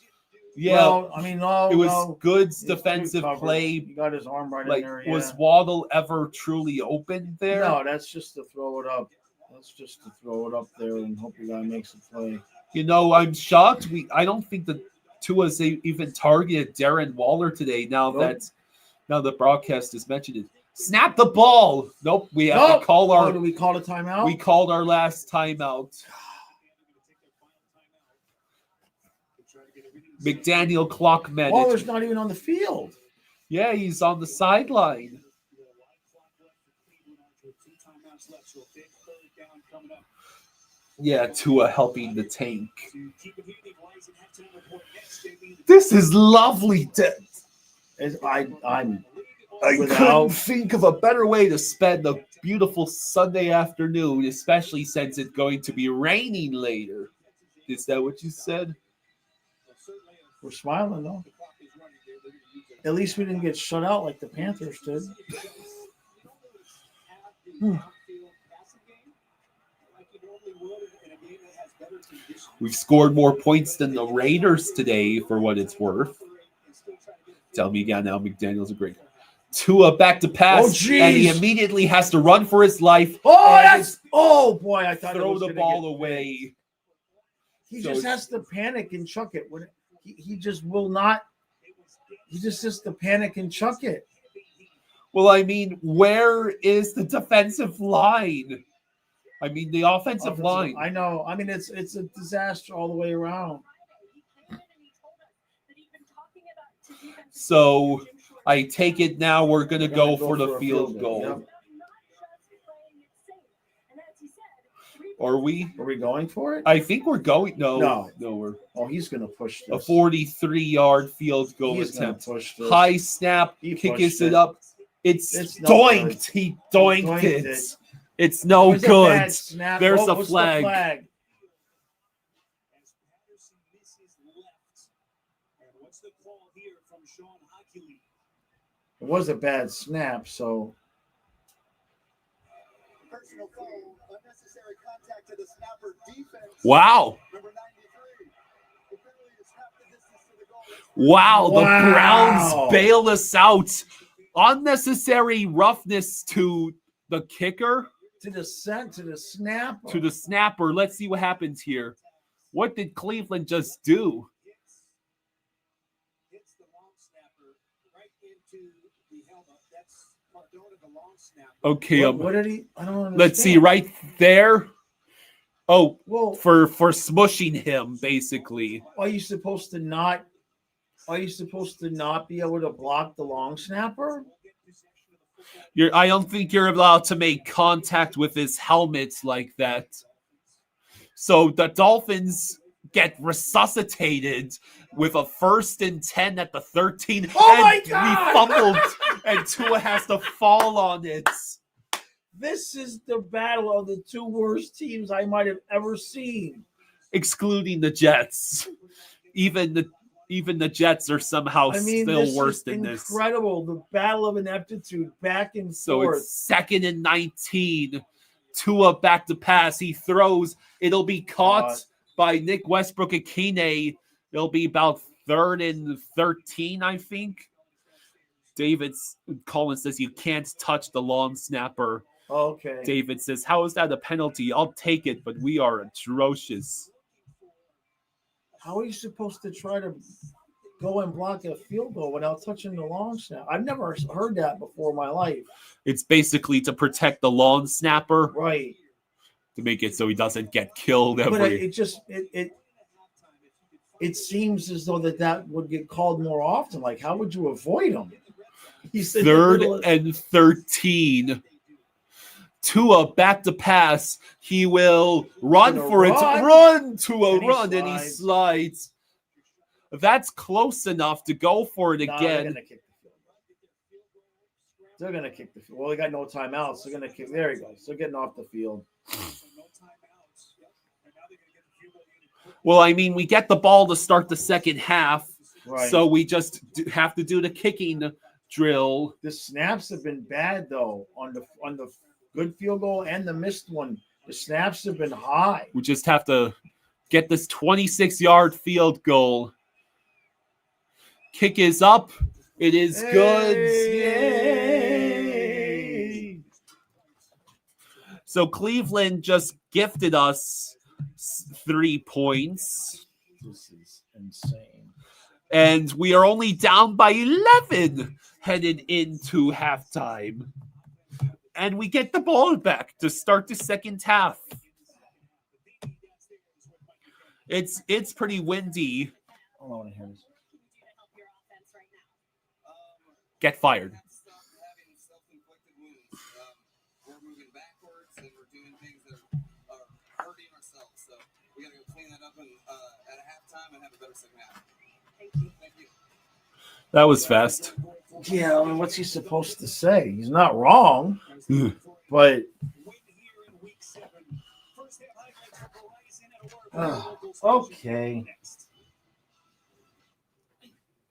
A: Yeah,
F: well, I mean,
A: it was good defensive play.
F: He got his arm right
A: like,
F: in there. Yeah.
A: Was Waddle ever truly open there?
F: No, that's just to throw it up. That's just to throw it up there and hope the guy makes a play.
A: You know, I'm shocked. I don't think that Tua's even targeted Darren Waller today. Now the broadcast has mentioned it. Snap the ball. Nope. We have to call our.
F: Do we call a timeout?
A: We called our last timeout. McDaniel clock minute.
F: Waller's not even on the field.
A: Yeah, he's on the sideline. Yeah, Tua helping the tank. This is lovely.
F: I
A: couldn't think of a better way to spend a beautiful Sunday afternoon, especially since it's going to be raining later. Is that what you said?
F: We're smiling, though. At least we didn't get shut out like the Panthers did.
A: We've scored more points than the Raiders today, for what it's worth. Tell me again now, McDaniel's a great. Tua back to pass, and he immediately has to run for his life.
F: Oh boy! I thought
A: throw the ball away.
F: He just has to panic and chuck it. When he just will not. He just has to panic and chuck it.
A: Well, I mean, where is the defensive line? I mean, the offensive line.
F: I know. I mean, it's a disaster all the way around.
A: So I take it now we're going to go for the field goal.
F: Yep.
A: Are we?
F: Are we going for it?
A: I think we're going. No.
F: Oh, he's going to push this.
A: A 43-yard field goal attempt.
F: Push this.
A: High snap. Kicks it up. It's doinked.
F: Good.
A: He doinked it. It's no good. There's a flag.
F: It was a bad snap, so.
A: Wow. Wow, the Browns bail us out. Unnecessary roughness to the kicker.
F: To the snapper.
A: To the snapper. Let's see what happens here. What did Cleveland just do? Okay.
F: What did he? I don't understand.
A: Let's see right there. Oh,
F: well,
A: for smushing him, basically.
F: Are you supposed to not be able to block the long snapper?
A: I don't think you're allowed to make contact with his helmet like that. So the Dolphins get resuscitated with a 1st and 10 at the 13.
F: Oh my God!
A: We fumbled, and Tua has to fall on it.
F: This is the battle of the two worst teams I might have ever seen.
A: Excluding the Jets. Even the Jets are somehow still worse than this.
F: Incredible. The battle of ineptitude back and
A: so
F: forth.
A: It's 2nd and 19. Tua back to pass. He throws. It'll be caught by Nick Westbrook-Akine. It'll be about 3rd and 13, I think. Collins says you can't touch the long snapper.
F: Okay.
A: David says, how is that a penalty? I'll take it, but we are atrocious.
F: How are you supposed to try to go and block a field goal without touching the long snap? I've never heard that before in my life.
A: It's basically to protect the long snapper.
F: Right.
A: To make it so he doesn't get killed
F: But it seems as though that would get called more often. Like, how would you avoid him?
A: He's 3rd and 13. Tua back to pass. He will run
F: Gonna
A: for it.
F: run.
A: Run to a
F: And he
A: run, and he slides. That's close enough to go for it
F: Nah,
A: again.
F: they're gonna kick the field goal. They're gonna kick the field. Well, they got no timeouts. They're gonna kick. There he goes. They're getting off the field.
A: Well, I mean, we get the ball to start the second half,
F: Right.
A: so we just have to do the kicking drill.
F: The snaps have been bad though on the good field goal and the missed one. The snaps have been high.
A: We just have to get this 26-yard field goal. Kick is up. It is good. Yay! So Cleveland just gifted us 3 points.
F: This is insane.
A: And we are only down by 11 headed into halftime. And we get the ball back to start the second half. It's pretty windy.
F: I don't want to hear this.
A: Get fired.
I: We're moving backwards and we're doing things that are hurting ourselves. So we got to go clean that up at halftime and have a better second half. Thank you. Thank you.
A: That was fast.
F: Yeah, I mean, what's he supposed to say? He's not wrong, but okay.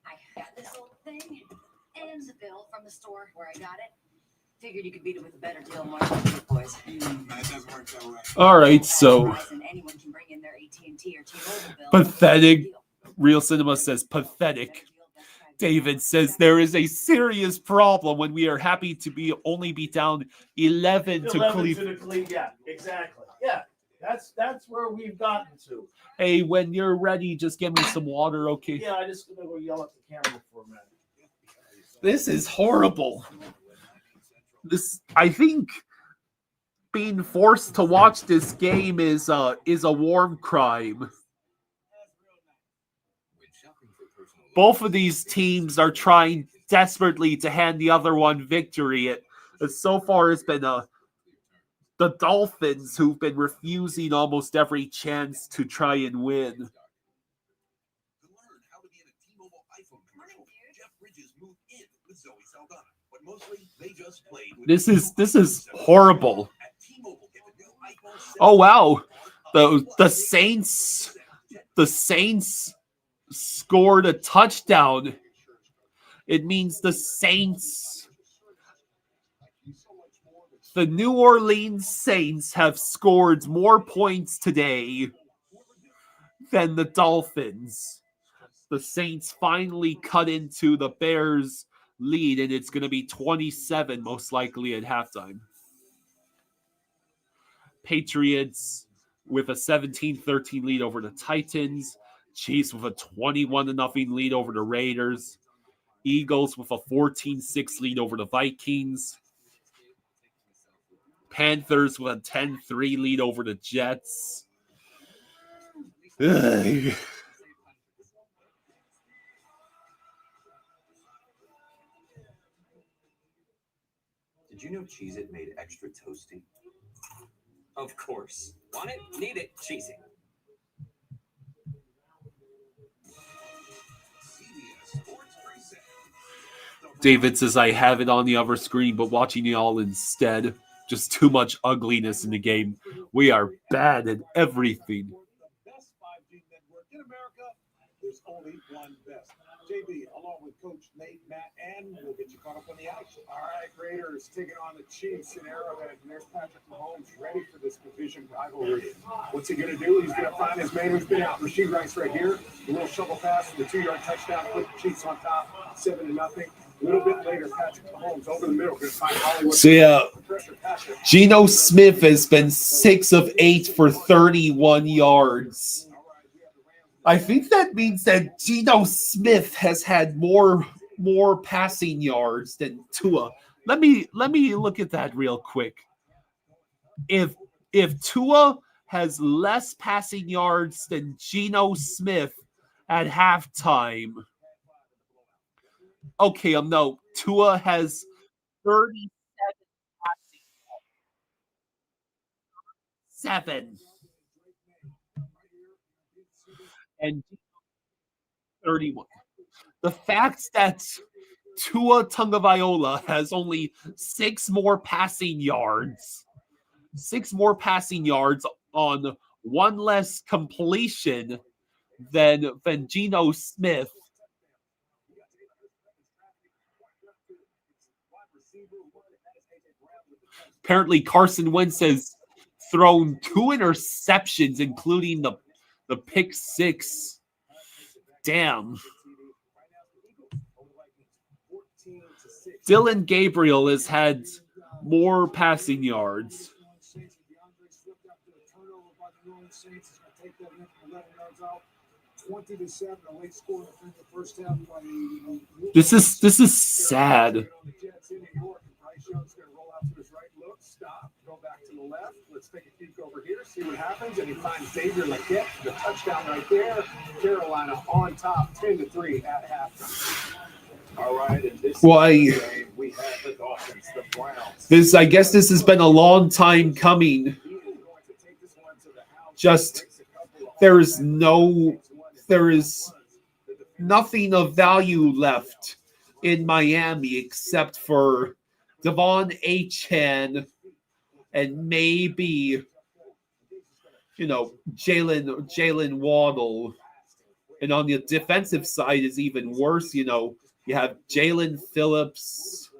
P: I got this old thing and the bill from the store where I got it. Figured you could beat it with a better deal, more than you boys.
I: That doesn't work that way.
A: All right, so
P: Anyone can bring in their AT&T or T-Mobile bill.
A: pathetic. Real Cinema says pathetic. David says there is a serious problem when we are happy to only be down 11 to Cleveland.
F: Yeah, exactly. Yeah, that's where we've gotten to.
A: Hey, when you're ready, just give me some water, okay?
F: Yeah, I just gonna go yell at the camera for a minute.
A: This is horrible. I think being forced to watch this game is a war crime. Both of these teams are trying desperately to hand the other one victory. So far, it's been the Dolphins who've been refusing almost every chance to try and win. This is horrible. Oh wow, the Saints scored a touchdown. It means the New Orleans Saints have scored more points today than the Dolphins. The Saints finally cut into the Bears' lead, and it's going to be 27 most likely at halftime. Patriots with a 17-13 lead over the Titans. Chiefs with a 21-0 lead over the Raiders. Eagles with a 14-6 lead over the Vikings. Panthers with a 10-3 lead over the Jets. Ugh.
Q: Did you know Cheez-It made extra toasty? Of course. Want it? Need it? Cheez-It.
A: David says, I have it on the other screen, but watching y'all instead. Just too much ugliness in the game. We are bad at everything.
E: There's only one best. JB, along with Coach Nate, Matt, and we'll get you caught up on the action. All right, Raiders taking on the Chiefs in Arrowhead. And there's Patrick Mahomes ready for this division rivalry. What's he going to do? He's going to find his man who's been out. Rasheed Rice right here. A little shovel pass for the 2-yard touchdown. Put the Chiefs on top, 7-0. A little bit later, Patrick Mahomes over the middle. Going to find Hollywood.
A: So yeah, Geno Smith has been 6 of 8 for 31 yards. I think that means that Geno Smith has had more passing yards than Tua. Let me look at that real quick. If Tua has less passing yards than Geno Smith at halftime, okay, no, Tua has 37 passing yards. 7 and 31. The fact that Tua Tagovailoa has only 6 more passing yards on one less completion than Geno Smith. Apparently, Carson Wentz has thrown 2 interceptions, including the pick 6. Damn. Dylan Gabriel has had more passing yards.
E: 20-7, a late score in the first half by
A: This is sad.
E: Stop, go back to the left. Let's take a peek over here, see what happens. And he finds Xavier Leggett, the touchdown right there. Carolina on top, 10-3 at halftime. All right, and this game, we have the Dolphins, the Browns.
A: I guess this has been a long time coming. Just there is nothing of value left in Miami except for Devon Achane and maybe Jalen Waddle. And on the defensive side is even worse. You have Jalen Phillips.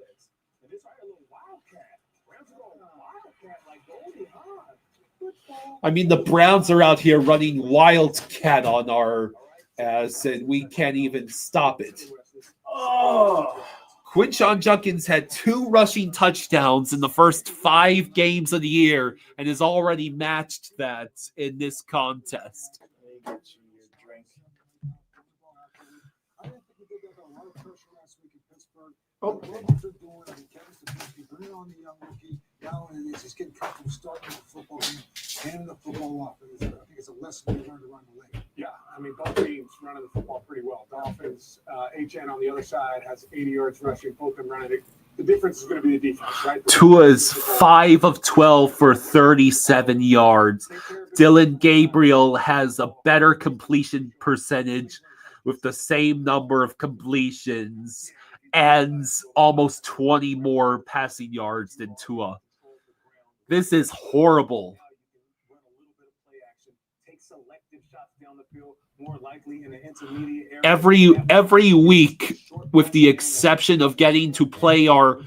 A: I mean, the Browns are out here running wildcat on our ass, and we can't even stop it. Oh. Quinshon Judkins had 2 rushing touchdowns in the first 5 games of the year and has already matched that in this contest.
E: Oh, just getting comfortable starting the football game, handing the football off. I think it's a lesson we learned around the league. Yeah, I mean, both teams running the football pretty well. Dolphins, HN on the other side has 80 yards rushing, both of them running it. The difference is going to be the defense, right?
A: Tua's 5 of 12 for 37 yards. Dylan Gabriel has a better completion percentage with the same number of completions and almost 20 more passing yards than Tua. This is horrible. Every week, with the exception of getting to play our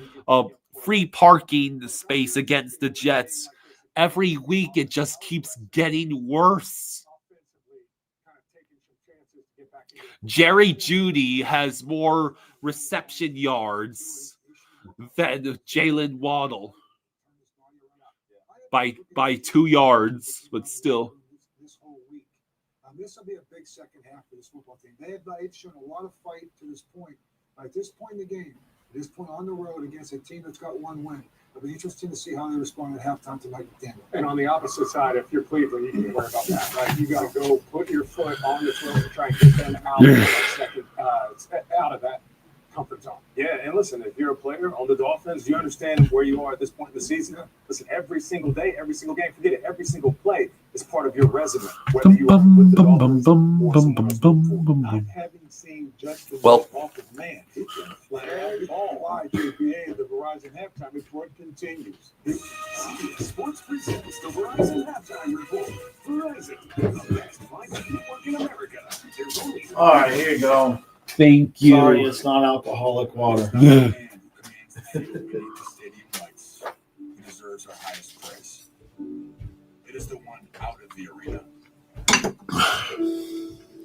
A: free parking space against the Jets, every week it just keeps getting worse. Jerry Jeudy has more reception yards than Jalen Waddle by 2 yards, but still.
E: This will be a big second half for this football team. They've shown a lot of fight to this point. At this point in the game, at this point on the road against a team that's got 1 win, it'll be interesting to see how they respond at halftime to Mike McDaniel. And on the opposite side, if you're Cleveland, you can worry about that, right? You got to go put your foot on the throat and try and get them out of that second, out of that comfort zone. Yeah, and listen, if you're a player on the Dolphins, you understand where you are at this point in the season. Listen, every single day, every single game, forget it, every single play is part of your resume. Whether you are with the Dolphins or someone else, not having seen Justin offensive man, it's a flat out ball. Why JPA the Verizon halftime report continues.
O: CBS Sports presents the Verizon halftime report. Verizon, the best 5G network in America.
F: All right, here you go.
A: Thank you.
F: Sorry, it's not alcoholic water.
O: He deserves our highest praise. It is the one out of the arena.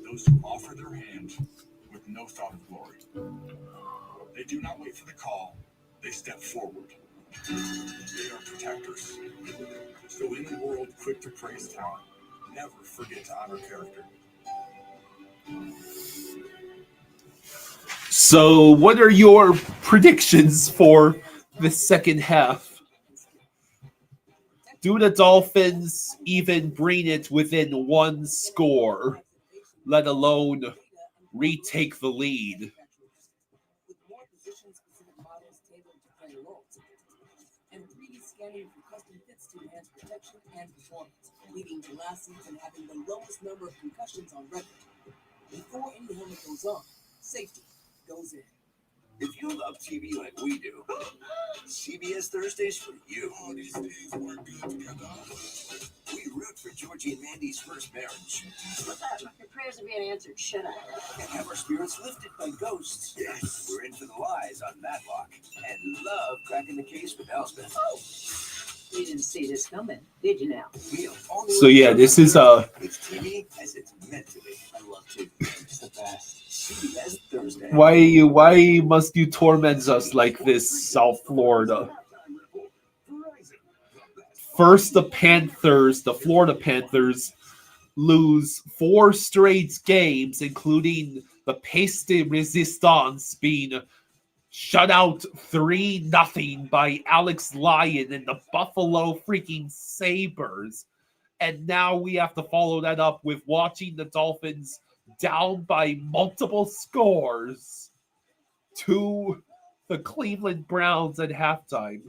O: Those who offer their hand with no thought of glory. They do not wait for the call. They step forward. They are protectors. So in the world quick to praise talent, never forget to honor character.
A: So, what are your predictions for the second half? Do the Dolphins even bring it within 1 score, let alone retake the lead?
H: And 3D scanning for custom fits
R: to enhance protection and performance, leading to last season having the lowest number of concussions on record. Before any helmet goes on, safety goes in.
J: If you love TV like we do, CBS Thursdays for you.
O: All these days work good together.
J: We root for Georgie and Mandy's first marriage.
P: What's that? Your prayers are being answered. Shut up.
J: And have our spirits lifted by ghosts. Yes, we're in for the lies on Matlock. And love cracking the case with Elspeth.
P: Oh, you didn't see this coming, did you now?
A: So yeah, this is
J: It's TV as it's meant to be. I love TV. It's the best. CBS Thursday.
A: why must you torment us like this, South Florida? First, the Florida Panthers, lose 4 straight games, including the Pace de Resistance being shut out 3-0 by Alex Lyon and the Buffalo freaking Sabres. And now we have to follow that up with watching the Dolphins down by multiple scores to the Cleveland Browns at halftime.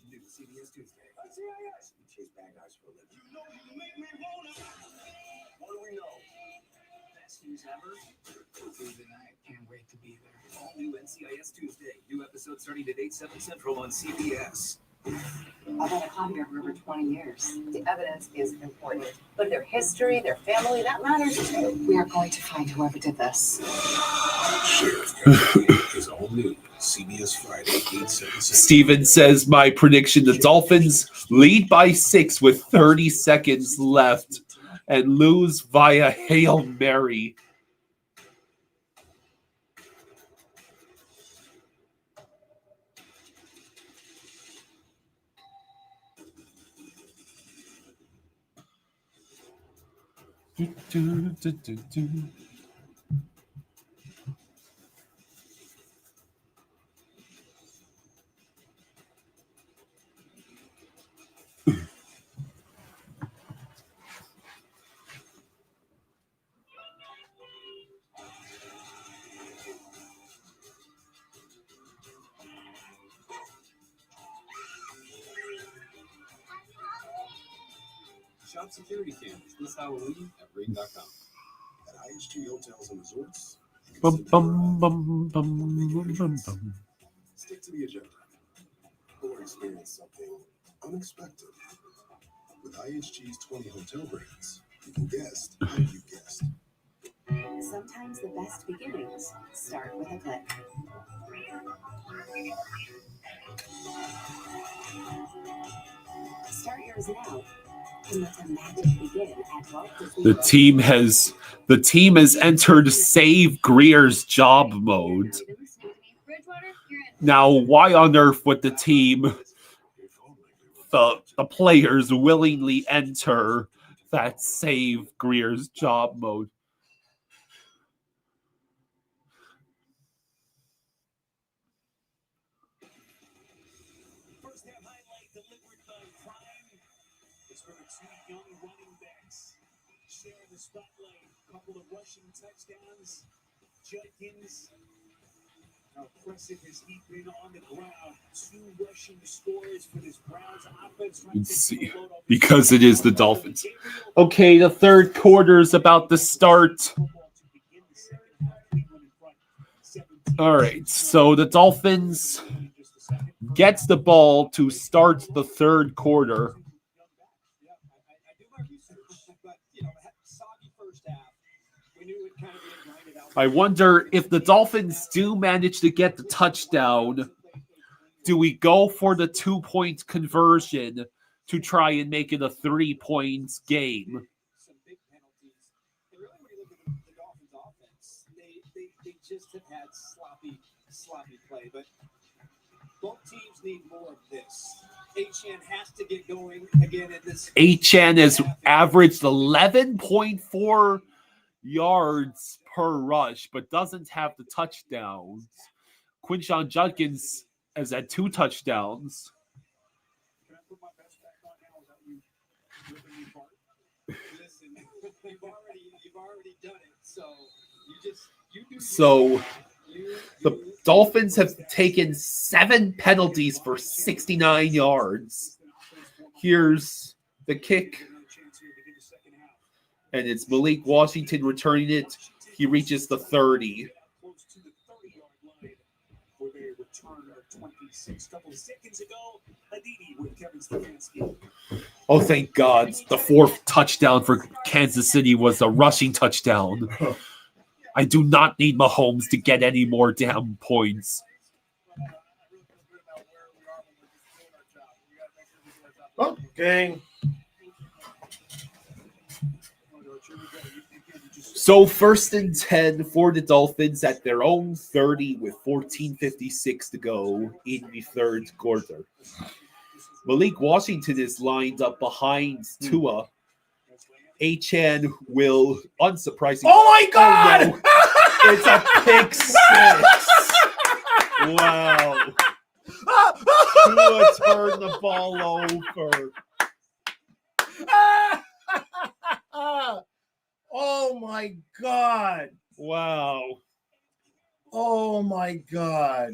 J: New CBS Tuesday. We chase bad guys for a living. What do we know?
R: Best news ever. Tuesday night. Can't wait to be there.
Q: All new NCIS Tuesday. New episode starting at 8, 7 Central on CBS.
P: I've had a hobby for over 20 years. The evidence is important, but their history, their family, that matters too. We are going to find whoever did this.
O: Sheriff Country is all new. CBS Friday, 8, 7.
A: Steven says, my prediction, the Dolphins lead by 6 with 30 seconds left and lose via Hail Mary.
Q: Shop security cameras this Halloween at Ring.com.
O: At IHG Hotels and Resorts,
A: Bum, bum, bum, bum, bum, bum.
O: stick to the agenda or experience something unexpected. With IHG's 20 hotel brands, you can guest how you guest.
H: Sometimes the best beginnings start with a click. Start yours now and let the magic begin at Walt Disney
A: The
H: World.
A: team has entered Save Greer's job mode. Now, why on earth would the team, the players, willingly enter that Save Greer's job mode?
E: First half highlight delivered by Prime. It's for the two young running backs sharing the spotlight. A couple of rushing touchdowns. Judkins, how impressive has he been on the ground? 2 rushing scores for this Browns offense.
A: Let's see, because it is the Dolphins. Okay, the third quarter is about to start. All right, so the Dolphins gets the ball to start the third quarter. I wonder if the Dolphins do manage to get the touchdown, do we go for the 2-point conversion to try and make it a 3-point game?
G: Some big penalties. And really, when you look at the Dolphins' offense, they just have had sloppy play. But both teams need more of this. H.N. has to get going again in this.
A: H.N. has averaged 11.4 yards per rush, but doesn't have the touchdowns. Quinshon Judkins has had 2 touchdowns.
E: Can I put my best back on now without you ripping me apart?
G: Listen, you've already done it, so
A: So the Dolphins have taken 7 penalties for 69 yards. Here's the kick. And it's Malik Washington returning it. He reaches the 30. Oh, thank God. The 4th touchdown for Kansas City was a rushing touchdown. I do not need Mahomes to get any more damn points.
F: Okay.
A: So 1st and 10 for the Dolphins at their own 30 with 14:56 to go in the 3rd quarter. Malik Washington is lined up behind Tua. Achane will, unsurprisingly...
F: Oh, my God!
A: Oh, no. It's a pick 6. Wow. Tua turned the ball over.
F: Oh, my God.
A: Wow.
F: Oh, my God.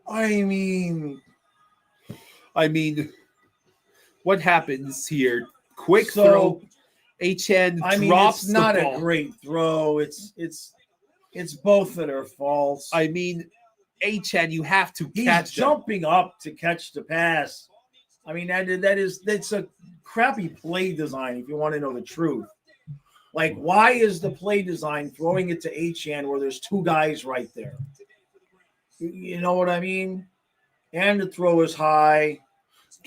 F: I mean,
A: what happens here? Quick throw. Achane drops
F: it's not
A: the ball.
F: a great throw. It's both of their faults.
A: I mean, Achane, you have to
F: He's
A: catch
F: jumping up to catch the pass. I mean, that's a crappy play design if you want to know the truth. Like, why is the play design throwing it to Achane where there's 2 guys right there? You know what I mean? And the throw is high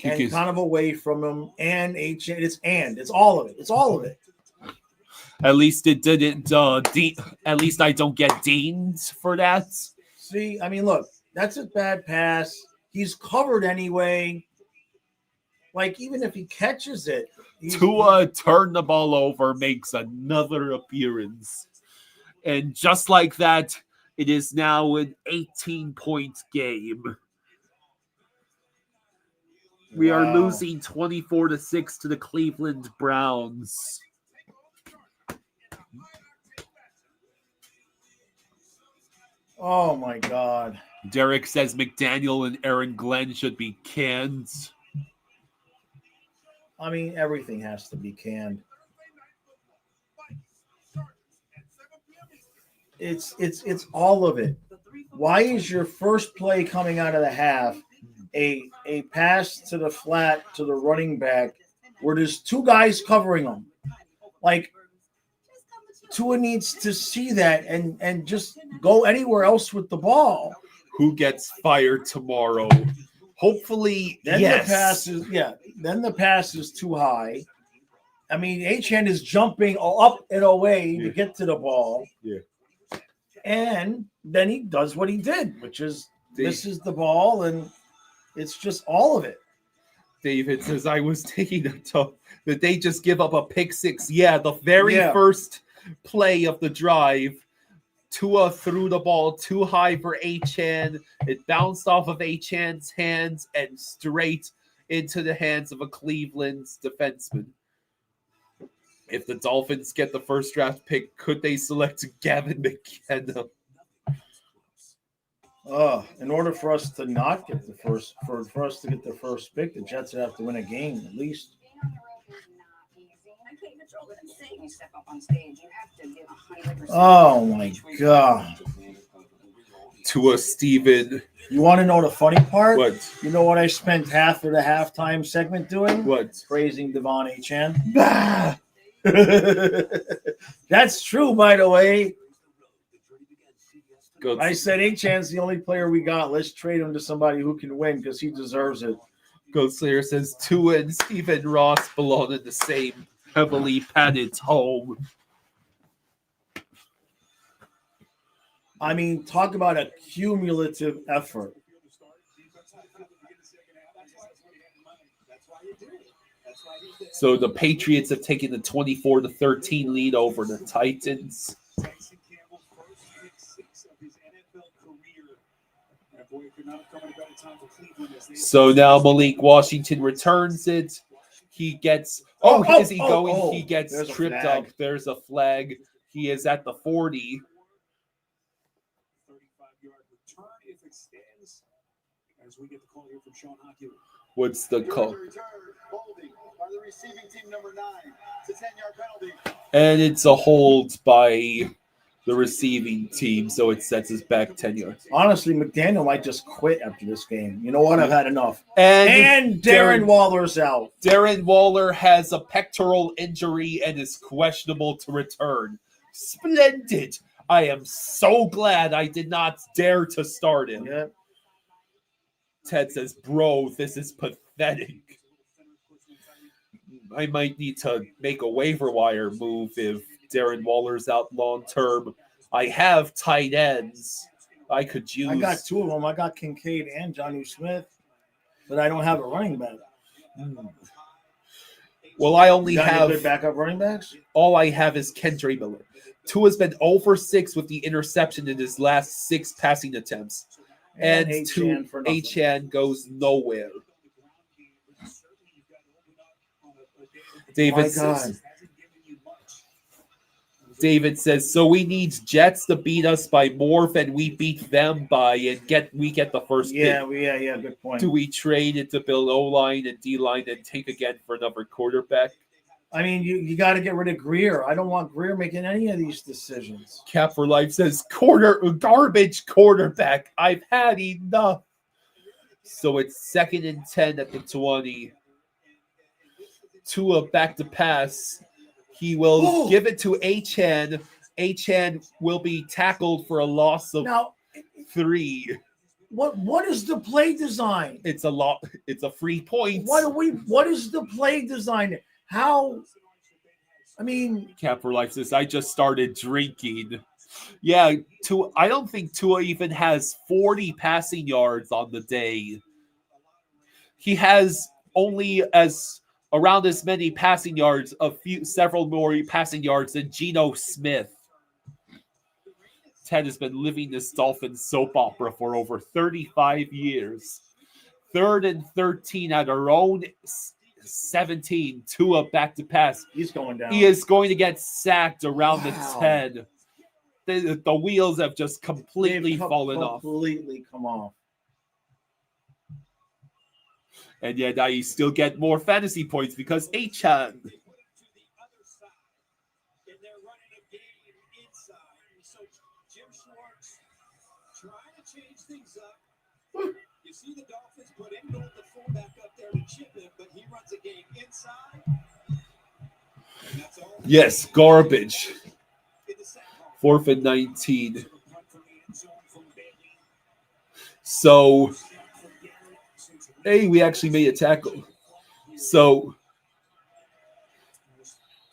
F: and kind of away from him. And Achane, it's all of it. It's all of it.
A: At least it didn't. At least I don't get dinged for that.
F: See, I mean, look, that's a bad pass. He's covered anyway. Like, even if he catches it,
A: Tua turned the ball over, makes another appearance, and just like that, it is now an 18-point game. We are losing 24-6 to the Cleveland Browns.
F: Oh, my God.
A: Derek says McDaniel and Aaron Glenn should be canned.
F: I mean, everything has to be canned. It's all of it. Why is your first play coming out of the half a pass to the flat to the running back where there's 2 guys covering them? Like, Tua needs to see that and just go anywhere else with the ball.
A: Who gets fired tomorrow? Hopefully,
F: then
A: yes.
F: Then the pass is too high. I mean, Achane is jumping up and away to get to the ball.
A: Yeah.
F: And then he does what he did, which is misses the ball, and it's just all of it.
A: David says, I was taking a tough. Did they just give up a pick 6? Yeah, the very first play of the drive. Tua threw the ball too high for Achane. It bounced off of Achane's hands and straight into the hands of a Cleveland defenseman. If the Dolphins get the first draft pick, could they select Gavin McKenna?
F: In order for us to not get the first, for us to get the first pick, the Jets would have to win a game at least. Oh my God.
A: Tua Steven.
F: You want to know the funny part?
A: What?
F: You know what I spent half of the halftime segment doing?
A: What?
F: Praising Devon Achane. Bah! That's true, by the way. I said Achane's the only player we got. Let's trade him to somebody who can win because he deserves it.
A: Goat Slayer says Tua and Stephen Ross belong in the same heavily padded home.
F: I mean, talk about a cumulative effort.
A: So the Patriots have taken the 24-13 lead over the Titans. So now Malik Washington returns it. He gets. Is he going? He gets
F: There's a
A: tripped
F: flag.
A: up. There's a flag. He is at the 40.
E: 35-yard return if it stands. As we get the call here from Sean Hockey.
A: What's the call?
B: Holding by the receiving team number 9. It's a 10-yard penalty.
A: And it's a hold by the receiving team, so it sets us back 10 yards.
F: Honestly, McDaniel might just quit after this game. You know what? I've had enough.
A: And
F: Darren Waller's out.
A: Darren Waller has a pectoral injury and is questionable to return. Splendid. I am so glad I did not dare to start him.
F: Yeah.
A: Ted says, bro, this is pathetic. I might need to make a waiver wire move if Darren Waller's out long term. I have tight ends I could use.
F: I got 2 of them. I got Kincaid and Jonnu Smith, but I don't have a running back.
A: Well, I only
F: got
A: have
F: any good backup running backs.
A: All I have is Kendra Miller. Tua's been 0-for-6 with the interception in his last 6 passing attempts. And Achane goes nowhere. David says, so we need Jets to beat us by more than we beat them by, and we get the first pick.
F: Yeah, good point.
A: Do we trade it to build O-line and D-line and take again for another quarterback?
F: I mean, you got to get rid of Greer. I don't want Greer making any of these decisions.
A: Cap for Life says, garbage quarterback. I've had enough. So it's 2nd and 10 at the 20. Tua back to pass. He will give it to Achane. Achane will be tackled for a loss of 3.
F: What is the play design?
A: It's a free point.
F: What is the play design? How? I mean,
A: Cap for Life says, I just started drinking. Yeah, I don't think Tua even has 40 passing yards on the day. He has only around as many passing yards, several more passing yards than Geno Smith. Ted has been living this Dolphins soap opera for over 35 years. 3rd and 13 at our own 17. Tua back to pass.
F: He's going down.
A: He is going to get sacked around the 10. The wheels have just completely fallen off.
F: Completely come off.
A: And yet now you still get more fantasy points because Achane.
E: You see the Dolphins put Ingold, the fullback, up there to chip it, but he runs a game inside.
A: Yes, garbage. 4th and 19. So, hey, we actually made a tackle. So,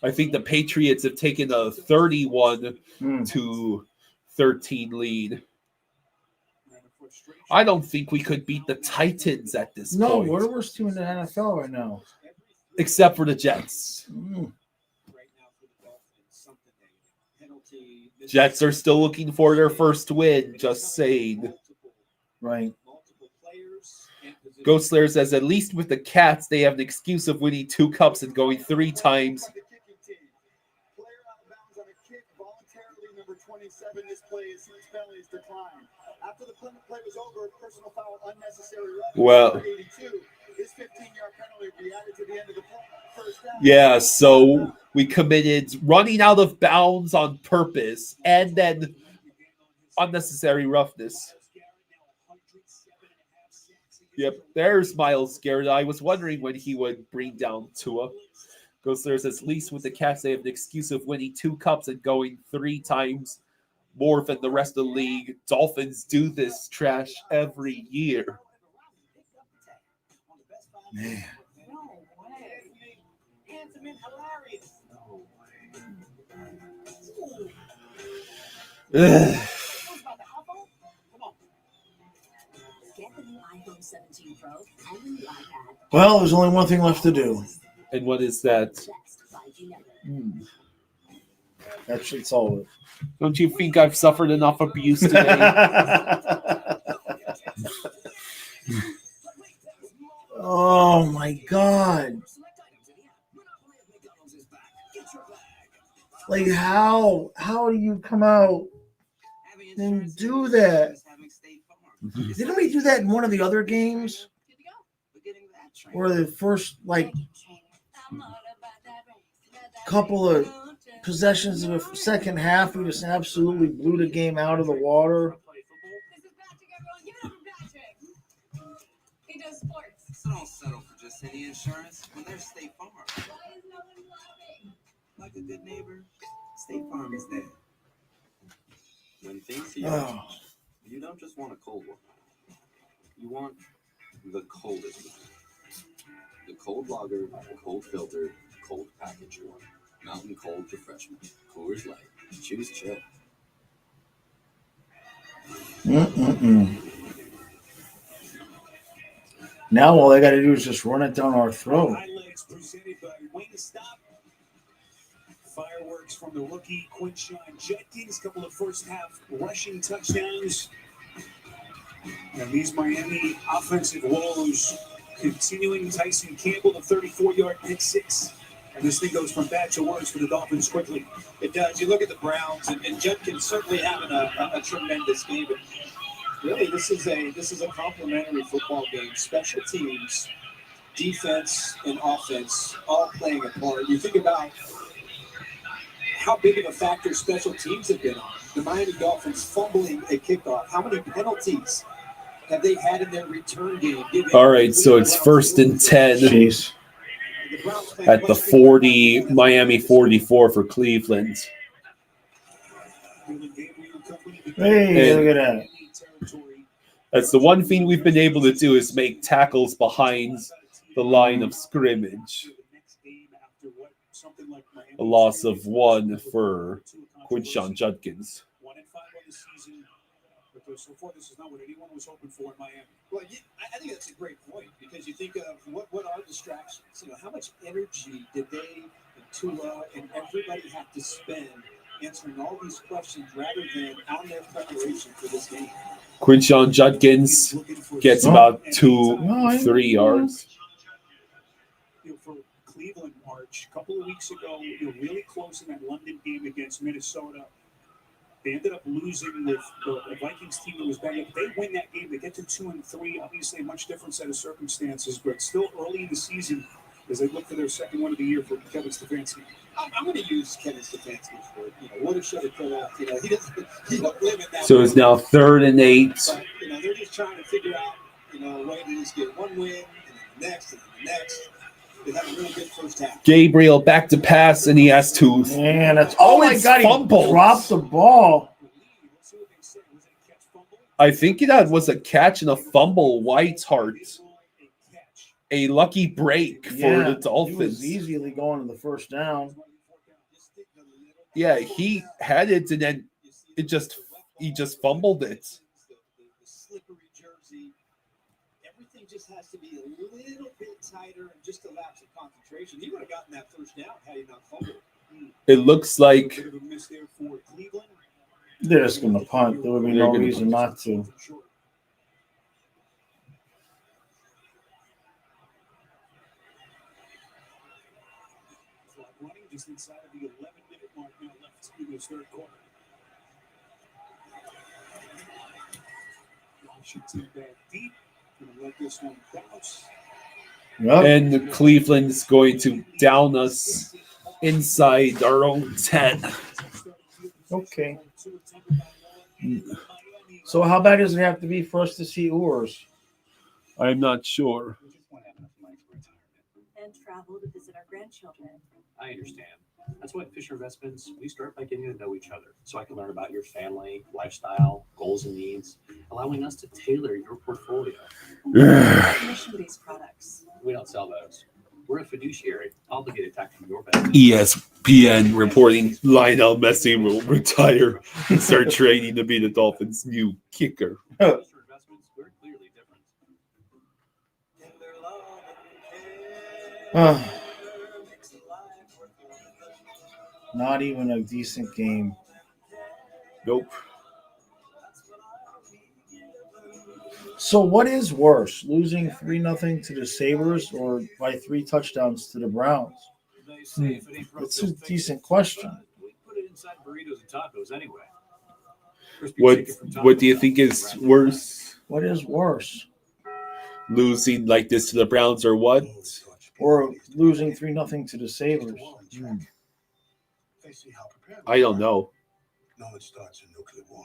A: I think the Patriots have taken a 31-13 lead. I don't think we could beat the Titans at this point.
F: No, we're the worst team in the NFL right now.
A: Except for the Jets. Jets are still looking for their first win, just saying.
F: Right.
A: Ghost Slayer says, at least with the Cats, they have an excuse of winning 2 cups and going 3 times.
B: Number 27, this play is his penalties decline. After the play was over, personal foul, unnecessary.
A: Well,
B: 82. His 15-yard penalty will be added to the end of the play. First down.
A: Yeah, so we committed running out of bounds on purpose and then unnecessary roughness. Yep, there's Myles Garrett. I was wondering when he would bring down Tua. Ghost Slayer says, at least with the Cats, they have an excuse of winning 2 cups and going 3 times more than the rest of the league. Dolphins do this trash every year.
F: Man.
A: Ugh.
F: Well, there's only one thing left to do.
A: And what is that?
F: That should solve it.
A: Don't you think I've suffered enough abuse today?
F: Oh my God. Like how do you come out and do that? Didn't we do that in one of the other games? Or the first couple of possessions of the second half, we just absolutely blew the game out of the water.
K: He does sports.
I: So don't settle for just any insurance when there's State Farm. Like a good neighbor, State Farm is there. When things heat up, you don't just want a cold one. You want the coldest one. The cold lager, cold filter, cold package one. Mountain Cold Refreshment. Coors Light. Choose chill.
F: Now all they got to do is just run it down our throat.
E: Highlights presented by Wingstop. Fireworks from the rookie Quinshon Judkins. Couple of first half rushing touchdowns. And these Miami offensive woes continuing. Tyson Campbell, the 34-yard pick six. And this thing goes from bad to worse for the Dolphins quickly.
N: It does. You look at the Browns, and Judkins certainly having a tremendous game. But really, this is a complementary football game. Special teams, defense, and offense all playing a part. You think about how big of a factor special teams have been on. The Miami Dolphins fumbling a kickoff. How many penalties have they had in their return game?
A: All right, so it's 1st and 10.
F: Jeez.
A: At the 40, Miami 44 for Cleveland.
F: Hey, look at that.
A: That's the one thing we've been able to do is make tackles behind the line of scrimmage. A loss of 1 for Quinshon Judkins.
E: 1-5 on the season. But so far, this is not what anyone was hoping for in Miami.
N: Well, I think that's a great point because you think of what are distractions. How much energy did they and Tua and everybody have to spend answering all these questions rather than on their preparation for this game?
A: Quinshon Judkins gets about 2-3 yards.
E: For Cleveland, March, a couple of weeks ago, really close in that London game against Minnesota. They ended up losing with the Vikings team that was banged up. They win that game. They get to 2-3. Obviously, a much different set of circumstances, but still early in the season as they look for their second one of the year for Kevin Stefanski.
N: I'm going to use Kevin Stefanski for woulda, shoulda, coulda. He don't live in that.
A: So it's now 3rd and 8.
N: But they're just trying to figure out a way to just get one win and then the next and then the next. They had a really good first half.
A: Gabriel back to pass, and he has to.
F: Man, that's my God!
A: Fumbled.
F: He dropped the ball.
A: I think that was a catch and a fumble. Whitehart. A lucky break for the Dolphins.
F: He was easily going to the first down.
A: Yeah, he had it, and then he just fumbled it.
N: The slippery jersey. Everything just has to be a little bit tighter and just a lapse of concentration. He would have gotten that first down had he not fumbled.
A: It looks like
F: they're just going to punt. There would be no reason not to.
E: Running just inside of the 11-minute mark now left in this third quarter. Washington back deep. Going to let this one bounce.
F: Yep.
A: And Cleveland's going to down us inside our own 10.
F: Okay. So how bad does it have to be for us to see Urs?
A: I'm not sure.
H: And travel to visit our grandchildren.
L: I understand. That's why at Fisher Investments, we start by getting to know each other so I can learn about your family, lifestyle, goals and needs, allowing us to tailor your portfolio.
H: Commission-based products.
L: We don't sell those. We're a fiduciary, obligated to act on your best.
A: ESPN reporting Lionel Messi will retire and start training to be the Dolphins' new kicker.
L: Fisher Investments, we're clearly different.
F: Not even a decent game.
A: Nope.
F: So what is worse, losing 3-0 to the Sabres or by 3 touchdowns to the Browns? That's a decent question.
L: inside burritos and tacos anyway.
A: What do you think is worse?
F: What is worse?
A: Losing like this to the Browns or what?
F: Or losing 3-0 to the Sabres?
A: I don't know.
B: Knowledge starts a nuclear war.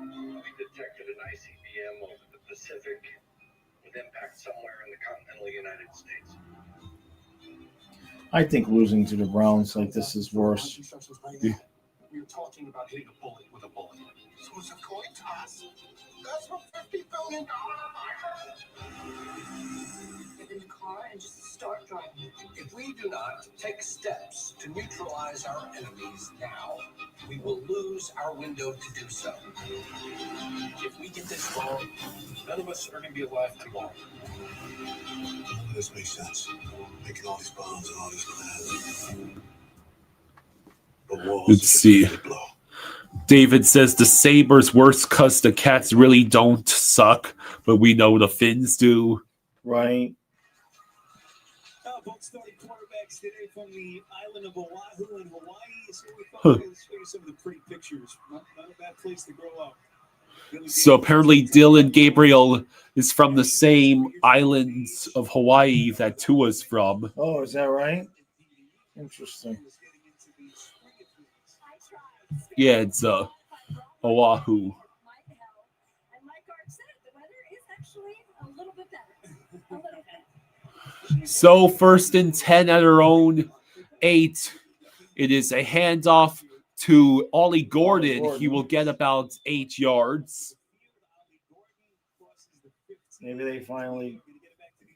S: We detected an ICBM over the Pacific with impact somewhere in the continental United States.
F: I think losing to the Browns like this is worse.
L: We were talking about hitting a bullet with a bullet.
B: So it's a coin toss. That's for $50 billion.
R: Get in the car and just start driving.
J: If we do not take steps to neutralize our enemies now, we will lose our window to do so.
C: If we get this wrong, none of us are going to be alive tomorrow.
B: This makes sense. Making all these bombs and all these plans. But walls
A: Let's see.
B: blow.
A: David says the Sabres worse because the Cats really don't suck, but we know the Finns do.
F: Right.
E: Both starting quarterbacks today from the island of Oahu in Hawaii. So we thought we'd show you some of the pretty pictures. Not a bad place to grow up.
A: So apparently Dylan Gabriel is from the same islands of Hawaii that Tua's from.
F: Oh, is that right? Interesting.
A: Yeah, it's Oahu.
D: And like Art said, the weather is actually a little bit better. A little bit.
A: So 1st and 10 at our own 8. It is a handoff to Ollie Gordon. He will get about 8 yards.
F: Maybe they finally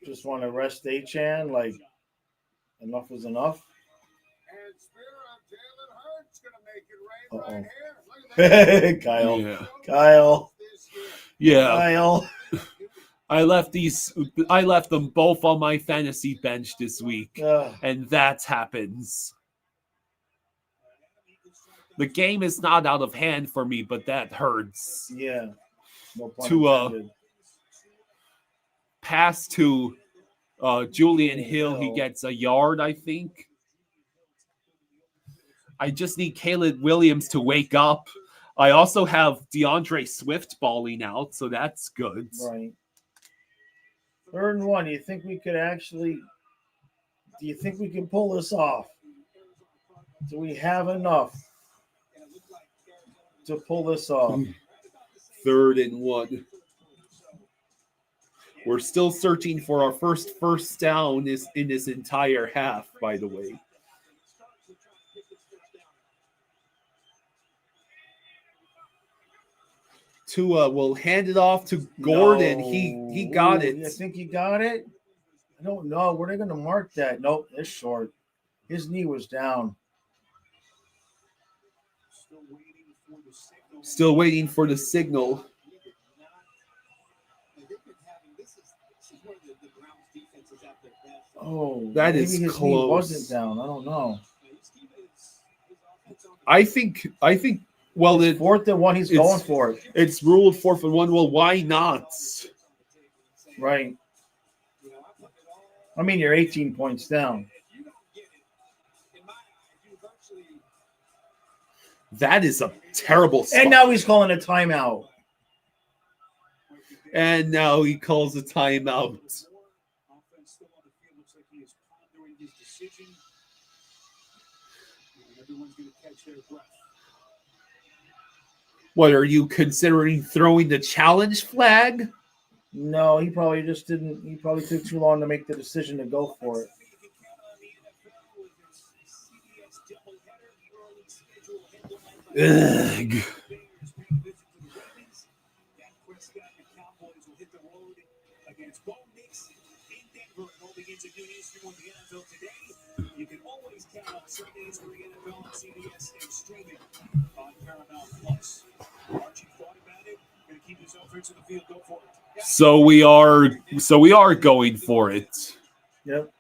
F: just want to rest Achan. Like, enough is enough.
B: And Spear of Jalen Hurts going to make it rain right here. Look at that.
F: Kyle.
A: Yeah.
F: Kyle.
A: Yeah.
F: Kyle.
A: I left them both on my fantasy bench this week. And that happens. The game is not out of hand for me, but that hurts.
F: Yeah. No pun
A: To
F: intended.
A: pass to Julian Hill, he gets a yard, I think. I just need Caleb Williams to wake up. I also have DeAndre Swift balling out, so that's good.
F: Right. 3rd and 1. Do you think we can pull this off? Do we have enough to pull this off?
A: 3rd and 1. We're still searching for our first down in this entire half, by the way. Tua will hand it off to Gordon.
F: No.
A: He got it.
F: You think he got it? I don't know. Where are they going to mark that? Nope, it's short. His knee was down.
A: Still waiting for the signal.
F: Oh,
A: that
F: maybe
A: is
F: his
A: close.
F: knee wasn't down. I don't know.
A: I think. Well,
F: it's 4th and 1. He's going for it.
A: It's ruled 4th and 1. Well, why not?
F: Right. I mean, you're 18 points down.
A: That is a terrible spot.
F: And now he's calling a timeout.
A: And now he calls a timeout. What, are you considering throwing the challenge flag?
F: No, he probably just didn't. He probably took too long to make the decision to go for it.
A: Ugh.
E: You can always count on Sundays for the NFL on CBS and streaming on Paramount Plus. Archie thought about it. Going to keep his offense in the field. Go for it.
A: So we are going for it.
F: Yep.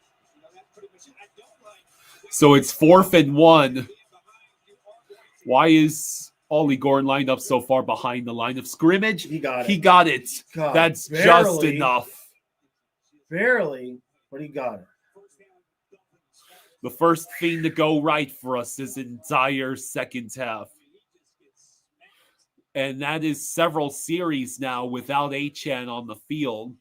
A: So it's 4th and 1. Why is Ollie Gordon lined up so far behind the line of scrimmage?
F: He got it.
A: He got it.
F: God,
A: that's
F: barely,
A: just enough.
F: Barely, but he got it.
A: The first thing to go right for us this entire second half. And that is several series now without Achan on the field.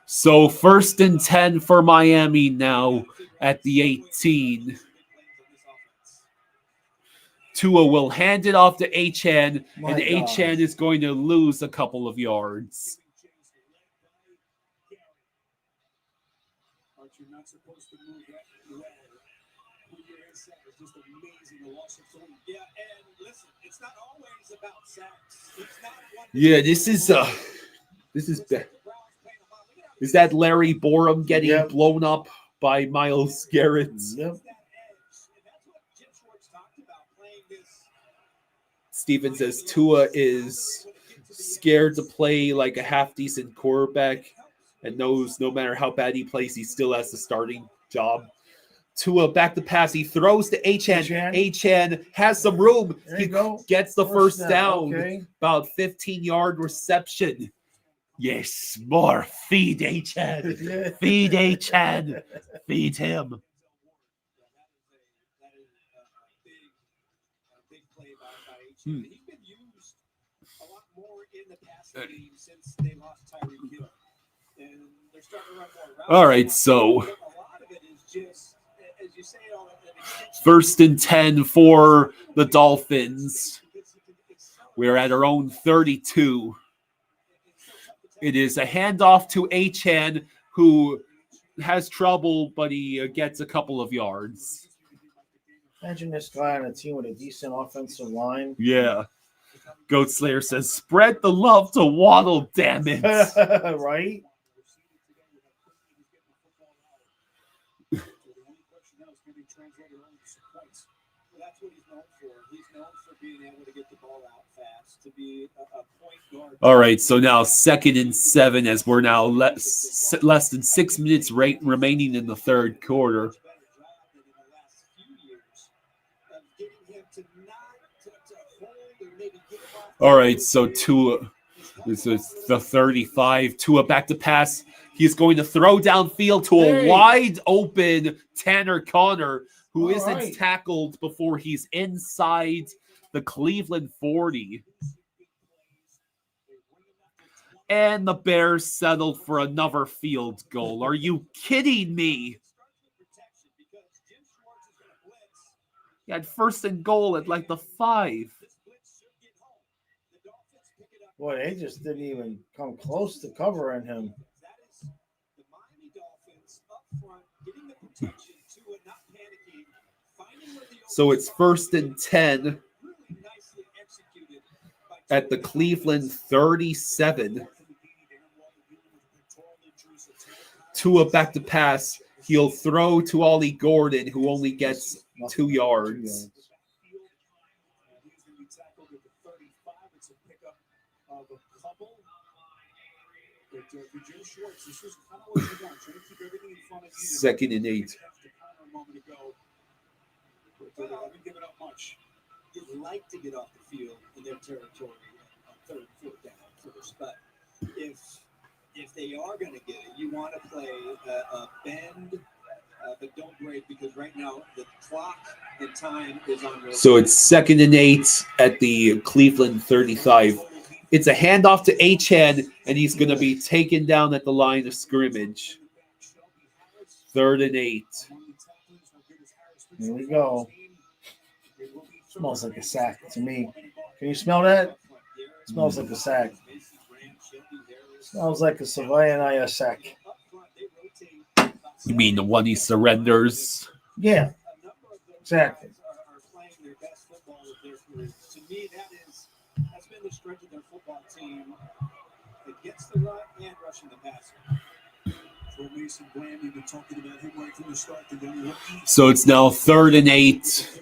A: So 1st and 10 for Miami now at the 18. Tua will hand it off to Achan, and Achan is going to lose a couple of yards.
E: You're not supposed to move that well. When you're inside, it's just amazing the loss of three. Yeah, and listen, it's not always about sacks. It's not one.
A: Yeah, this is that Larry Borum getting blown up by Myles Garrett?
F: Yep.
A: Steven says Tua is scared to play like a half-decent quarterback and knows no matter how bad he plays, he still has the starting job. Tua back to pass. He throws to Achan. Achan has some room. He gets the first down.
F: Okay.
A: About 15-yard reception. Yes, more. Feed Achan. Feed Achan. Feed him.
E: He's been used a lot more in the passing game since they lost Tyreek Hill. And they're starting to run more routes.
A: All right, so
E: A lot of it is just, as you say,
A: 1st and 10 for the Dolphins. We're at our own 32. It is a handoff to Achan, who has trouble, but he gets a couple of yards.
F: Imagine this guy on a team with a decent offensive line.
A: Yeah. Goat Slayer says, spread the love to Waddle, damn it.
F: Right?
E: That's what he's known for. He's known for being able to get the ball out fast, to be a point guard.
A: All right, so now 2nd and 7 as we're now less than 6 minutes remaining in the third quarter. All right, so Tua, this is the 35. Tua back to pass. He's going to throw downfield to a wide open Tanner Connor, who isn't tackled before he's inside the Cleveland 40. And the Bears settled for another field goal. Are you kidding me? He had 1st and goal at like the 5.
F: Boy, they just didn't even come close to covering him.
A: So it's 1st and 10 at the Cleveland 37. Tua back to pass. He'll throw to Ollie Gordon, who only gets 2 yards. Second and 8.
E: They haven't given up much. You'd like to get off the field in their territory on 3rd and 4th down first, but if they are going to get it, you want to play a bend, but don't break, because right now the clock and time is on.
A: So it's 2nd and 8 at the Cleveland 35. It's a handoff to Achan, and he's going to be taken down at the line of scrimmage. 3rd and 8.
F: Here we go. Smells like a sack to me. Can you smell that? Smells like a sack. Smells like a Savannah sack.
A: You mean the one he surrenders?
F: Yeah, exactly.
E: To me, that's been the strength of their football team. Against the run and rushing the passer. Mason Graham, you've been talking about him right from the start.
A: So it's now 3rd and 8.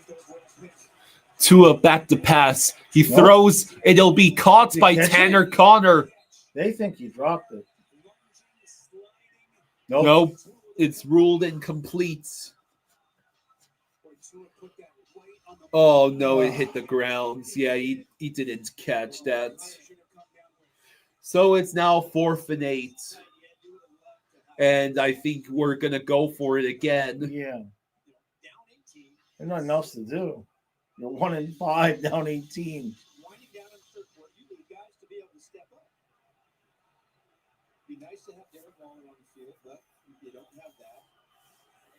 A: Tua back to pass. He throws. It'll be caught by Tanner Connor.
F: They think he dropped it.
A: Nope. It's ruled incomplete. Oh no, it hit the grounds. Yeah, he didn't catch that. So it's now 4th and 8. And I think we're gonna go for it again.
F: Yeah. There's nothing else to do. You're 1-5, down 18.
N: Winding down in the third quarter, you need guys to be able to step up. Be nice to have Derek Waller on the field, but you don't have that.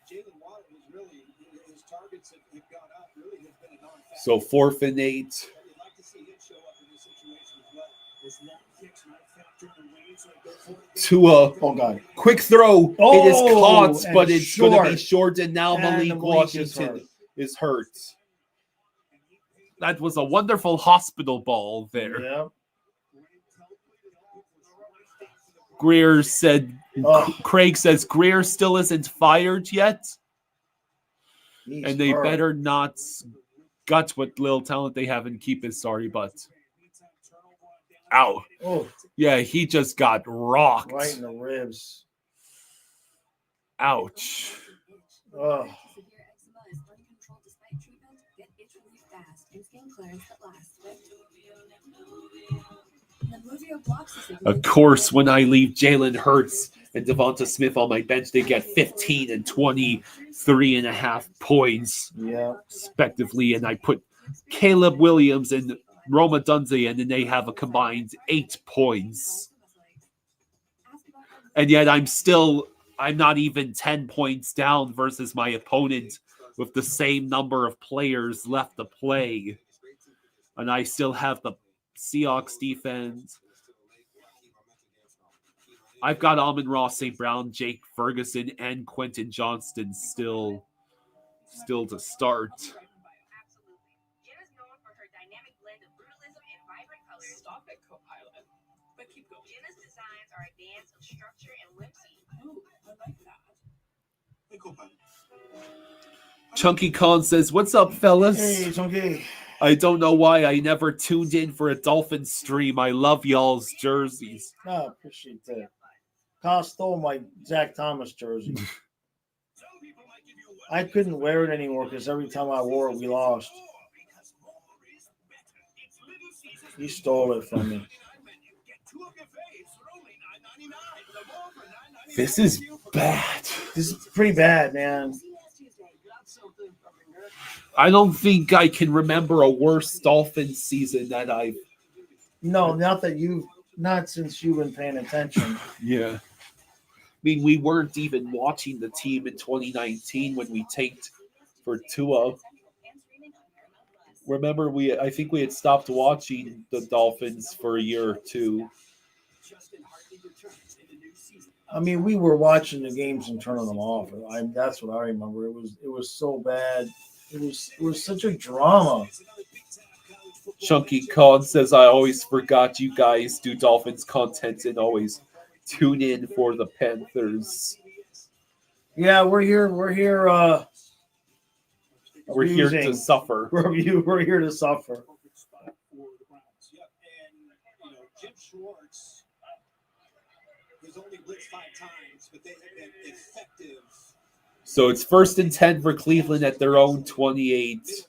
N: Jalen Waddle was really, his targets have gone up, really has been a non-factor.
A: So 4th and 8.
N: But you'd like to see him show up in this situation as well. This long kick's not a factor in the range, so go for it.
A: Tua,
F: Oh God,
A: quick throw. It is caught,
F: and
A: but it's going to be
F: short.
A: short, and now
F: And
A: Malik
F: Malik
A: Washington is hurt. That was a wonderful hospital ball there.
F: Yeah.
A: Greer said, Craig says Greer still isn't fired yet. And they
F: hurt.
A: better not gut what little talent they have and keep his sorry butt. Ow.
F: Oh,
A: Yeah, he just got rocked.
F: right in the ribs.
A: Ouch.
F: Oh.
A: Of course, when I leave Jalen Hurts and Devonta Smith on my bench, they get 15 and 23.5 points, respectively. And I put Caleb Williams and Roma Dunze, and then they have a combined 8 points. And yet I'm not even 10 points down versus my opponent with the same number of players left to play. And I still have the Seahawks defense. I've got Amon-Ra St. Brown, Jake Ferguson, and Quentin Johnston still to start.
R: Stop it, co-pilot. But keep going. Jenna's designs are advanced in structure and whimsy. Oh, I like that.
N: Hey, co-pilot.
A: Chunky Khan says, "What's up, fellas?
F: Hey, Chunky.
A: I don't know why I never tuned in for a Dolphins stream. I love y'all's jerseys."
F: No, appreciate that. Kyle stole my Zach Thomas jersey. I couldn't wear it anymore because every time I wore it, we lost. He stole it from me.
A: This is bad.
F: This is pretty bad, man.
A: I don't think I can remember a worse Dolphins season that I've...
F: No, not since you've been paying attention.
A: Yeah. I mean, we weren't even watching the team in 2019 when we tanked for Tua. Remember, I think we had stopped watching the Dolphins for a year or two.
F: I mean, we were watching the games and turning them off. That's what I remember. It was so bad. It was such a drama.
A: Chunky Khan says, "I always forgot you guys do Dolphins content and always tune in for the Panthers."
F: Yeah, we're here. We're here.
A: We're here to suffer.
F: We're here to suffer.
N: Jim Schwartz has only blitzed 5 times, but they have been effective.
A: So it's 1st and 10 for Cleveland at their own 28.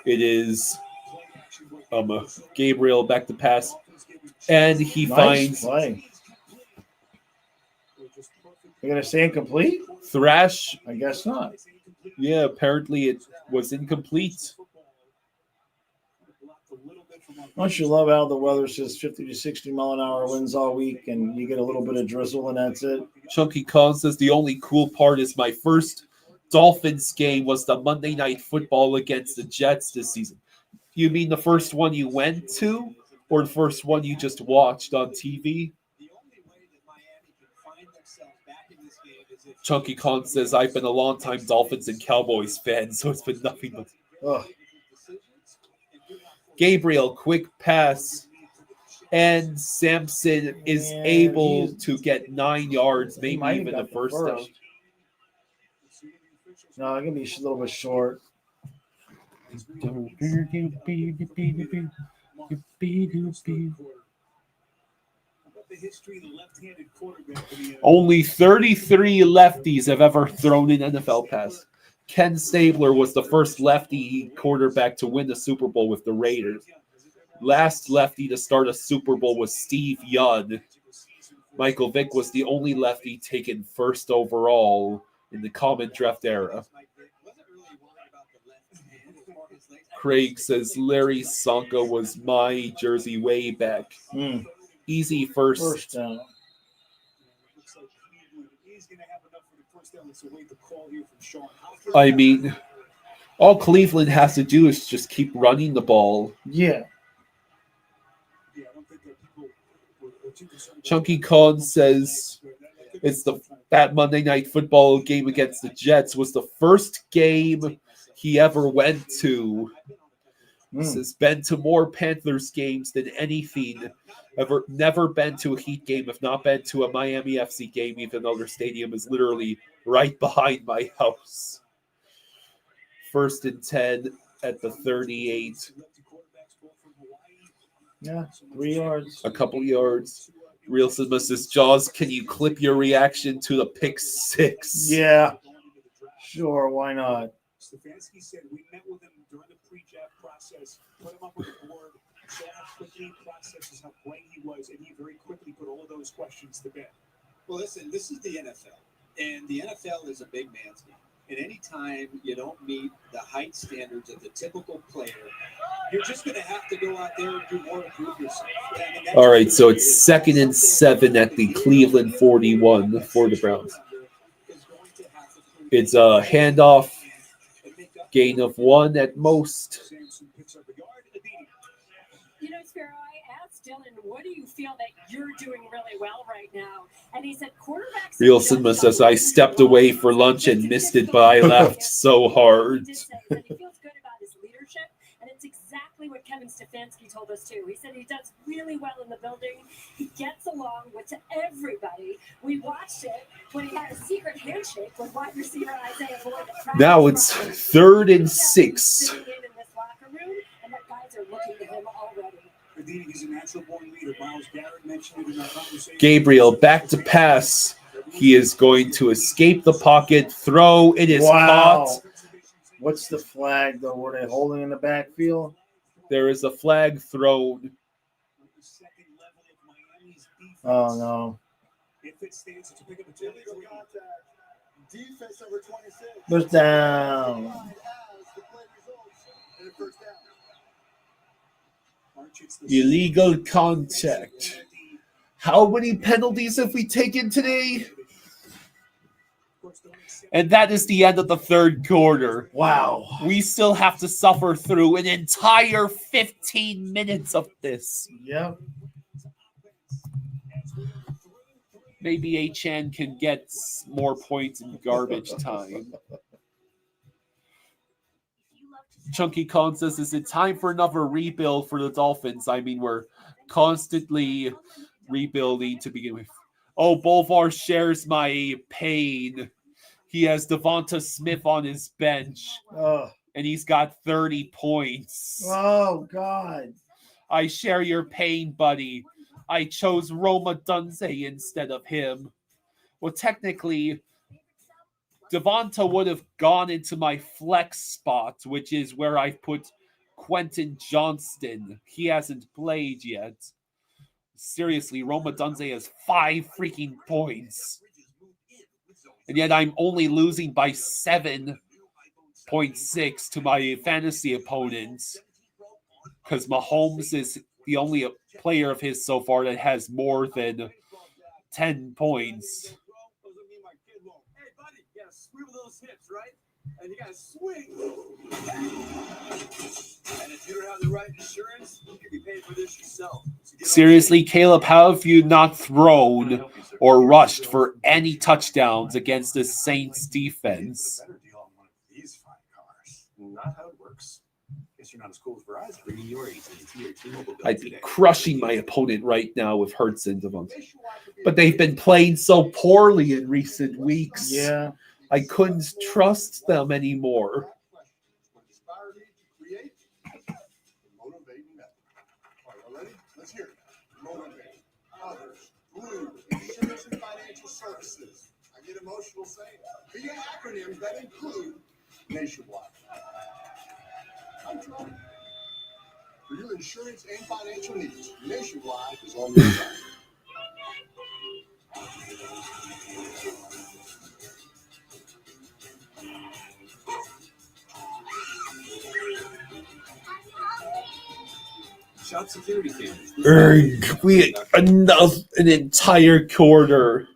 A: It is Gabriel back to pass, and he finds
F: play. You're gonna say incomplete?
A: Thrash.
F: I guess not.
A: Yeah, apparently it was incomplete.
F: Don't you love how the weather says 50 to 60 mile an hour winds all week, and you get a little bit of drizzle, and that's it?
A: Chunky Khan says, "The only cool part is my first Dolphins game was the Monday Night Football against the Jets this season." You mean the first one you went to, or the first one you just watched on TV? Chunky Khan says, "I've been a long-time Dolphins and Cowboys fan, so it's been nothing but..."
F: Ugh.
A: Gabriel, quick pass, and Sampson is able to get 9 yards, maybe even the first down.
F: No, I'm going to be a little bit short.
A: Only 33 lefties have ever thrown an NFL pass. Ken Stabler was the first lefty quarterback to win the Super Bowl with the Raiders. Last lefty to start a Super Bowl was Steve Young. Michael Vick was the only lefty taken first overall in the common draft era. Craig says Larry Sonka was my jersey way back. Easy first.
E: Down. Looks like Cleveland is going to have enough for the first down. Let's await the call here from Sean.
A: I mean, all Cleveland has to do is just keep running the ball.
E: Yeah.
A: Chunky Khan says it's that Monday Night Football game against the Jets was the first game he ever went to. He says been to more Panthers games than anything. Never been to a Heat game, if not been to a Miami FC game, even though their stadium is literally right behind my house. 1st and 10 at the 38.
F: Yeah, 3 yards.
A: A couple yards. Real Sigma says, Jaws, can you clip your reaction to the pick 6?
F: Yeah. Sure, why not?
E: Stefanski said we met with him during the pre-draft process, put him up on the board, saw how quickly he processes how great he was, and he very quickly put all of those questions to bed.
N: Well, listen, this is the NFL, and the NFL is a big man's game. And anytime you don't meet the height standards of the typical player, you're just going to have to go out there and do more to prove yourself.
A: All right, so it's 2nd and 7 at the Cleveland 41 for the Browns. It's a handoff, gain of 1 at most.
D: You know, Sparrow, I asked Dylan, what do you feel that you're doing really well right now? And he said, quarterbacks.
A: Real Cinema says, I stepped away for lunch and missed it, but I laughed so hard.
D: He feels good about his leadership, and it's exactly what Kevin Stefanski told us too. He said he does really well in the building. He gets along with everybody. We watched it when he had a secret handshake with wide receiver Isaiah Boyd.
A: Now it's 3rd and 6.
D: And the guys are looking to him already.
E: He's a natural born leader. Miles Garrett mentioned it in our conversation.
A: Gabriel back to pass. He is going to escape the pocket. Throw. It is caught.
F: What's the flag, though? Were they holding in the backfield?
A: There is a flag thrown.
F: Oh, no.
E: If it stands to pick up a
B: illegal contact. Defense number 26.
F: First down.
A: Illegal contact. How many penalties have we taken today? And that is the end of the 3rd quarter.
F: Wow.
A: We still have to suffer through an entire 15 minutes of this.
F: Yep.
A: Maybe A-Chan can get more points in garbage time. Chunky Khan says, is it time for another rebuild for the Dolphins? I mean, we're constantly rebuilding to begin with. Oh, Bolvar shares my pain. He has Devonta Smith on his bench, and he's got 30 points.
F: Oh, God.
A: I share your pain, buddy. I chose Roma Dunze instead of him. Well, technically, Devonta would have gone into my flex spot, which is where I put Quentin Johnston. He hasn't played yet. Seriously, Roma Dunze has 5 freaking points. And yet I'm only losing by 7.6 to my fantasy opponents. Because Mahomes is the only player of his so far that has more than 10 points.
G: Swivel those hips, right? And you gotta swing. And if you don't have the right insurance, you could be paying for this yourself.
A: Seriously, Caleb, how have you not thrown or rushed for any touchdowns against the Saints defense?
L: These fine cars. Not how it works. Guess you're not as cool as Verizon. Bringing your AT&T or T-Mobile bill
A: I'd be
L: today.
A: crushing my opponent right now with Hurts and Devontae. But they've been playing so poorly in recent weeks.
F: Yeah.
A: I couldn't trust them anymore.
B: Let's hear it. Motivate others. Blue, insurance and financial services. I get emotional saying that. Via acronyms that include nationwide. I'm trying. For your insurance and financial needs, Nationwide is on your side.
Q: Shop security cameras.
A: We an entire quarter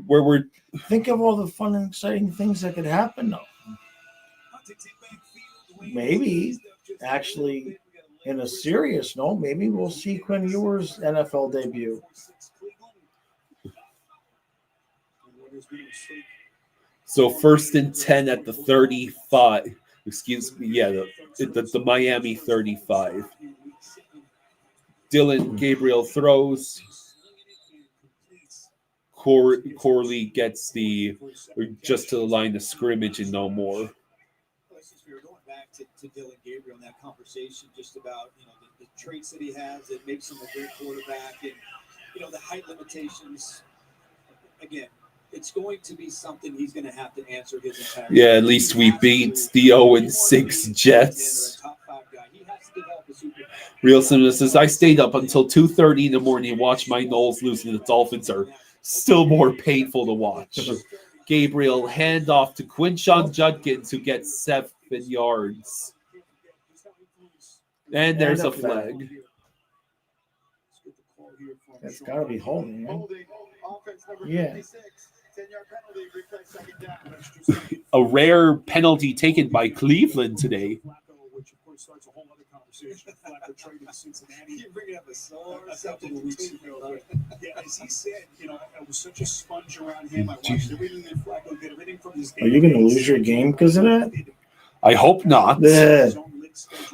A: where we're
F: Think of all the fun and exciting things that could happen, though. Maybe, actually, in a serious note, maybe we'll see Quinn Ewers' NFL debut.
A: so 1st and 10 at the 35. Excuse me, yeah, the Miami 35. Dylan Gabriel throws. Corley gets just to the line of scrimmage and no more.
N: We were going back to Dylan Gabriel in that conversation just about the traits that he has that makes him a great quarterback and the height limitations. Again, it's going to be something he's going to have to answer his entire life.
A: Yeah, at least we beat the 0-6 Jets. Real Cinema says, I stayed up until 2:30 in the morning and watched my Knowles lose to the Dolphins are still more painful to watch. Gabriel handoff to Quinshon Judkins, who gets 7 yards. And there's a flag.
F: That's got to be holding, man. Yeah.
A: A rare penalty taken by Cleveland today.
E: Which of course starts a whole other conversation. Flacco traded to Cincinnati.
N: You're bringing up a
E: couple of weeks ago. Yeah, as he said, I was such a sponge around him. I watched everything that Flacco did, everything from his.
F: Are you going to lose your game because of that?
A: I hope not.
F: Yeah.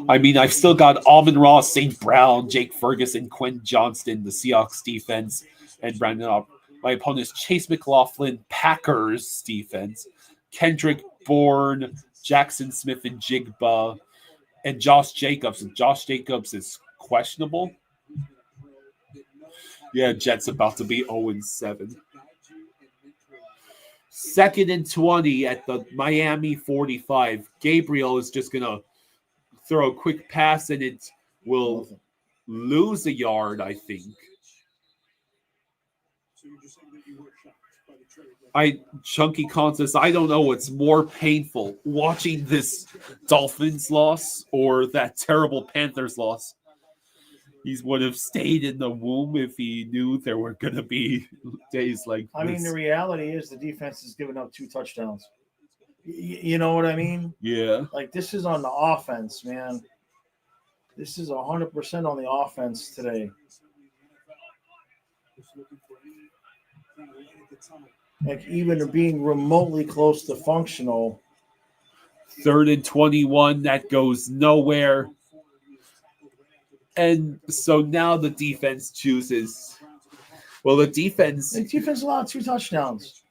A: I mean, I've still got Amon-Ra, St. Brown, Jake Ferguson, Quinn Johnston, the Seahawks defense, and Brandon Aubrey. My opponent's Chase McLaughlin, Packers defense, Kendrick Bourne, Jackson Smith and Jigba, and Josh Jacobs. And Josh Jacobs is questionable. Yeah, Jets about to be 0-7. 2nd and 20 at the Miami 45. Gabriel is just going to throw a quick pass, and it will lose a yard, I think. Chunky Khan says, I don't know what's more painful, watching this Dolphins loss or that terrible Panthers loss. He would have stayed in the womb if he knew there were going to be days like this.
F: I mean, the reality is the defense has given up 2 touchdowns. You know what I mean?
A: Yeah.
F: Like, this is on the offense, man. This is 100% on the offense today. Like, even being remotely close to functional.
A: 3rd and 21, that goes nowhere. And so now the defense chooses. Well, the defense
F: allowed 2 touchdowns.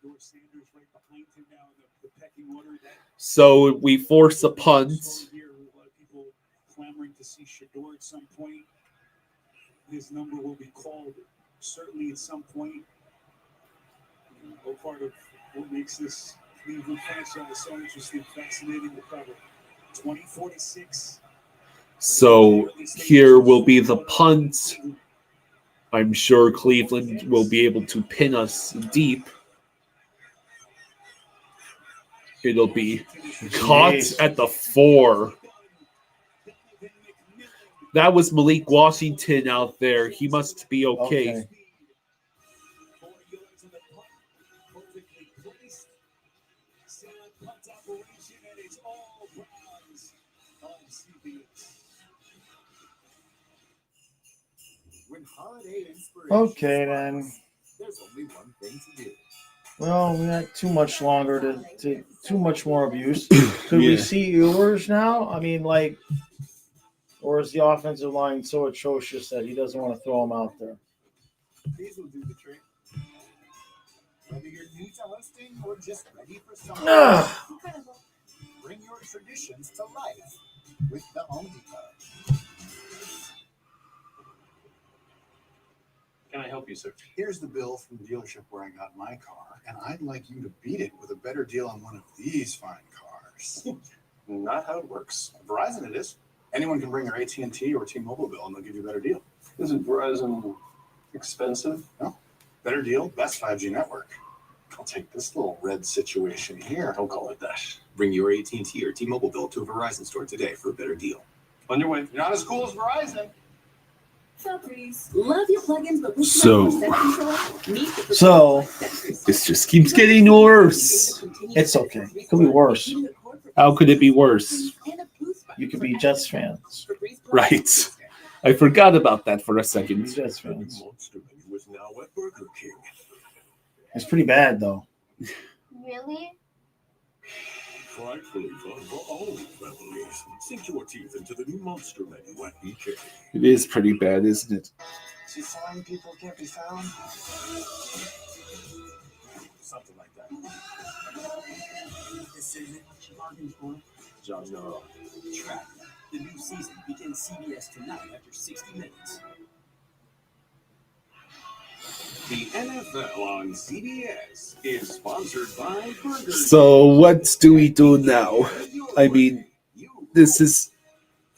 A: So we force a punt.
E: Clamoring to see Shador at some point. His number will be called certainly at some point. No part of what makes this Cleveland franchise so interesting, fascinating to cover. 2046.
A: So here will be the punt. I'm sure Cleveland will be able to pin us deep. It'll be caught at the 4. That was Malik Washington out there. He must be okay.
F: Okay, then.
J: There's only one thing to do.
F: Well, we got too much longer to too much more abuse. Could we see Ewers now? I mean, like, or is the offensive line so atrocious that he doesn't want to throw him out there?
B: These will do the trick. Whether you're new to hosting or just ready for something, bring your traditions to life with the Home Depot.
L: Can I help you, sir?
B: Here's the bill from the dealership where I got my car, and I'd like you to beat it with a better deal on one of these fine cars.
G: course. Not how it works. Verizon it is. Anyone can bring their AT&T or T-Mobile bill and they'll give you a better deal.
C: Isn't Verizon expensive?
G: No. Better deal, best 5G network. I'll take this little red situation here.
C: Don't call it that.
Q: Bring your AT&T or T-Mobile bill to a Verizon store today for a better deal.
C: On your way.
G: You're not as cool as Verizon.
R: Love your plugins, but we
A: So-
F: So
A: This just keeps getting worse.
F: it's okay. It could be worse.
A: How could it be worse?
F: You could be Jets fans.
A: Right. I forgot about that for a second.
F: Jets fans.
J: Monster menu is now at Burger King.
F: It's pretty bad though.
K: Really?
J: Frightfully fun for all families. Sink your teeth into the new Monster menu at BK.
A: It is pretty bad, isn't it?
N: See, flying people can't be found. Something like that.
R: Decision. Bargain for.
J: John, no.
R: Track. The new season begins CBS tonight after 60 minutes.
J: The NFL on CBS is sponsored by Burger King.
A: So what do we do now? I mean, this is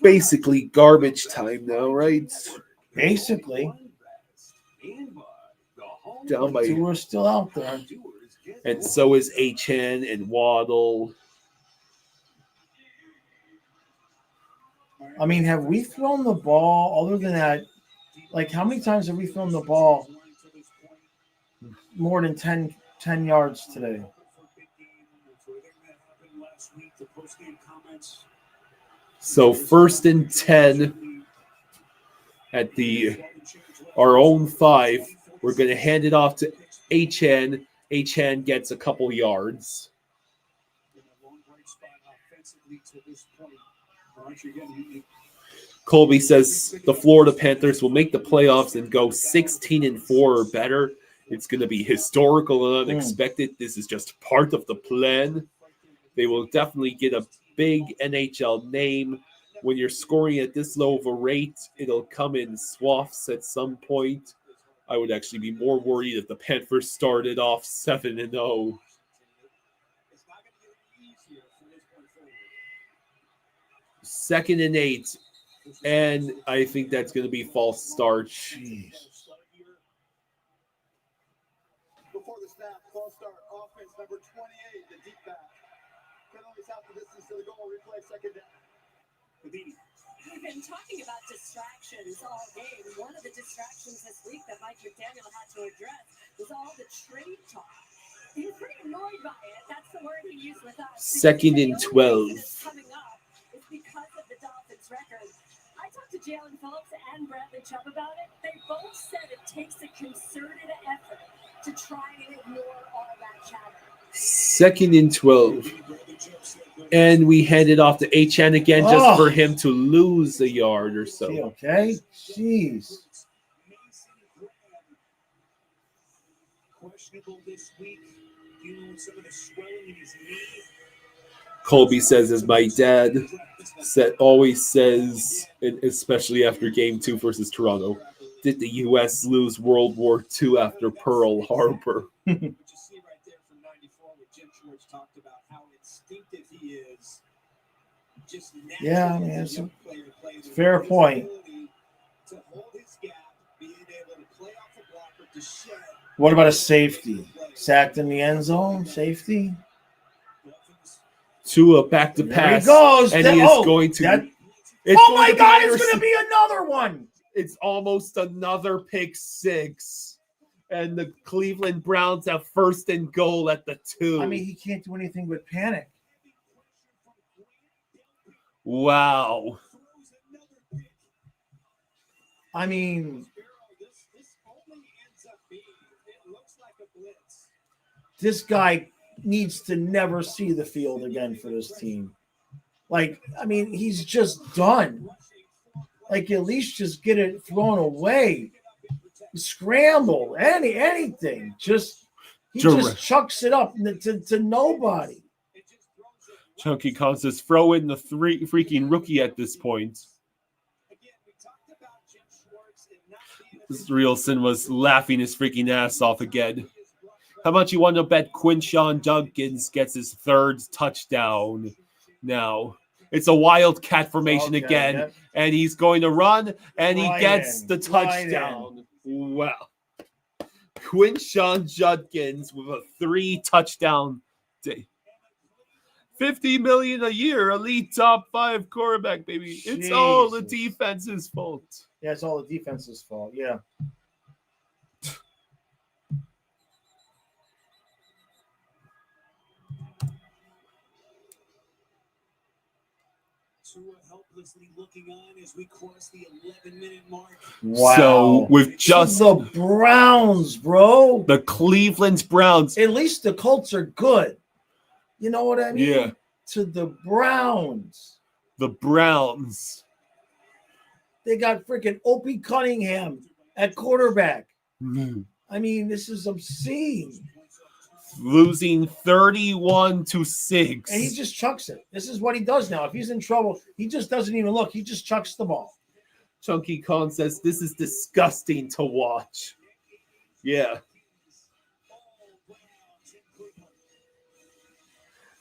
A: basically garbage time now, right?
F: Basically.
A: Down by,
F: Two are still out there.
A: and so is HN and Waddle.
F: I mean, have we thrown the ball other than that? Like, how many times have we thrown the ball more than 10 yards today?
A: So 1st and 10 at our own 5. We're going to hand it off to HN. HN gets a couple yards. Colby says the Florida Panthers will make the playoffs and go 16-4 or better. It's going to be historical and unexpected. This is just part of the plan. They will definitely get a big NHL name. When you're scoring at this low of a rate, it'll come in swaths at some point. I would actually be more worried if the Panthers started off 7-0. Second and 8. And I think that's going to be false start.
F: Jeez.
B: Before the snap, false start, offense number 28, the deep back. Penalties out the distance to the goal, replay second down.
D: We've been talking about distractions all game. One of the distractions this week that Mike McDaniel had to address was all the trade talk. He was pretty annoyed by it. That's the word he used with us.
A: Second and 12.
D: It's coming up. It's because of the Dolphins' record. I talked to Jalen Phillips and Bradley Chubb about it. They both said it takes a concerted effort to try and ignore all that chatter.
A: Second and 12. And we hand it off to HN again just for him to lose a yard or so.
F: Okay. Jeez.
E: Questionable this week, dealing with some of the swelling in his knee.
A: Colby says, as my dad always says, especially after Game 2 versus Toronto, did the U.S. lose World War II after Pearl Harbor?
N: What you see right there from 94, what Jim Schwartz talked about, how instinctive he is. Just
F: Yeah, I mean, it's a fair point.
N: to hold his gap, being able to play off a blocker, to shed.
F: What about a safety? Sacked in the end zone? Safety?
A: Tua back to
F: There
A: pass.
F: he goes.
A: And
F: That-
A: he is
F: oh,
A: going to.
F: that-
A: it's
F: oh
A: going
F: my
A: to be
F: God, it's
A: intercept-
F: going to be another one.
A: It's almost another pick 6. And the Cleveland Browns have 1st and goal at the 2.
F: I mean, he can't do anything but panic.
A: Wow.
F: I mean, this guy needs to never see the field again for this team. Like, I mean, he's just done. Like, at least just get it thrown away. Scramble, anything. He just chucks it up to nobody.
A: Chunky calls this throw in the freaking rookie at this point. Reelson was laughing his freaking ass off again. How much you want to bet Quinshawn Dugans gets his 3rd touchdown? now. It's a wildcat formation
F: Okay,
A: again,
F: yep.
A: and he's going to run, and he
F: Right
A: gets
F: in,
A: the
F: right
A: touchdown. Wow. Quinshawn Judkins with a 3-touchdown day. $50 million a year, elite top 5 quarterback, baby. It's all the
F: Jesus.
A: defense's fault.
F: Yeah, it's all the defense's fault. Yeah.
E: Tua helplessly looking on as we cross the 11-minute mark.
F: Wow.
A: So with just
F: the Browns, bro.
A: The Cleveland Browns.
F: At least the Colts are good. You know what I mean?
A: Yeah.
F: To the Browns.
A: The Browns.
F: They got freaking Opie Cunningham at quarterback.
A: Mm-hmm.
F: I mean, this is obscene.
A: Losing 31-6.
F: And he just chucks it. This is what he does now. If he's in trouble, he just doesn't even look. He just chucks the ball.
A: Chunky Khan says, this is disgusting to watch. Yeah.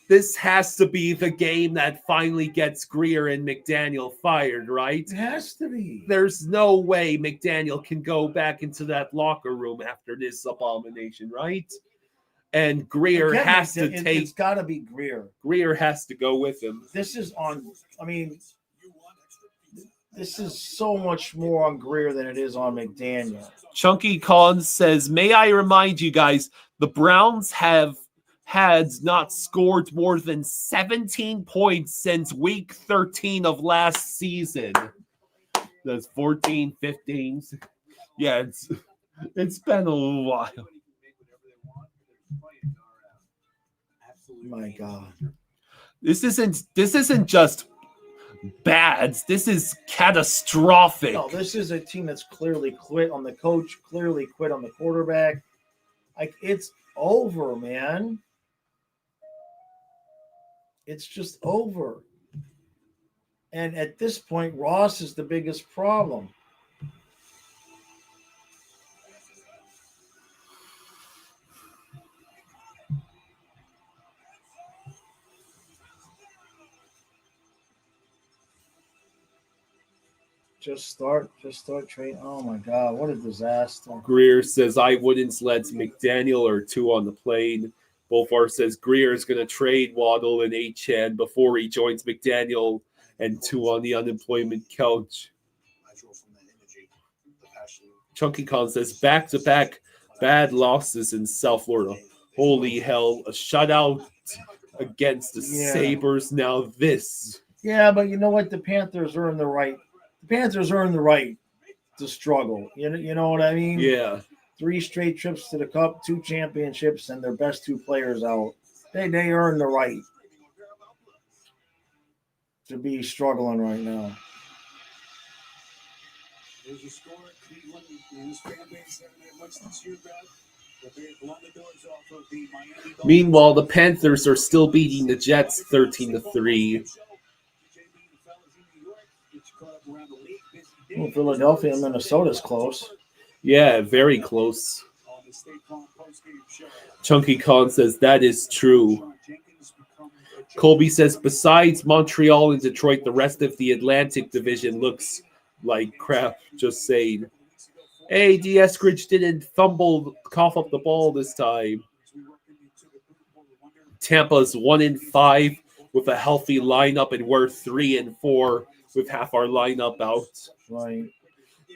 A: This has to be the game that finally gets Greer and McDaniel fired, right?
F: It has to be.
A: There's no way McDaniel can go back into that locker room after this abomination, right? And Greer has to take...
F: It's got to be Greer.
A: Greer has to go with him.
F: This is on... I mean, this is so much more on Greer than it is on McDaniel.
A: Chunky Khan says, may I remind you guys, the Browns had not scored more than 17 points since week 13 of last season. That's 14, 15. Yeah, it's been a little while.
F: My God.
A: This isn't just bad. This is catastrophic.
F: No, this is a team that's clearly quit on the coach, clearly quit on the quarterback. Like, it's over, man. It's just over. And at this point, Ross is the biggest problem. Just start training. Oh my God, what a disaster.
A: Greer says I wouldn't let McDaniel or 2 on the plane. Bolfar says Greer is going to trade Waddle and Achane before he joins McDaniel and 2 on the unemployment couch. Chunky Khan says back-to-back bad losses in South Florida. Holy hell, a shutout against the Sabres. Now this.
F: Yeah, but you know what? The Panthers earned the right. The Panthers earned the right to struggle. You know what I mean?
A: Yeah.
F: 3 straight trips to the Cup, 2 championships, and their best 2 players out. They earned the right to be struggling right now.
E: There's a score at Cleveland, and his fan base haven't had much this year, Brad, but they have blown the doors off of the Miami Dolphins.
A: Meanwhile, the Panthers are still beating the Jets 13-3.
F: Well, Philadelphia and Minnesota's close.
A: Yeah, very close. Chunky Khan says that is true. Colby says besides Montreal and Detroit, the rest of the Atlantic Division looks like crap. Just saying. Hey, D. Eskridge didn't cough up the ball this time. Tampa's 1-5 with a healthy lineup, and we're 3-4 with half our lineup out.
F: Right.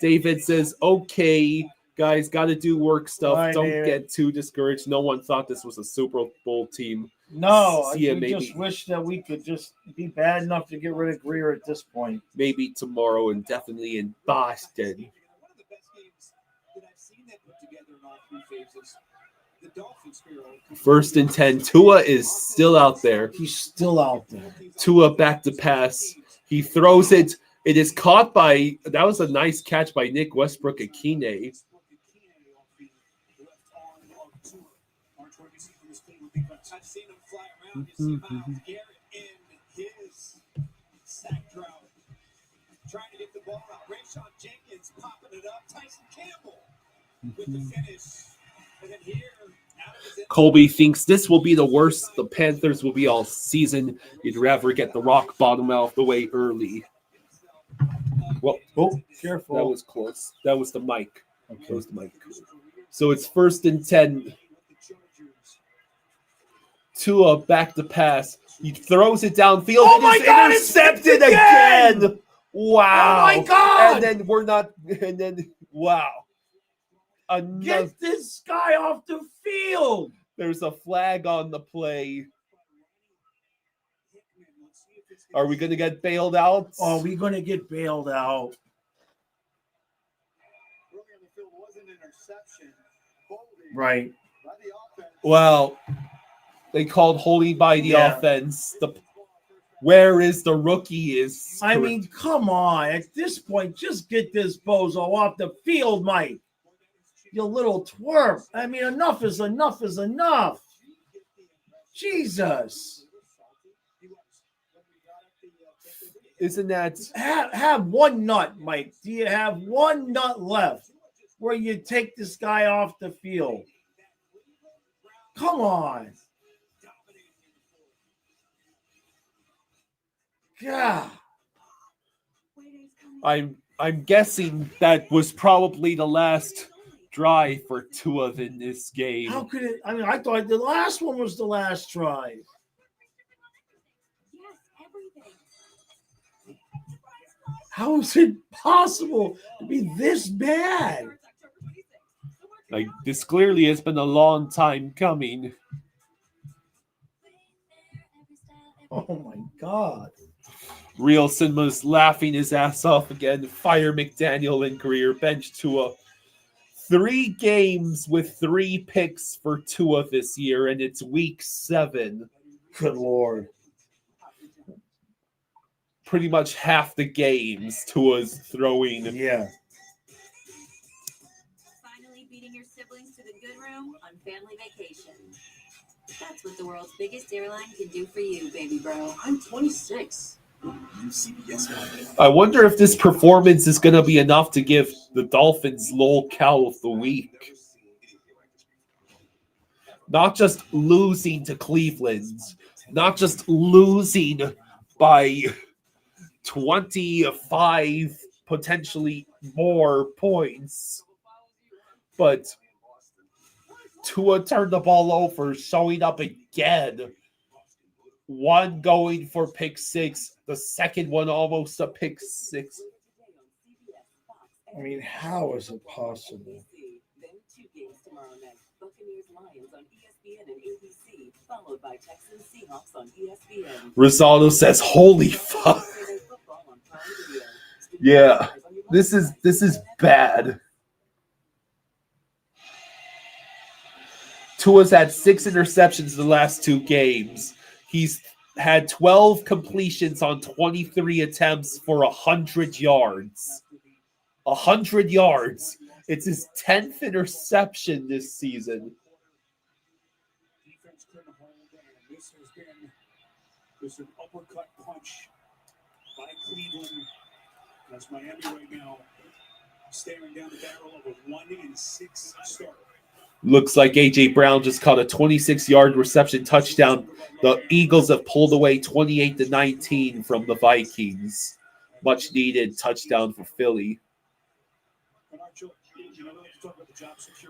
A: David says, okay, guys, got to do work stuff.
F: Right,
A: Don't
F: David.
A: get too discouraged. No one thought this was a Super Bowl team.
F: No,
A: See ya,
F: we just wish that we could just be bad enough to get rid of Greer at this point.
A: Maybe tomorrow and definitely in Boston. First and 10. Tua is still out there.
F: He's still out there.
A: Tua back to pass. He throws it. It is caught by, that was a nice catch by Nick Westbrook-Akine.
E: I've seen him fly around. You see Myles Garrett in his sack drought. Trying to get the ball out. Rayshon Jenkins popping it up. Tyson Campbell with the finish. And then here,
A: Colby thinks this will be the worst the Panthers will be all season. You'd rather get the rock bottom out of the way early. Well,
F: careful.
A: That was close. That was the mic.
F: Okay.
A: That was the mic. So it's 1st and 10. Tua back to pass. He throws it downfield.
F: Oh my God!
A: Intercepted again. Wow.
F: Oh my God!
A: And then we're not. And then wow.
F: Get this guy off the field.
A: There's a flag on the play. Are we going to get bailed out?
F: Oh, we're going to get bailed out. Right.
A: Well, they called holding by the offense. Where is the rookie?
F: I mean, come on. At this point, just get this bozo off the field, Mike. You little twerp. I mean, enough is enough is enough. Jesus.
A: Isn't that...
F: Have one nut, Mike. Do you have one nut left where you take this guy off the field? Come on. God.
A: I'm guessing that was probably the last drive for Tua in this game.
F: How could it? I mean, I thought the last one was the last drive. How is it possible to be this bad?
A: Like, this clearly has been a long time coming.
F: Oh my God.
A: Real Cinema's laughing his ass off again. Fire McDaniel and Greer. Bench Tua. 3 games with 3 picks for Tua this year, and it's week 7.
F: Good Lord.
A: Pretty much half the games Tua's throwing.
F: Yeah.
T: Finally beating your siblings to the good room on family vacation. That's what the world's biggest airline can do for you, baby bro.
R: I'm 26.
A: I wonder if this performance is going to be enough to give the Dolphins locale of the week. Not just losing to Cleveland, not just losing by 25, potentially more points, but Tua turned the ball over, showing up again. One going for pick 6, the second one almost a pick 6.
F: I mean, how is it possible?
R: Then 2 games tomorrow night. Buccaneers Lions on ESPN and ABC, followed by Texans Seahawks on ESPN.
A: Rosaldo says, "Holy fuck." Yeah, this is bad. Tua's had 6 interceptions in the last 2 games. He's had 12 completions on 23 attempts for 100 yards. 100 yards. It's his 10th interception this season.
E: Defense couldn't hold, and this has been just an uppercut punch by Cleveland. That's Miami right now, staring down the barrel of a 1-6 start.
A: Looks like A.J. Brown just caught a 26-yard reception touchdown. The Eagles have pulled away 28-19 from the Vikings. Much needed touchdown for Philly.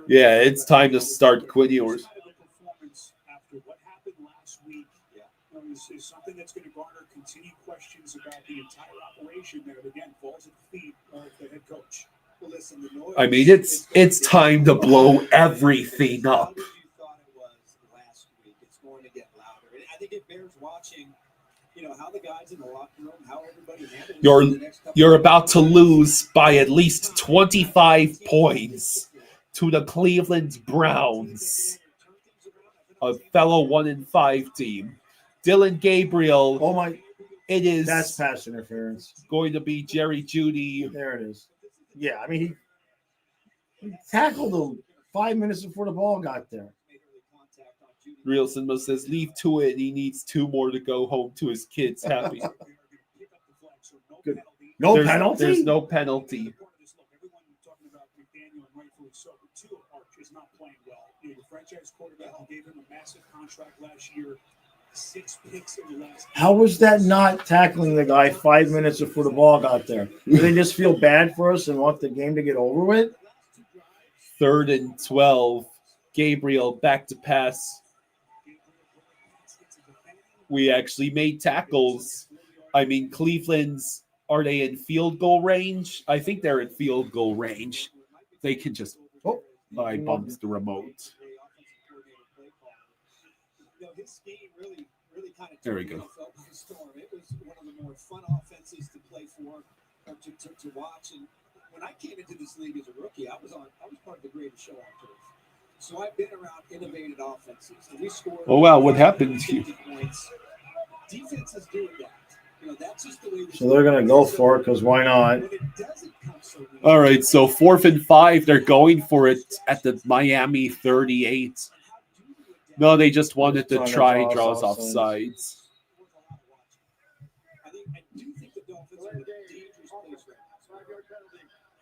A: Yeah, it's time to start Quinn Ewers.
E: After what happened last week, is something that's going to garner continued questions about the entire operation that, again, falls at the feet of the head coach. Well, listen, the noise,
A: I mean, it's time to blow everything up.
N: Last week, it's going to get louder. And I think it bears watching, how the guys in the locker room, how everybody handles
A: You're about to lose by at least 25 points to the Cleveland Browns, a fellow 1-5 team. Dylan Gabriel.
F: Oh my!
A: It is.
F: That's pass interference.
A: Going to be Jerry Jeudy.
F: There it is. Yeah, I mean he tackled him 5 minutes before the ball got there.
A: Real Cinema says, "Leave to it. He needs 2 more to go home to his kids happy."
F: Good. No penalty.
A: There's no penalty.
E: The franchise quarterback who gave him a massive contract last year, 6 picks in the last.
F: How was that not tackling the guy 5 minutes before the ball got there? Do they just feel bad for us and want the game to get over with?
A: 3rd and 12. Gabriel back to pass. We actually made tackles. I mean, Cleveland's, are they in field goal range? I think they're in field goal range. They can just, I bumped the remote.
N: His game really kind of
A: There we go.
N: It was one of the more fun offenses to play for, or to watch. And when I came into this league as a rookie, I was part of the greatest show on turf. So I've been around innovative offenses, and we scored.
A: Oh wow, what happened to you?
N: Points. Defense is doing that. That's just the way.
F: So they're going to go for it because why not?
A: All right, so 4th and 5. They're going for it at the Miami 38. No, they just wanted to try draws off sides.
N: I do think the Dolphins are in a dangerous place right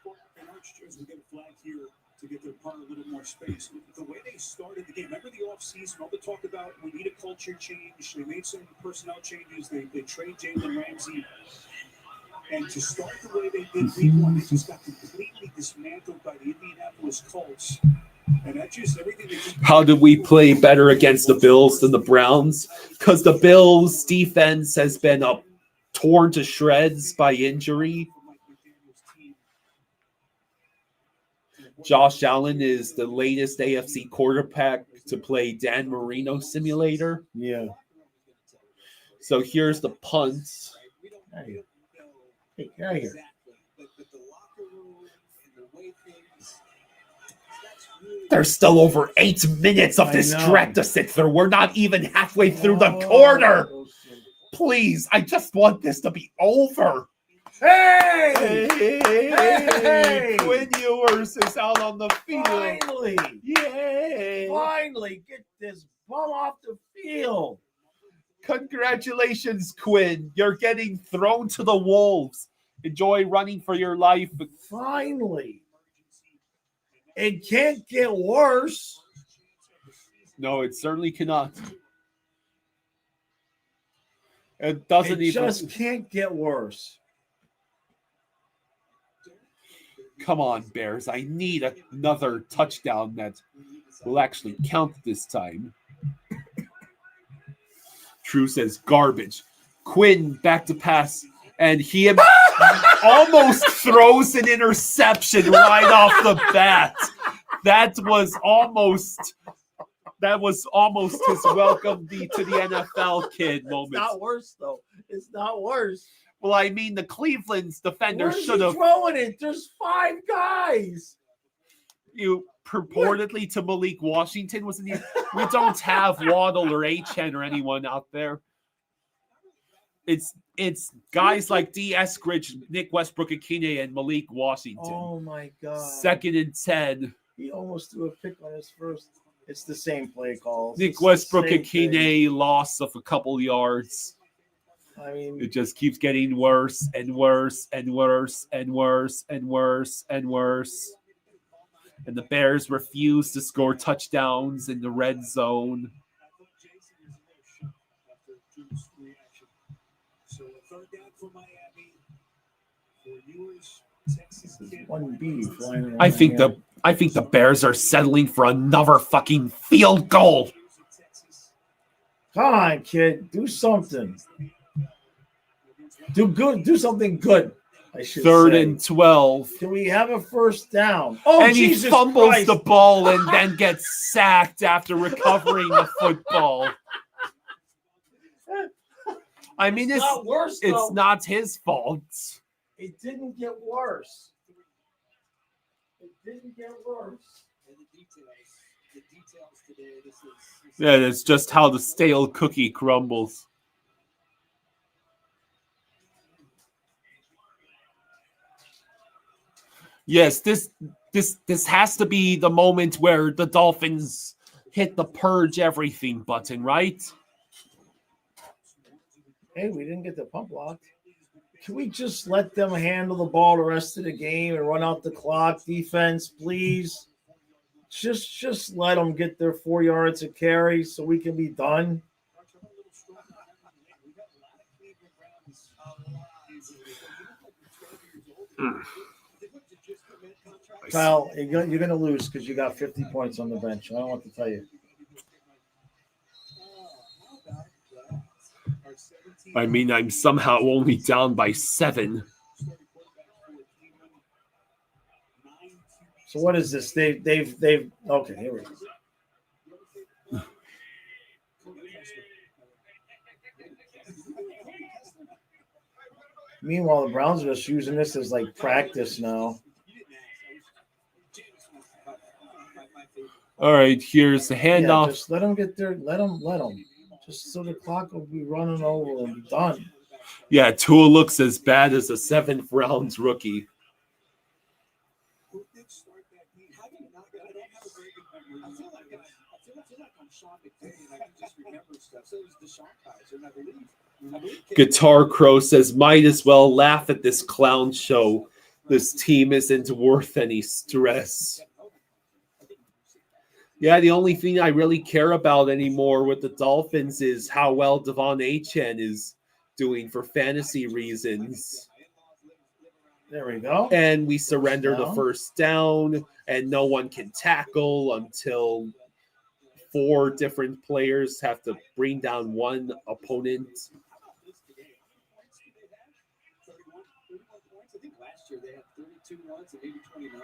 N: now. And Arch we get a flag here to get their punt a little more space. The way they started the game, remember the offseason, all the talk about we need a culture change. They made some personnel changes. They trade Jalen Ramsey. And to start the way they did week 1, they just got completely dismantled by the Indianapolis Colts. And that just everything they did.
A: How did we play better against the Bills than the Browns? Because the Bills' defense has been torn to shreds by injury. Josh Allen is the latest AFC quarterback to play Dan Marino simulator.
F: Yeah.
A: So here's the punts.
F: Hey, get out of here.
A: There's still over 8 minutes of this stretch to sit through. We're not even halfway through the quarter. Please, I just want this to be over.
F: Hey!
A: Hey! Quinn Ewers is out on the field.
F: Finally!
A: Yay!
F: Finally, get this ball off the field.
A: Congratulations, Quinn. You're getting thrown to the wolves. Enjoy running for your life.
F: Finally. It can't get worse.
A: No, it certainly cannot. It doesn't even.
F: Just can't get worse.
A: Come on, Bears. I need another touchdown that will actually count this time. True says garbage. Quinn back to pass, and he almost throws an interception right off the bat. That was almost his welcome to the NFL kid moment.
F: It's not worse, though. It's not worse.
A: Well, I mean, the Cleveland's defender should have
F: throwing it. There's 5 guys.
A: You purportedly to Malik Washington was in the. We don't have Waddle or H.N. or anyone out there. It's guys like D. Eskridge, Nick Westbrook-Akine, and Malik Washington.
F: Oh my God!
A: 2nd and 10.
F: He almost threw a pick on his first. It's the same play calls.
A: Nick Westbrook-Akine loss of a couple yards.
F: I mean,
A: it just keeps getting worse and worse and worse and worse and worse and worse. And the Bears refuse to score touchdowns in the red zone.
E: So 3rd down for Miami. For Ewers, Texas kid.
F: 1B flying around.
A: I think the Bears are settling for another fucking field goal.
F: Come on, kid. Do something. Do something good. I should
A: 3rd
F: say.
A: and 12.
F: Can we have a first down? Oh,
A: and
F: Jesus
A: he fumbles
F: Christ.
A: the ball and then gets sacked after recovering the football. I mean, it's
F: not worse,
A: it's
F: though.
A: not his fault.
F: It didn't get worse. It didn't get worse.
N: And the details today. This is
A: Yeah, that's just how the stale cookie crumbles. Yes, this has to be the moment where the Dolphins hit the purge everything button, right?
F: Hey, we didn't get the pump blocked. Can we just let them handle the ball the rest of the game and run out the clock, defense, please? Just let them get their 4 yards of carry so we can be done. Kyle, you're going to lose because you got 50 points on the bench. I don't want to tell you.
A: I mean, I'm somehow only down by 7.
F: So what is this? They've okay, here we go. Meanwhile, the Browns are just using this as like practice now.
A: All right, here's the handoff.
F: Yeah, just let them get there. Let them. Just so the clock will be running over and be done.
A: Yeah, Tua looks as bad as a 7th round rookie.
N: I feel like I'm Sean McVay and I can just remember stuff. So it was Deshaun Kaiser, and I believe
A: Guitar Crow says, might as well laugh at this clown show. This team isn't worth any stress. Yeah, the only thing I really care about anymore with the Dolphins is how well Devon Achane is doing for fantasy reasons.
F: There we go.
A: And we surrender the first down, and no one can tackle until 4 different players have to bring down one opponent.
N: I think last year they had 32 once and maybe 29.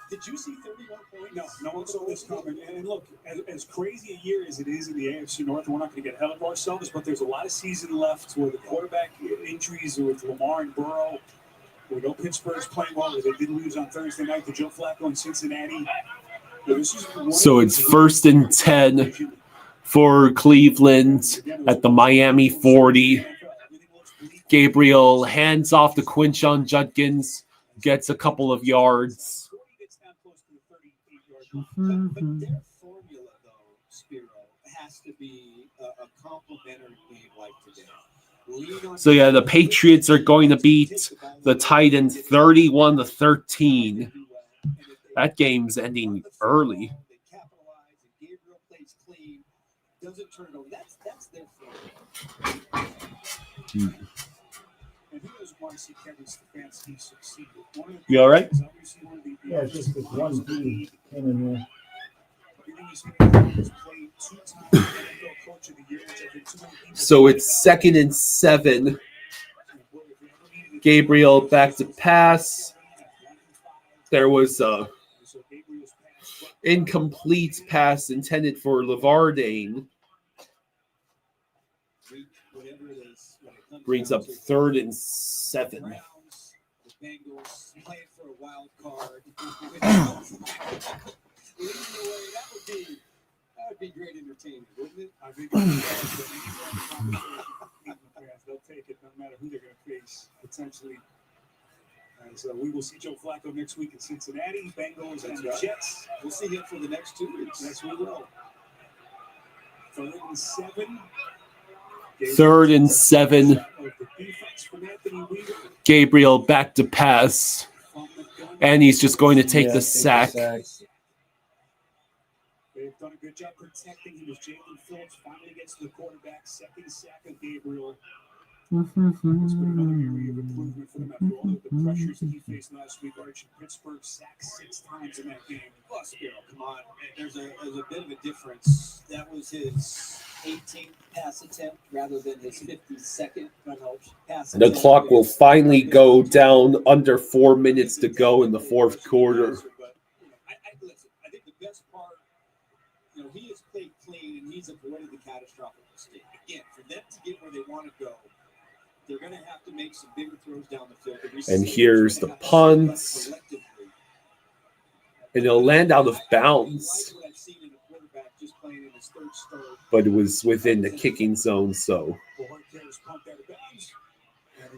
N: Did you see 31 points? No one saw this coming. And look, as crazy a year as it is in the AFC North, we're not going to get ahead of ourselves, but there's a lot of season left where the quarterback injuries with Lamar and Burrow. We know Pittsburgh's playing well. They did lose on Thursday night to Joe Flacco in Cincinnati.
A: So it's 1st and 10 for Cleveland at the Miami 40. Gabriel hands off to Quinshon Judkins, gets a couple of yards.
N: But their formula, though, Spiro, has to be a complementary game like today.
A: So yeah, the Patriots are going to beat the Titans 31-13. That game's ending early.
N: They capitalize and Gabriel plays clean, doesn't turn it over. That's their formula. And who doesn't want to see Kevin Stefanski succeed?
A: You all right?
F: Yeah, it's just this one dude came in here.
A: So it's 2nd and 7. Gabriel back to pass. There was a incomplete pass intended for Lavardane. Brings up 3rd and 7.
N: The Bengals playing for a wild card. That would be great entertainment, wouldn't it? I think
E: they'll take it no matter who they're going to face potentially. And so we will see Joe Flacco next week in Cincinnati, Bengals, and the Jets.
N: We'll see him for the next 2 weeks.
E: Yes, we will. 3rd and 7.
A: 3rd and 7. Gabriel back to pass. And he's just going to take the sack.
E: They've done a good job protecting him as Jalen Phillips finally gets to the quarterback. 2nd sack of Gabriel. That's been another area of improvement for them after all of the pressures that he faced last week. Archie Pittsburgh sacked 6 times in that game.
N: Plus, come on. There's a bit of a difference. That was his 18th pass attempt rather than his 52nd pass
A: The
N: attempt.
A: clock will finally go down under 4 minutes to go in the 4th quarter.
N: Listen, I think the best part, he has played clean and he's avoided the catastrophic mistake. Again, for them to get where they want to go, they're going to have to make some bigger throws down the field.
A: And here's the punt. And it'll land out of bounds. But it was within the kicking zone, so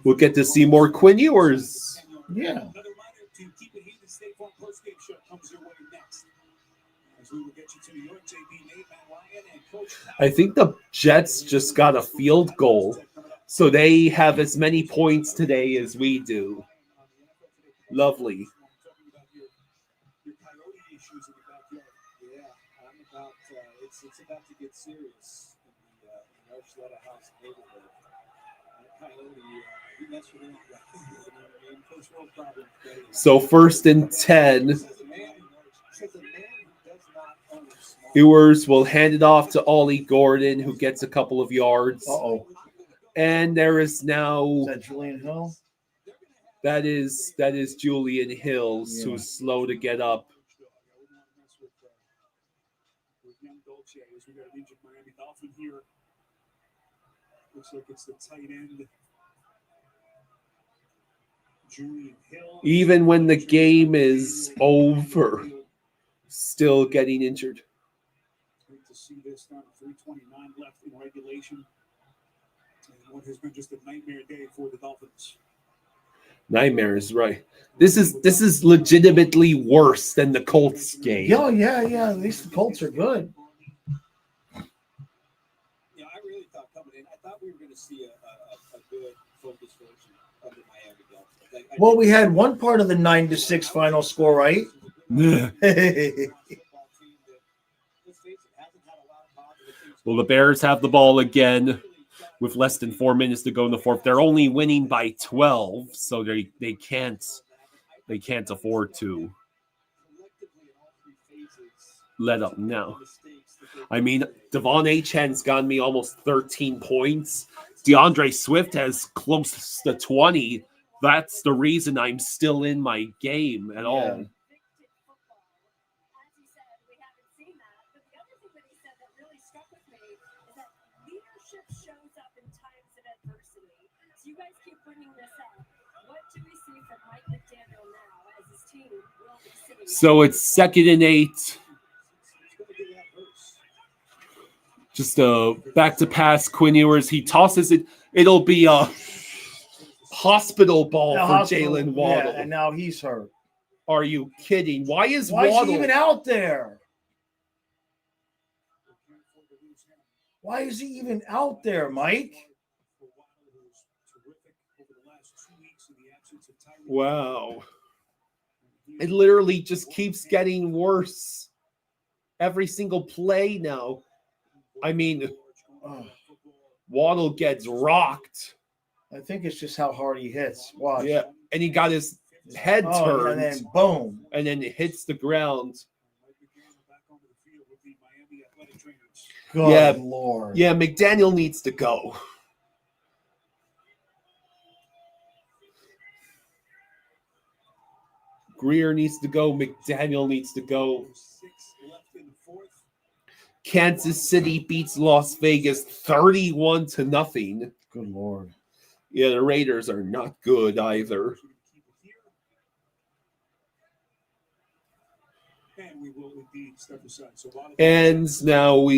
A: we'll get to see more Quinn Ewers.
F: Yeah.
A: I think the Jets just got a field goal, so they have as many points today as we do. Lovely.
E: it's about to get serious in the Archuleta House neighborhood. Coyote, he messed with him. You know what I mean? First world problem.
A: So 1st and 10.
E: Says a man who does not own a small.
A: Ewers will hand it off to Ollie Gordon, who gets a couple of yards.
F: Uh-oh.
A: And there is now
F: Is that Julian Hill?
A: that is Julian Hills, who's slow to get up.
E: With young Dolce, as we got an injured Miami Dolphin here. Looks like it's the tight end. Julian Hill.
A: Even when the game is over, still getting injured.
E: Great to see this down to 3:29 left in regulation. And what has been just a nightmare day for the Dolphins.
A: Nightmares, right? This is legitimately worse than the Colts game.
F: Yeah. At least the Colts are good.
E: Yeah, I really thought coming in, I thought we were going to see a good focused version of the Miami Dolphins.
F: Well, we had one part of the 9-6 final score, right?
A: Well, the Bears have the ball again with less than 4 minutes to go in the fourth. They're only winning by 12, so they can't afford to let up now. I mean, Devon Achan's gotten me almost 13 points. DeAndre Swift has close to 20. That's the reason I'm still in my game at all.
D: Shows up in times of adversity. So you guys keep bringing this up. What do we see from Mike McDaniel now as his team will be sitting?
A: So it's 2nd and 8. Just a back to pass. Quinn Ewers, he tosses it. It'll be a hospital ball for Jalen Waddle.
F: Yeah, and now he's hurt.
A: Are you kidding? Why is
F: he
A: Waddle
F: even out there? Why is he even out there, Mike?
A: Wow. It literally just keeps getting worse every single play now. I mean, Waddle gets rocked.
F: I think it's just how hard he hits. Watch.
A: Yeah, and he got his head turned.
F: And then boom.
A: And then it hits the ground.
F: Good Lord.
A: Yeah, McDaniel needs to go. Greer needs to go. McDaniel needs to go. Kansas City beats Las Vegas 31-0.
F: Good Lord.
A: Yeah, the Raiders are not good either. And now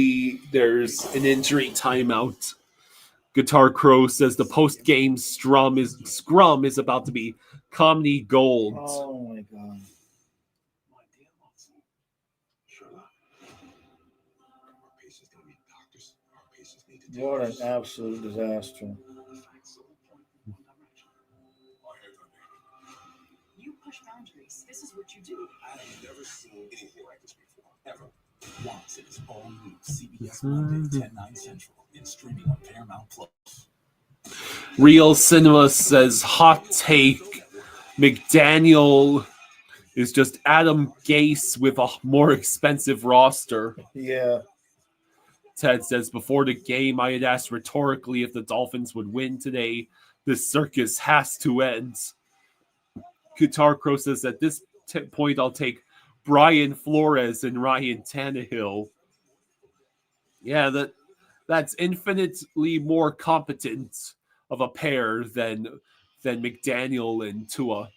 A: there's an injury timeout. Guitar Crow says the post-game scrum is about to be comedy gold.
F: Oh my God. What an absolute disaster.
H: You push boundaries. This is what you do.
O: I have never seen anything like this before, ever. Once it is all new CBS Monday, 10/9 Central, and streaming on Paramount Plus.
A: Real Cinema says hot take. McDaniel is just Adam Gase with a more expensive roster.
F: Yeah.
A: Ted says, before the game, I had asked rhetorically if the Dolphins would win today. This circus has to end. Guitar Crow says, at this point, I'll take Brian Flores and Ryan Tannehill. Yeah, that's infinitely more competent of a pair than McDaniel and Tua.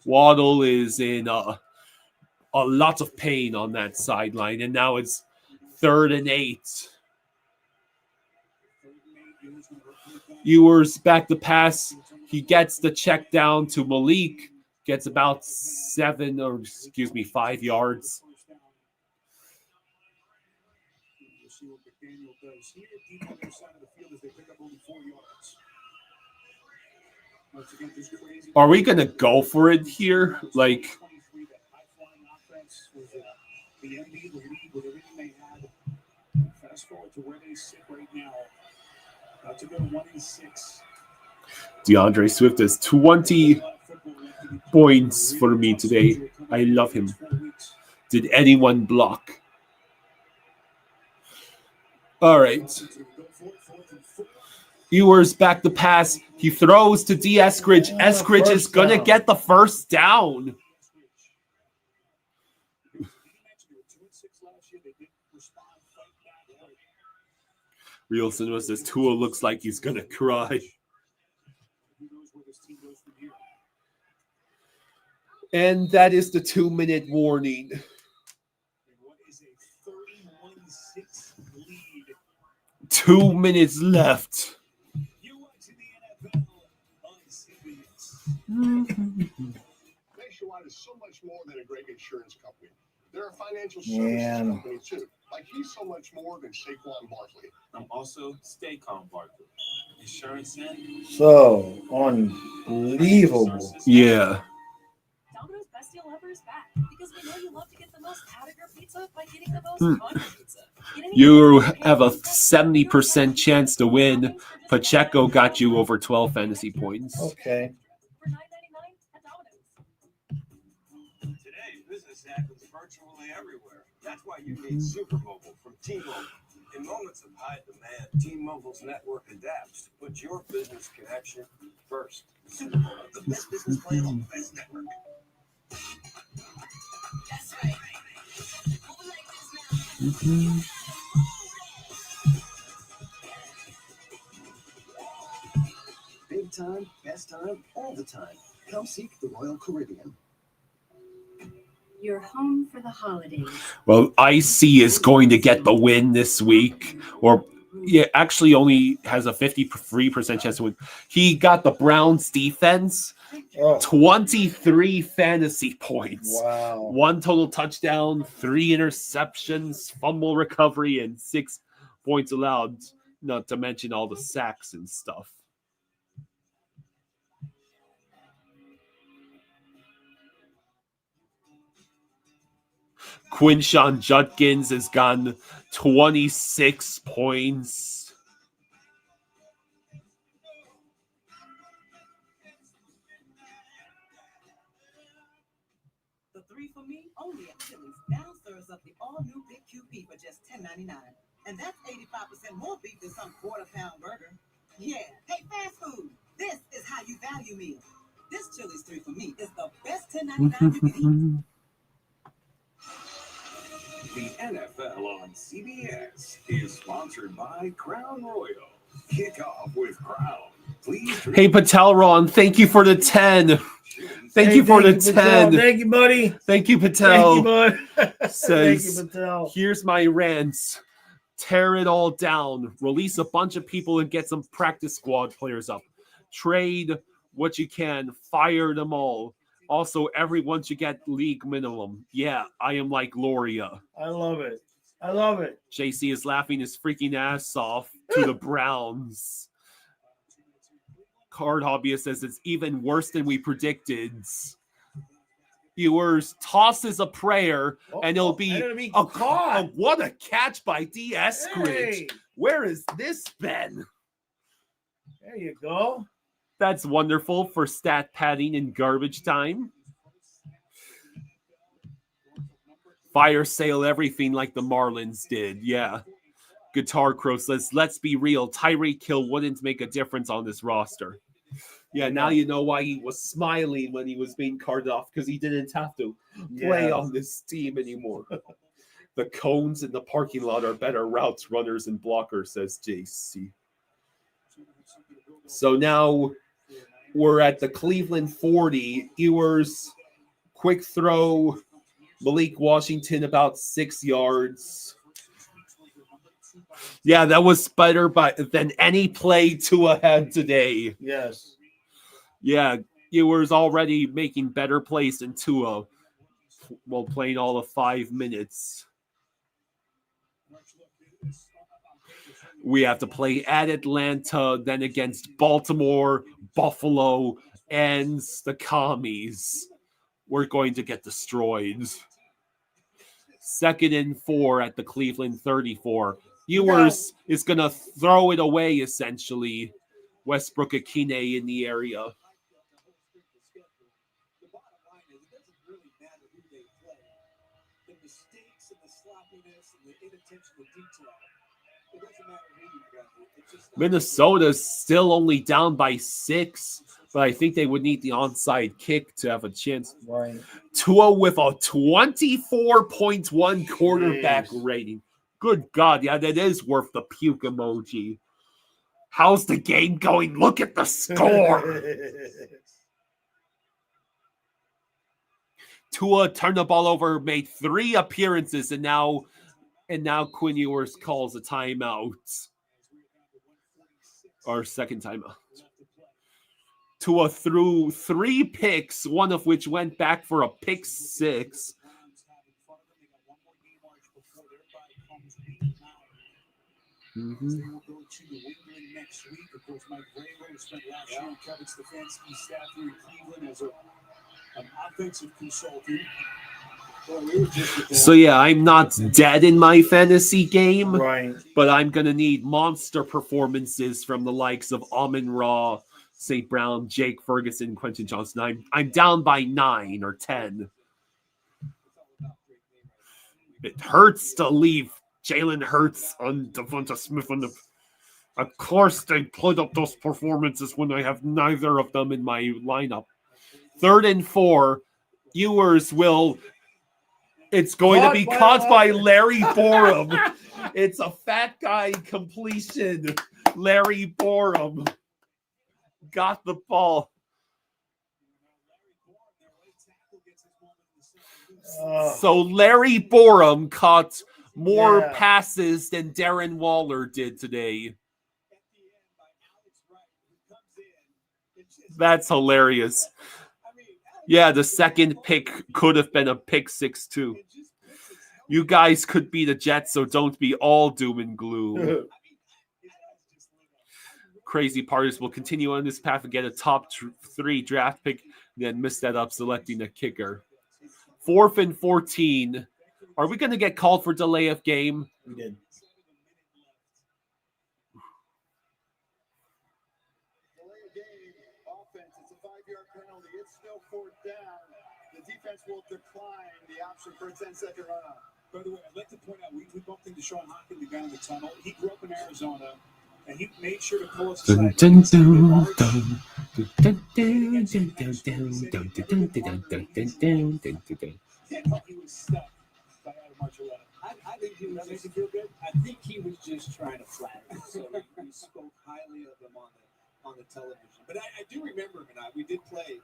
A: Waddle is in a lot of pain on that sideline, and now it's 3rd and 8. Ewers back to pass. He gets the check down to Malik, gets about 5 yards. Are we going to go for it here? Like,
E: was the MD, the league, with everything they had. Fast forward to where they sit right now. About to go to 1-6.
A: DeAndre Swift has 20 points for me today. I love him. Did anyone block? All right. Ewers back to pass. He throws to D. Eskridge. Eskridge is going to get the first down. Real Cinema says Tua looks like he's going to cry. And that is the 2-minute warning. 2 minutes left.
B: Nationwide is so much more than a great insurance company. They're a financial services company too. Like he's so much more than Saquon Barkley.
I: I'm also Staycom Barkley. Insurance and
F: So unbelievable.
A: Yeah.
H: Domino's Best Deal Ever is back because we know you love to get the most out of your pizza by getting the most on your pizza.
A: You have a 70% chance to win. Pacheco got you over 12 fantasy points.
F: Okay.
C: Today, business happens virtually everywhere. That's why you need Supermobile from T-Mobile. In moments of high demand, T-Mobile's network adapts to put your business connection first. Supermobile, the best business plan on the best network.
R: That's right.
J: Big time, best time, all the time. Come seek the Royal Caribbean.
T: You're home for the holidays.
A: Well, IC is going to get the win this week. Or, yeah, actually only has a 53% chance to win. He got the Browns defense. 23 fantasy points.
F: Wow.
A: 1 total touchdown, 3 interceptions, fumble recovery, and 6 points allowed. Not to mention all the sacks and stuff. Quinshon Judkins has gotten 26 points.
R: The 3 for me only at Chili's now serves up the all-new Big QP for just $10.99. And that's 85% more beef than some quarter-pound burger. Yeah, hey, fast food, this is how you value me. This Chili's 3 for me is the best $10.99 you can eat.
C: The NFL on CBS is sponsored by Crown Royal. Kick off with Crown. Please.
A: Hey, Patel thank you for the 10. Thank you for the 10.
F: Patel. Thank you, buddy.
A: Thank you, Patel.
F: Thank you, bud.
A: Says,
F: Thank you, Patel.
A: Here's my rants. Tear it all down. Release a bunch of people and get some practice squad players up. Trade what you can. Fire them all. Also, everyone should get league minimum. Yeah, I am like Gloria.
F: I love it. I love it.
A: JC is laughing his freaking ass off to the Browns. Card Hobbyist says it's even worse than we predicted. Viewers tosses a prayer, and it'll be a caught. What a catch by D. Eskridge.
F: Hey.
A: Where has this been?
F: There you go.
A: That's wonderful for stat padding in garbage time. Fire sale everything like the Marlins did. Yeah. Guitar Crow says, let's be real. Tyreek Hill wouldn't make a difference on this roster. Yeah, now you know why he was smiling when he was being carted off, because he didn't have to play on this team anymore. The cones in the parking lot are better routes runners and blockers, says JC. So now we're at the Cleveland 40. Ewers, quick throw. Malik Washington about 6 yards. Yeah, that was better than any play Tua had today.
F: Yes.
A: Yeah, Ewers already making better plays than Tua while playing all the 5 minutes. We have to play at Atlanta, then against Baltimore, Buffalo, and the Commies. We're going to get destroyed. 2nd and 4 at the Cleveland 34. Ewers is going to throw it away, essentially. Westbrook Akine in the area.
N: The bottom line is, it doesn't really matter who they play. The mistakes and the sloppiness and the inattention to detail, it doesn't matter who you got. It's just
A: Minnesota's still only down by 6, but I think they would need the onside kick to have a chance.
F: Right.
A: Tua with a 24.1 quarterback
F: Jeez.
A: rating. Good God, yeah, that is worth the puke emoji. How's the game going? Look at the score. Tua turned the ball over, made 3 appearances, and now Quinn Ewers calls a timeout. Our second timeout. Tua threw 3 picks, one of which went back for a pick 6.
N: They will go to New England next week. Of course, Mike Vrabel spent last year on Kevin Stefanski's staff here in Cleveland as an offensive consultant.
A: So yeah, I'm not dead in my fantasy game,
F: Right.
A: but I'm gonna need monster performances from the likes of Amon-Ra, St. Brown, Jake Ferguson, Quentin Johnson. I'm down by 9 or 10. It hurts to leave Jalen Hurts on Devonta Smith on the. Of course, they put up those performances when I have neither of them in my lineup. 3rd and 4, Ewers will. It's going to be caught by Larry Borum. It's a fat guy completion. Larry Borum got the ball. So Larry Borum caught more passes than Darren Waller did today. That's hilarious. Yeah, the second pick could have been a pick 6 too. You guys could be the Jets, so don't be all doom and gloom. Crazy part is we'll continue on this path and get a top 3 draft pick, then miss that up selecting a kicker. 4th and 14. Are we going to get called for delay of game?
F: We did.
B: Delay of game, offense, it's a 5-yard penalty. It's still 4th down. The defense will decline the option for a 10-second runoff.
N: By the way, I'd like to point out, we bumped into Sean Hawkins, the guy in the tunnel. He grew up in Arizona, and he made sure to pull us aside. He was stuck by Adam Marcelletta. I think he was. Does it feel good? I think he was just trying to flatter him. So we spoke highly of him on the television. But I do remember him, and we did play.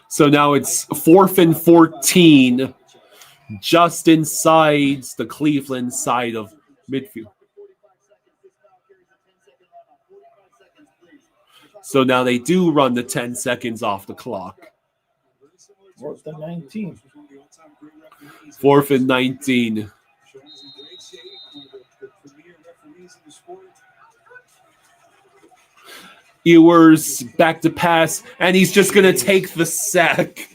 A: So now it's 4th and 14, just inside the Cleveland side of midfield. So now they do run the 10 seconds off the clock.
F: 4th and 19.
A: 4th and 19. Ewers back to pass, and he's just going to take the sack.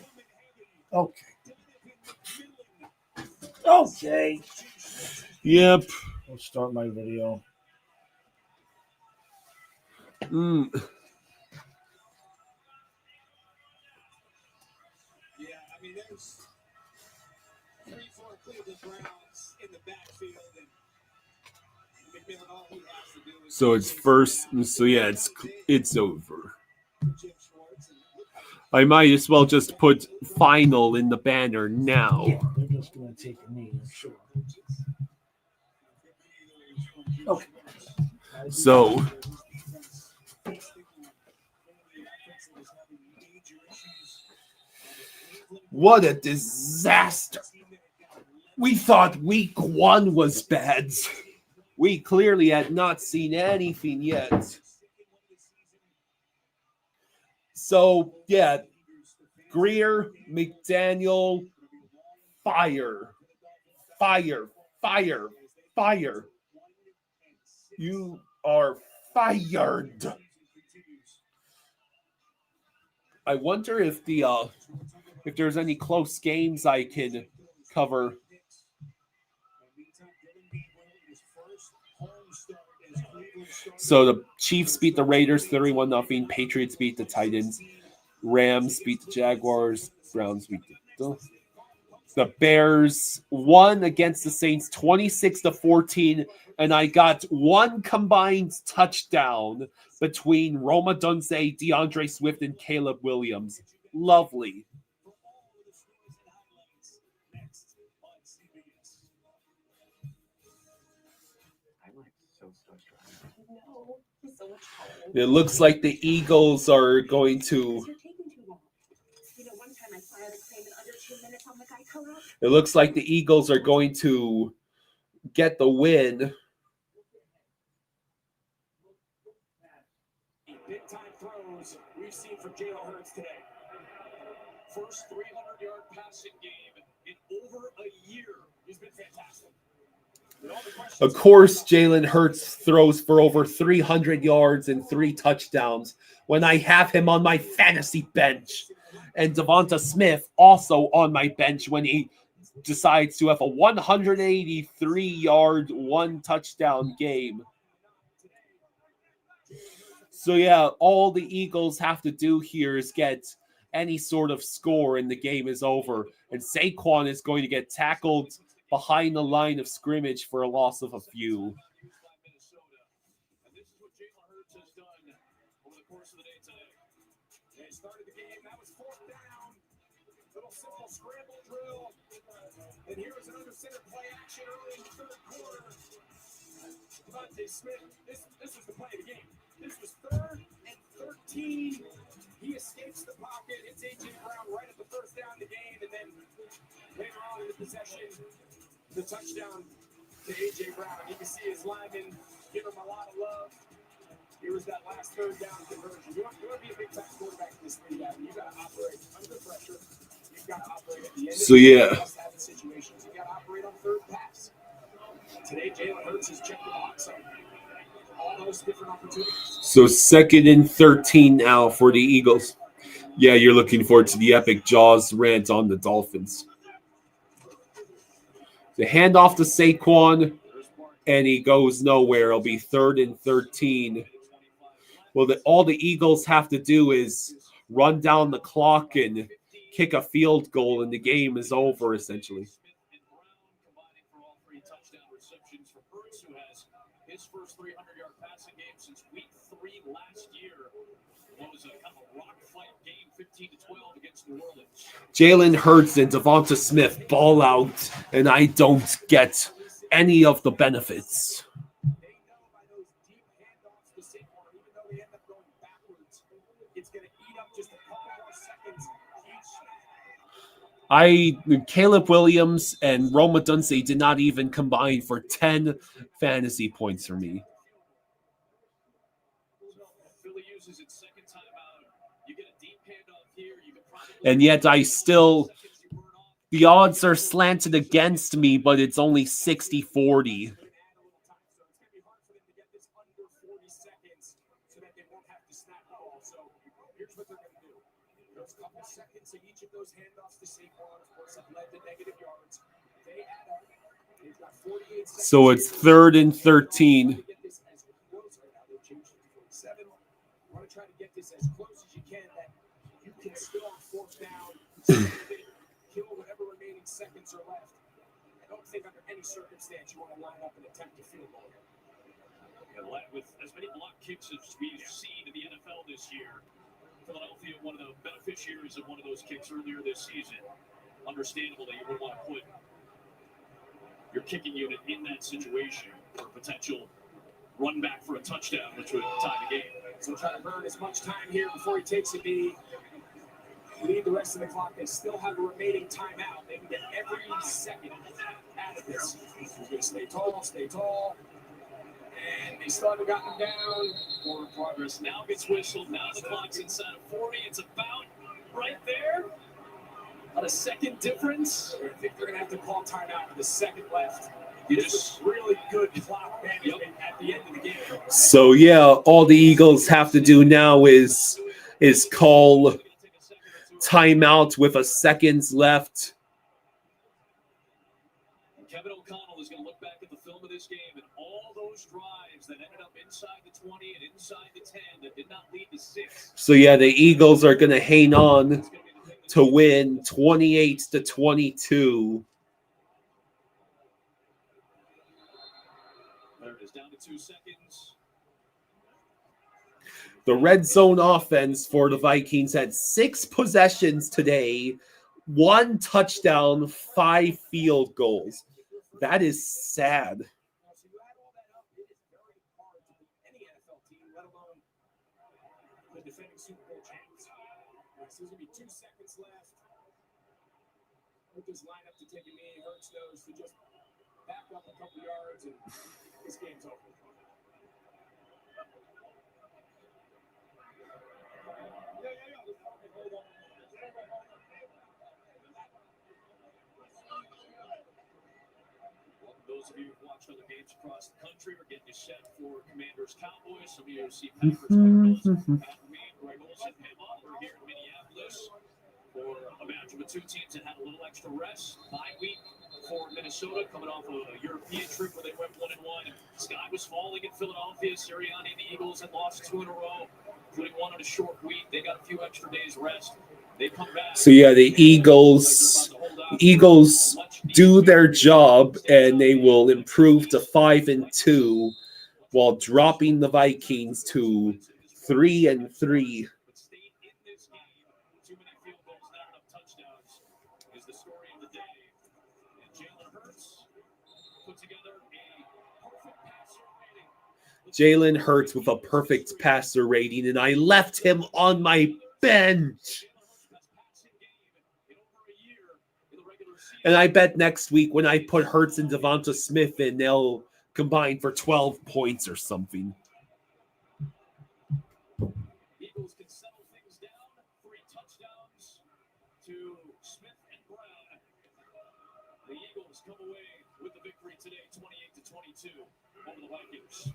F: Okay.
A: Yep.
F: I'll start my video.
N: Yeah, I mean, there's 3-4 Cleveland Browns in the backfield, and McMillan, all he has to do is.
A: So it's first. So yeah, it's over. I might as well just put final in the banner now.
F: Yeah, they're just going to take a knee, I'm sure. Okay.
A: So what a disaster. We thought week 1 was bad. We clearly had not seen anything yet. So, yeah, Greer, McDaniel, fire. You are fired. I wonder if if there's any close games I can cover. So the Chiefs beat the Raiders 31-0. Patriots beat the Titans. Rams beat the Jaguars. Browns beat the Bears. Won against the Saints 26-14. And I got one combined touchdown between Roma Dunze, DeAndre Swift, and Caleb Williams. Lovely. It looks like the Eagles are going to. It looks like the Eagles are going to get the win.
N: Big time throws we've seen from Jalen Hurts today. First 300-yard passing game in over a year. He's been fantastic.
A: Of course, Jalen Hurts throws for over 300 yards and 3 touchdowns when I have him on my fantasy bench. And Devonta Smith also on my bench when he decides to have a 183-yard, 1-touchdown game. So yeah, all the Eagles have to do here is get any sort of score and the game is over. And Saquon is going to get tackled behind the line of scrimmage for a loss of a few.
N: They started the game. That was 4th down. Little simple scramble drill. And here was another center play action early in the 3rd quarter. Devontae Smith, this was the play of the game. This was 3rd and 13. He escapes the pocket, hits A.J. Brown right at the 1st down of the game, and then later on in the possession, the touchdown to A.J. Brown. You can see his linemen give him a lot of love. Here was that last 3rd down conversion. You want to be a big-time quarterback in this league, you got to operate under pressure. You've got to operate at the end
A: So yeah.
N: Situations. You got to operate on 3rd pass. Today, Jalen Hurts has checked the box on all those different opportunities.
A: So 2nd and 13 now for the Eagles. Yeah, you're looking forward to the epic Jaws rant on the Dolphins. The handoff to Saquon, and he goes nowhere. It'll be 3rd and 13. Well, all the Eagles have to do is run down the clock and kick a field goal, and the game is over, essentially.
N: His first 300-yard passing game since week 3 last year. What was a kind of a rock fight game, 15-12 against New Orleans.
A: Jalen Hurts and Devonta Smith ball out, and I don't get any of the benefits. Caleb Williams and Roma Dunze did not even combine for 10 fantasy points for me. And yet the odds are slanted against me, but it's only 60-40.
N: Seconds in each of those handoffs to Saquon, of course, have led to negative yards. They add up. They've got 48 seconds.
A: So it's 3rd and 13.
N: Want to try to get this as close as you can that you can still on 4th down, kill whatever remaining seconds are left. I don't think under any circumstance you want to line up and attempt a field goal. With as many block kicks as we've seen in the NFL this year, Philadelphia, one of the beneficiaries of one of those kicks earlier this season. Understandable that you would want to put your kicking unit in that situation for a potential run back for a touchdown, which would tie the game. So try to burn as much time here before he takes a knee. Lead the rest of the clock. They still have a remaining timeout. They can get every second out of this. You're going to stay tall. And they still haven't gotten him down. Forward progress now gets whistled. Now the clock's inside of 40. It's about right there. About a second difference. I think they're going to have to call timeout with a second left. This was really good clock management at the end of the game.
A: So yeah, all the Eagles have to do now is call timeout with a seconds left.
N: Kevin O'Connell is going to look back at the film of
E: this game, and all those drives that ended up inside the 20 and inside the 10 that did not lead to 6.
A: So yeah, the Eagles are going to hang on to win 28-22.
E: There it is, down to 2 seconds.
A: The red zone offense for the Vikings had 6 possessions today, 1 touchdown, 5 field goals. That is sad.
E: So you add all that up, it is very hard to beat any NFL team, let alone the defending Super Bowl champs. So there's going to be 2 seconds left. With this lineup to take a knee, Hurts knows to just back up a couple yards, and this game's over. Those of you who've watched other games across the country are getting you set for Commanders Cowboys. Some of you see Packers Cardinals. Pat Green, Greg Olsen, Pam Oliver here in Minneapolis for a match with 2 teams that had a little extra rest. Bye week for Minnesota, coming off of a European trip where they went 1-1. Sky was falling in Philadelphia. Sirianni and the Eagles had lost 2 in a row, including 1 on a short week. They got a few extra days rest. They come back.
A: So yeah, the Eagles do their job, and they will improve to 5-2 while dropping the Vikings to 3-3. Jalen Hurts with a perfect passer rating, and I left him on my bench. And I bet next week when I put Hurts and Devonta Smith in, they'll combine for 12 points or something.
E: Eagles can settle things down. 3 touchdowns to Smith and Brown. The Eagles come away with the victory today, 28-22 over the Vikings.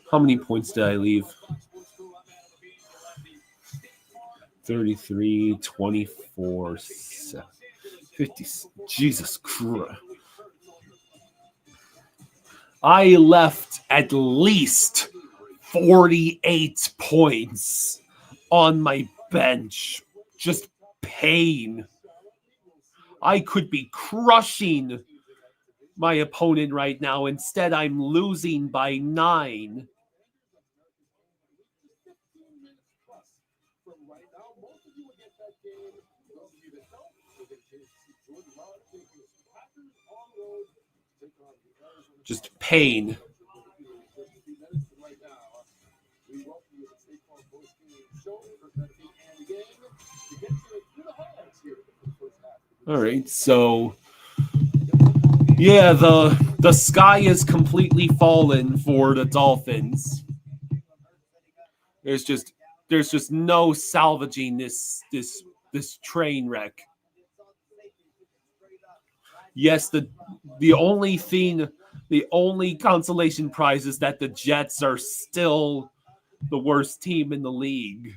A: How many points did I leave? 33, 24, 50. Jesus Christ. I left at least 48 points on my bench. Just pain. I could be crushing my opponent right now. Instead, I'm losing by 9. Just pain. All right, so yeah, the sky is completely fallen for the Dolphins. There's just no salvaging this train wreck. Yes, the only consolation prize is that the Jets are still the worst team in the league.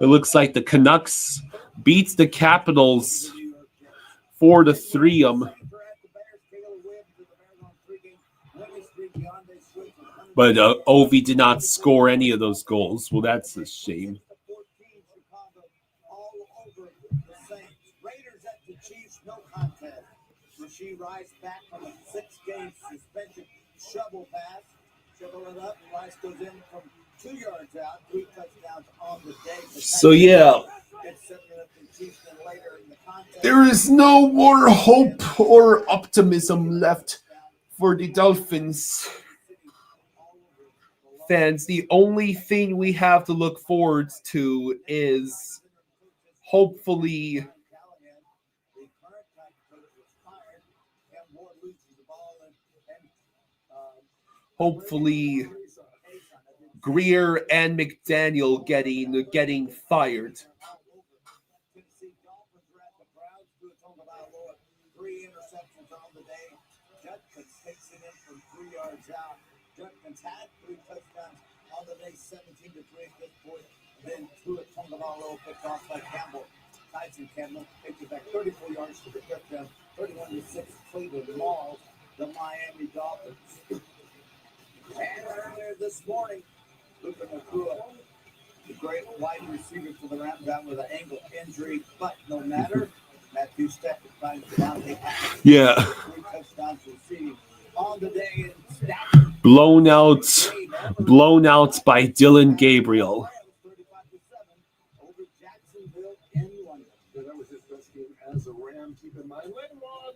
A: It looks like the Canucks beats the Capitals 4-3. But Ovi did not score any of those goals. Well, that's a shame.
B: Raiders at the Chiefs, no contest. Rasheed Rice back from a 6-game suspension. Shovel pass. Shovel it up. Rice goes in from 2 yards out. 3 touchdowns on the day.
A: So, yeah. There is no more hope or optimism left for the Dolphins fans. The only thing we have to look forward to is hopefully Greer and McDaniel getting fired.
U: the day. Judkins takes it in from 3 yards out. Judkins had 3 touchdowns on the day, 17-3 at this point. Then Tua Tagovailoa picked off by Campbell. Tyson Campbell takes it back 34 yards to the touchdown. 31-6 Cleveland Mauls, the Miami Dolphins. And earlier this morning, Luka Nakua, the great wide receiver for the Rams, out with an ankle injury, but no matter. Matthew Stafford finds Devontae Adams.
A: Yeah.
U: 3 touchdowns received on the day. And Stafford
A: Blown out by Dylan Gabriel.
U: over Jacksonville in London.
B: Yeah, that was his best game as a Ram. Keep in mind, later on,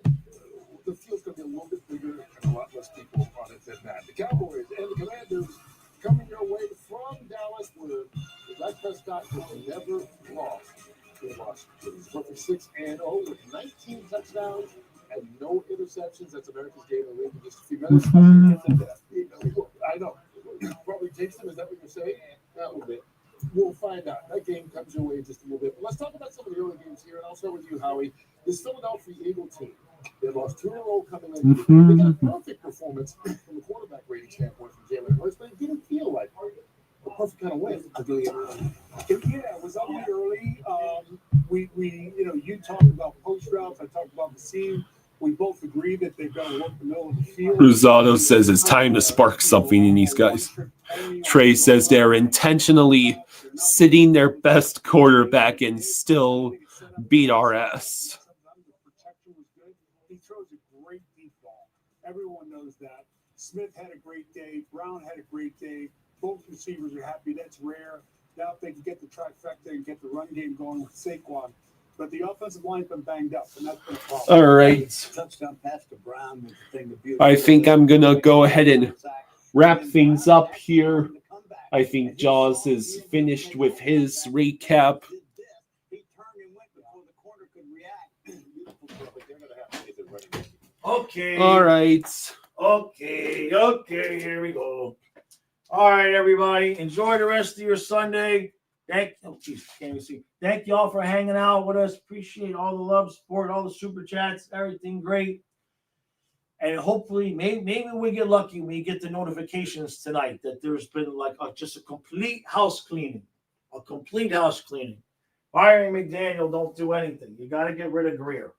B: the field's going to be a little bit bigger and a lot less people on it than that. The Cowboys and the Commanders coming your way from Dallas, where Dak Prescott has never lost. They lost. It was perfect 6-0 with 19 touchdowns and no interceptions. That's America's game in the league in just a few minutes. I know. Probably takes them. Is that what you're saying? A little bit. We'll find out. That game comes your way in just a little bit. But let's talk about some of the early games here, and I'll start with you, Howie. This Philadelphia Eagle team, they lost 2 in a row coming in. They got a perfect performance from a quarterback rating standpoint from Jalen Hurts, but it didn't feel like a perfect kind of win. Yeah, it was ugly early. You talked about post routes. I talked about the seam. We both agree that they've got to work the middle of the field.
A: Rosado says it's time to spark something in these guys. Trey says they're intentionally sitting their best quarterback and still beat our ass.
E: He throws a great deep ball. Everyone knows that. Smith had a great day. Brown had a great day. Both receivers are happy. That's rare. Now if they can get the trifecta and get the run game going with Saquon. But the offensive line's been banged up, and that's been a problem.
A: All right.
U: Touchdown pass to Brown was the thing.
A: I think I'm going to go ahead and wrap things up here. I think Jaws is finished with his recap.
F: Okay.
A: All right.
F: Okay, here we go. All right, everybody. Enjoy the rest of your Sunday. Can't even see. Thank y'all for hanging out with us. Appreciate all the love, support, all the super chats, everything great. And hopefully, maybe we get lucky when we get the notifications tonight that there's been like just a complete house cleaning. A complete house cleaning. Firing McDaniel don't do anything. You got to get rid of Greer.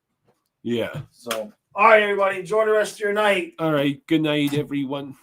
A: Yeah.
F: So, all right, everybody. Enjoy the rest of your night.
A: All right. Good night, everyone.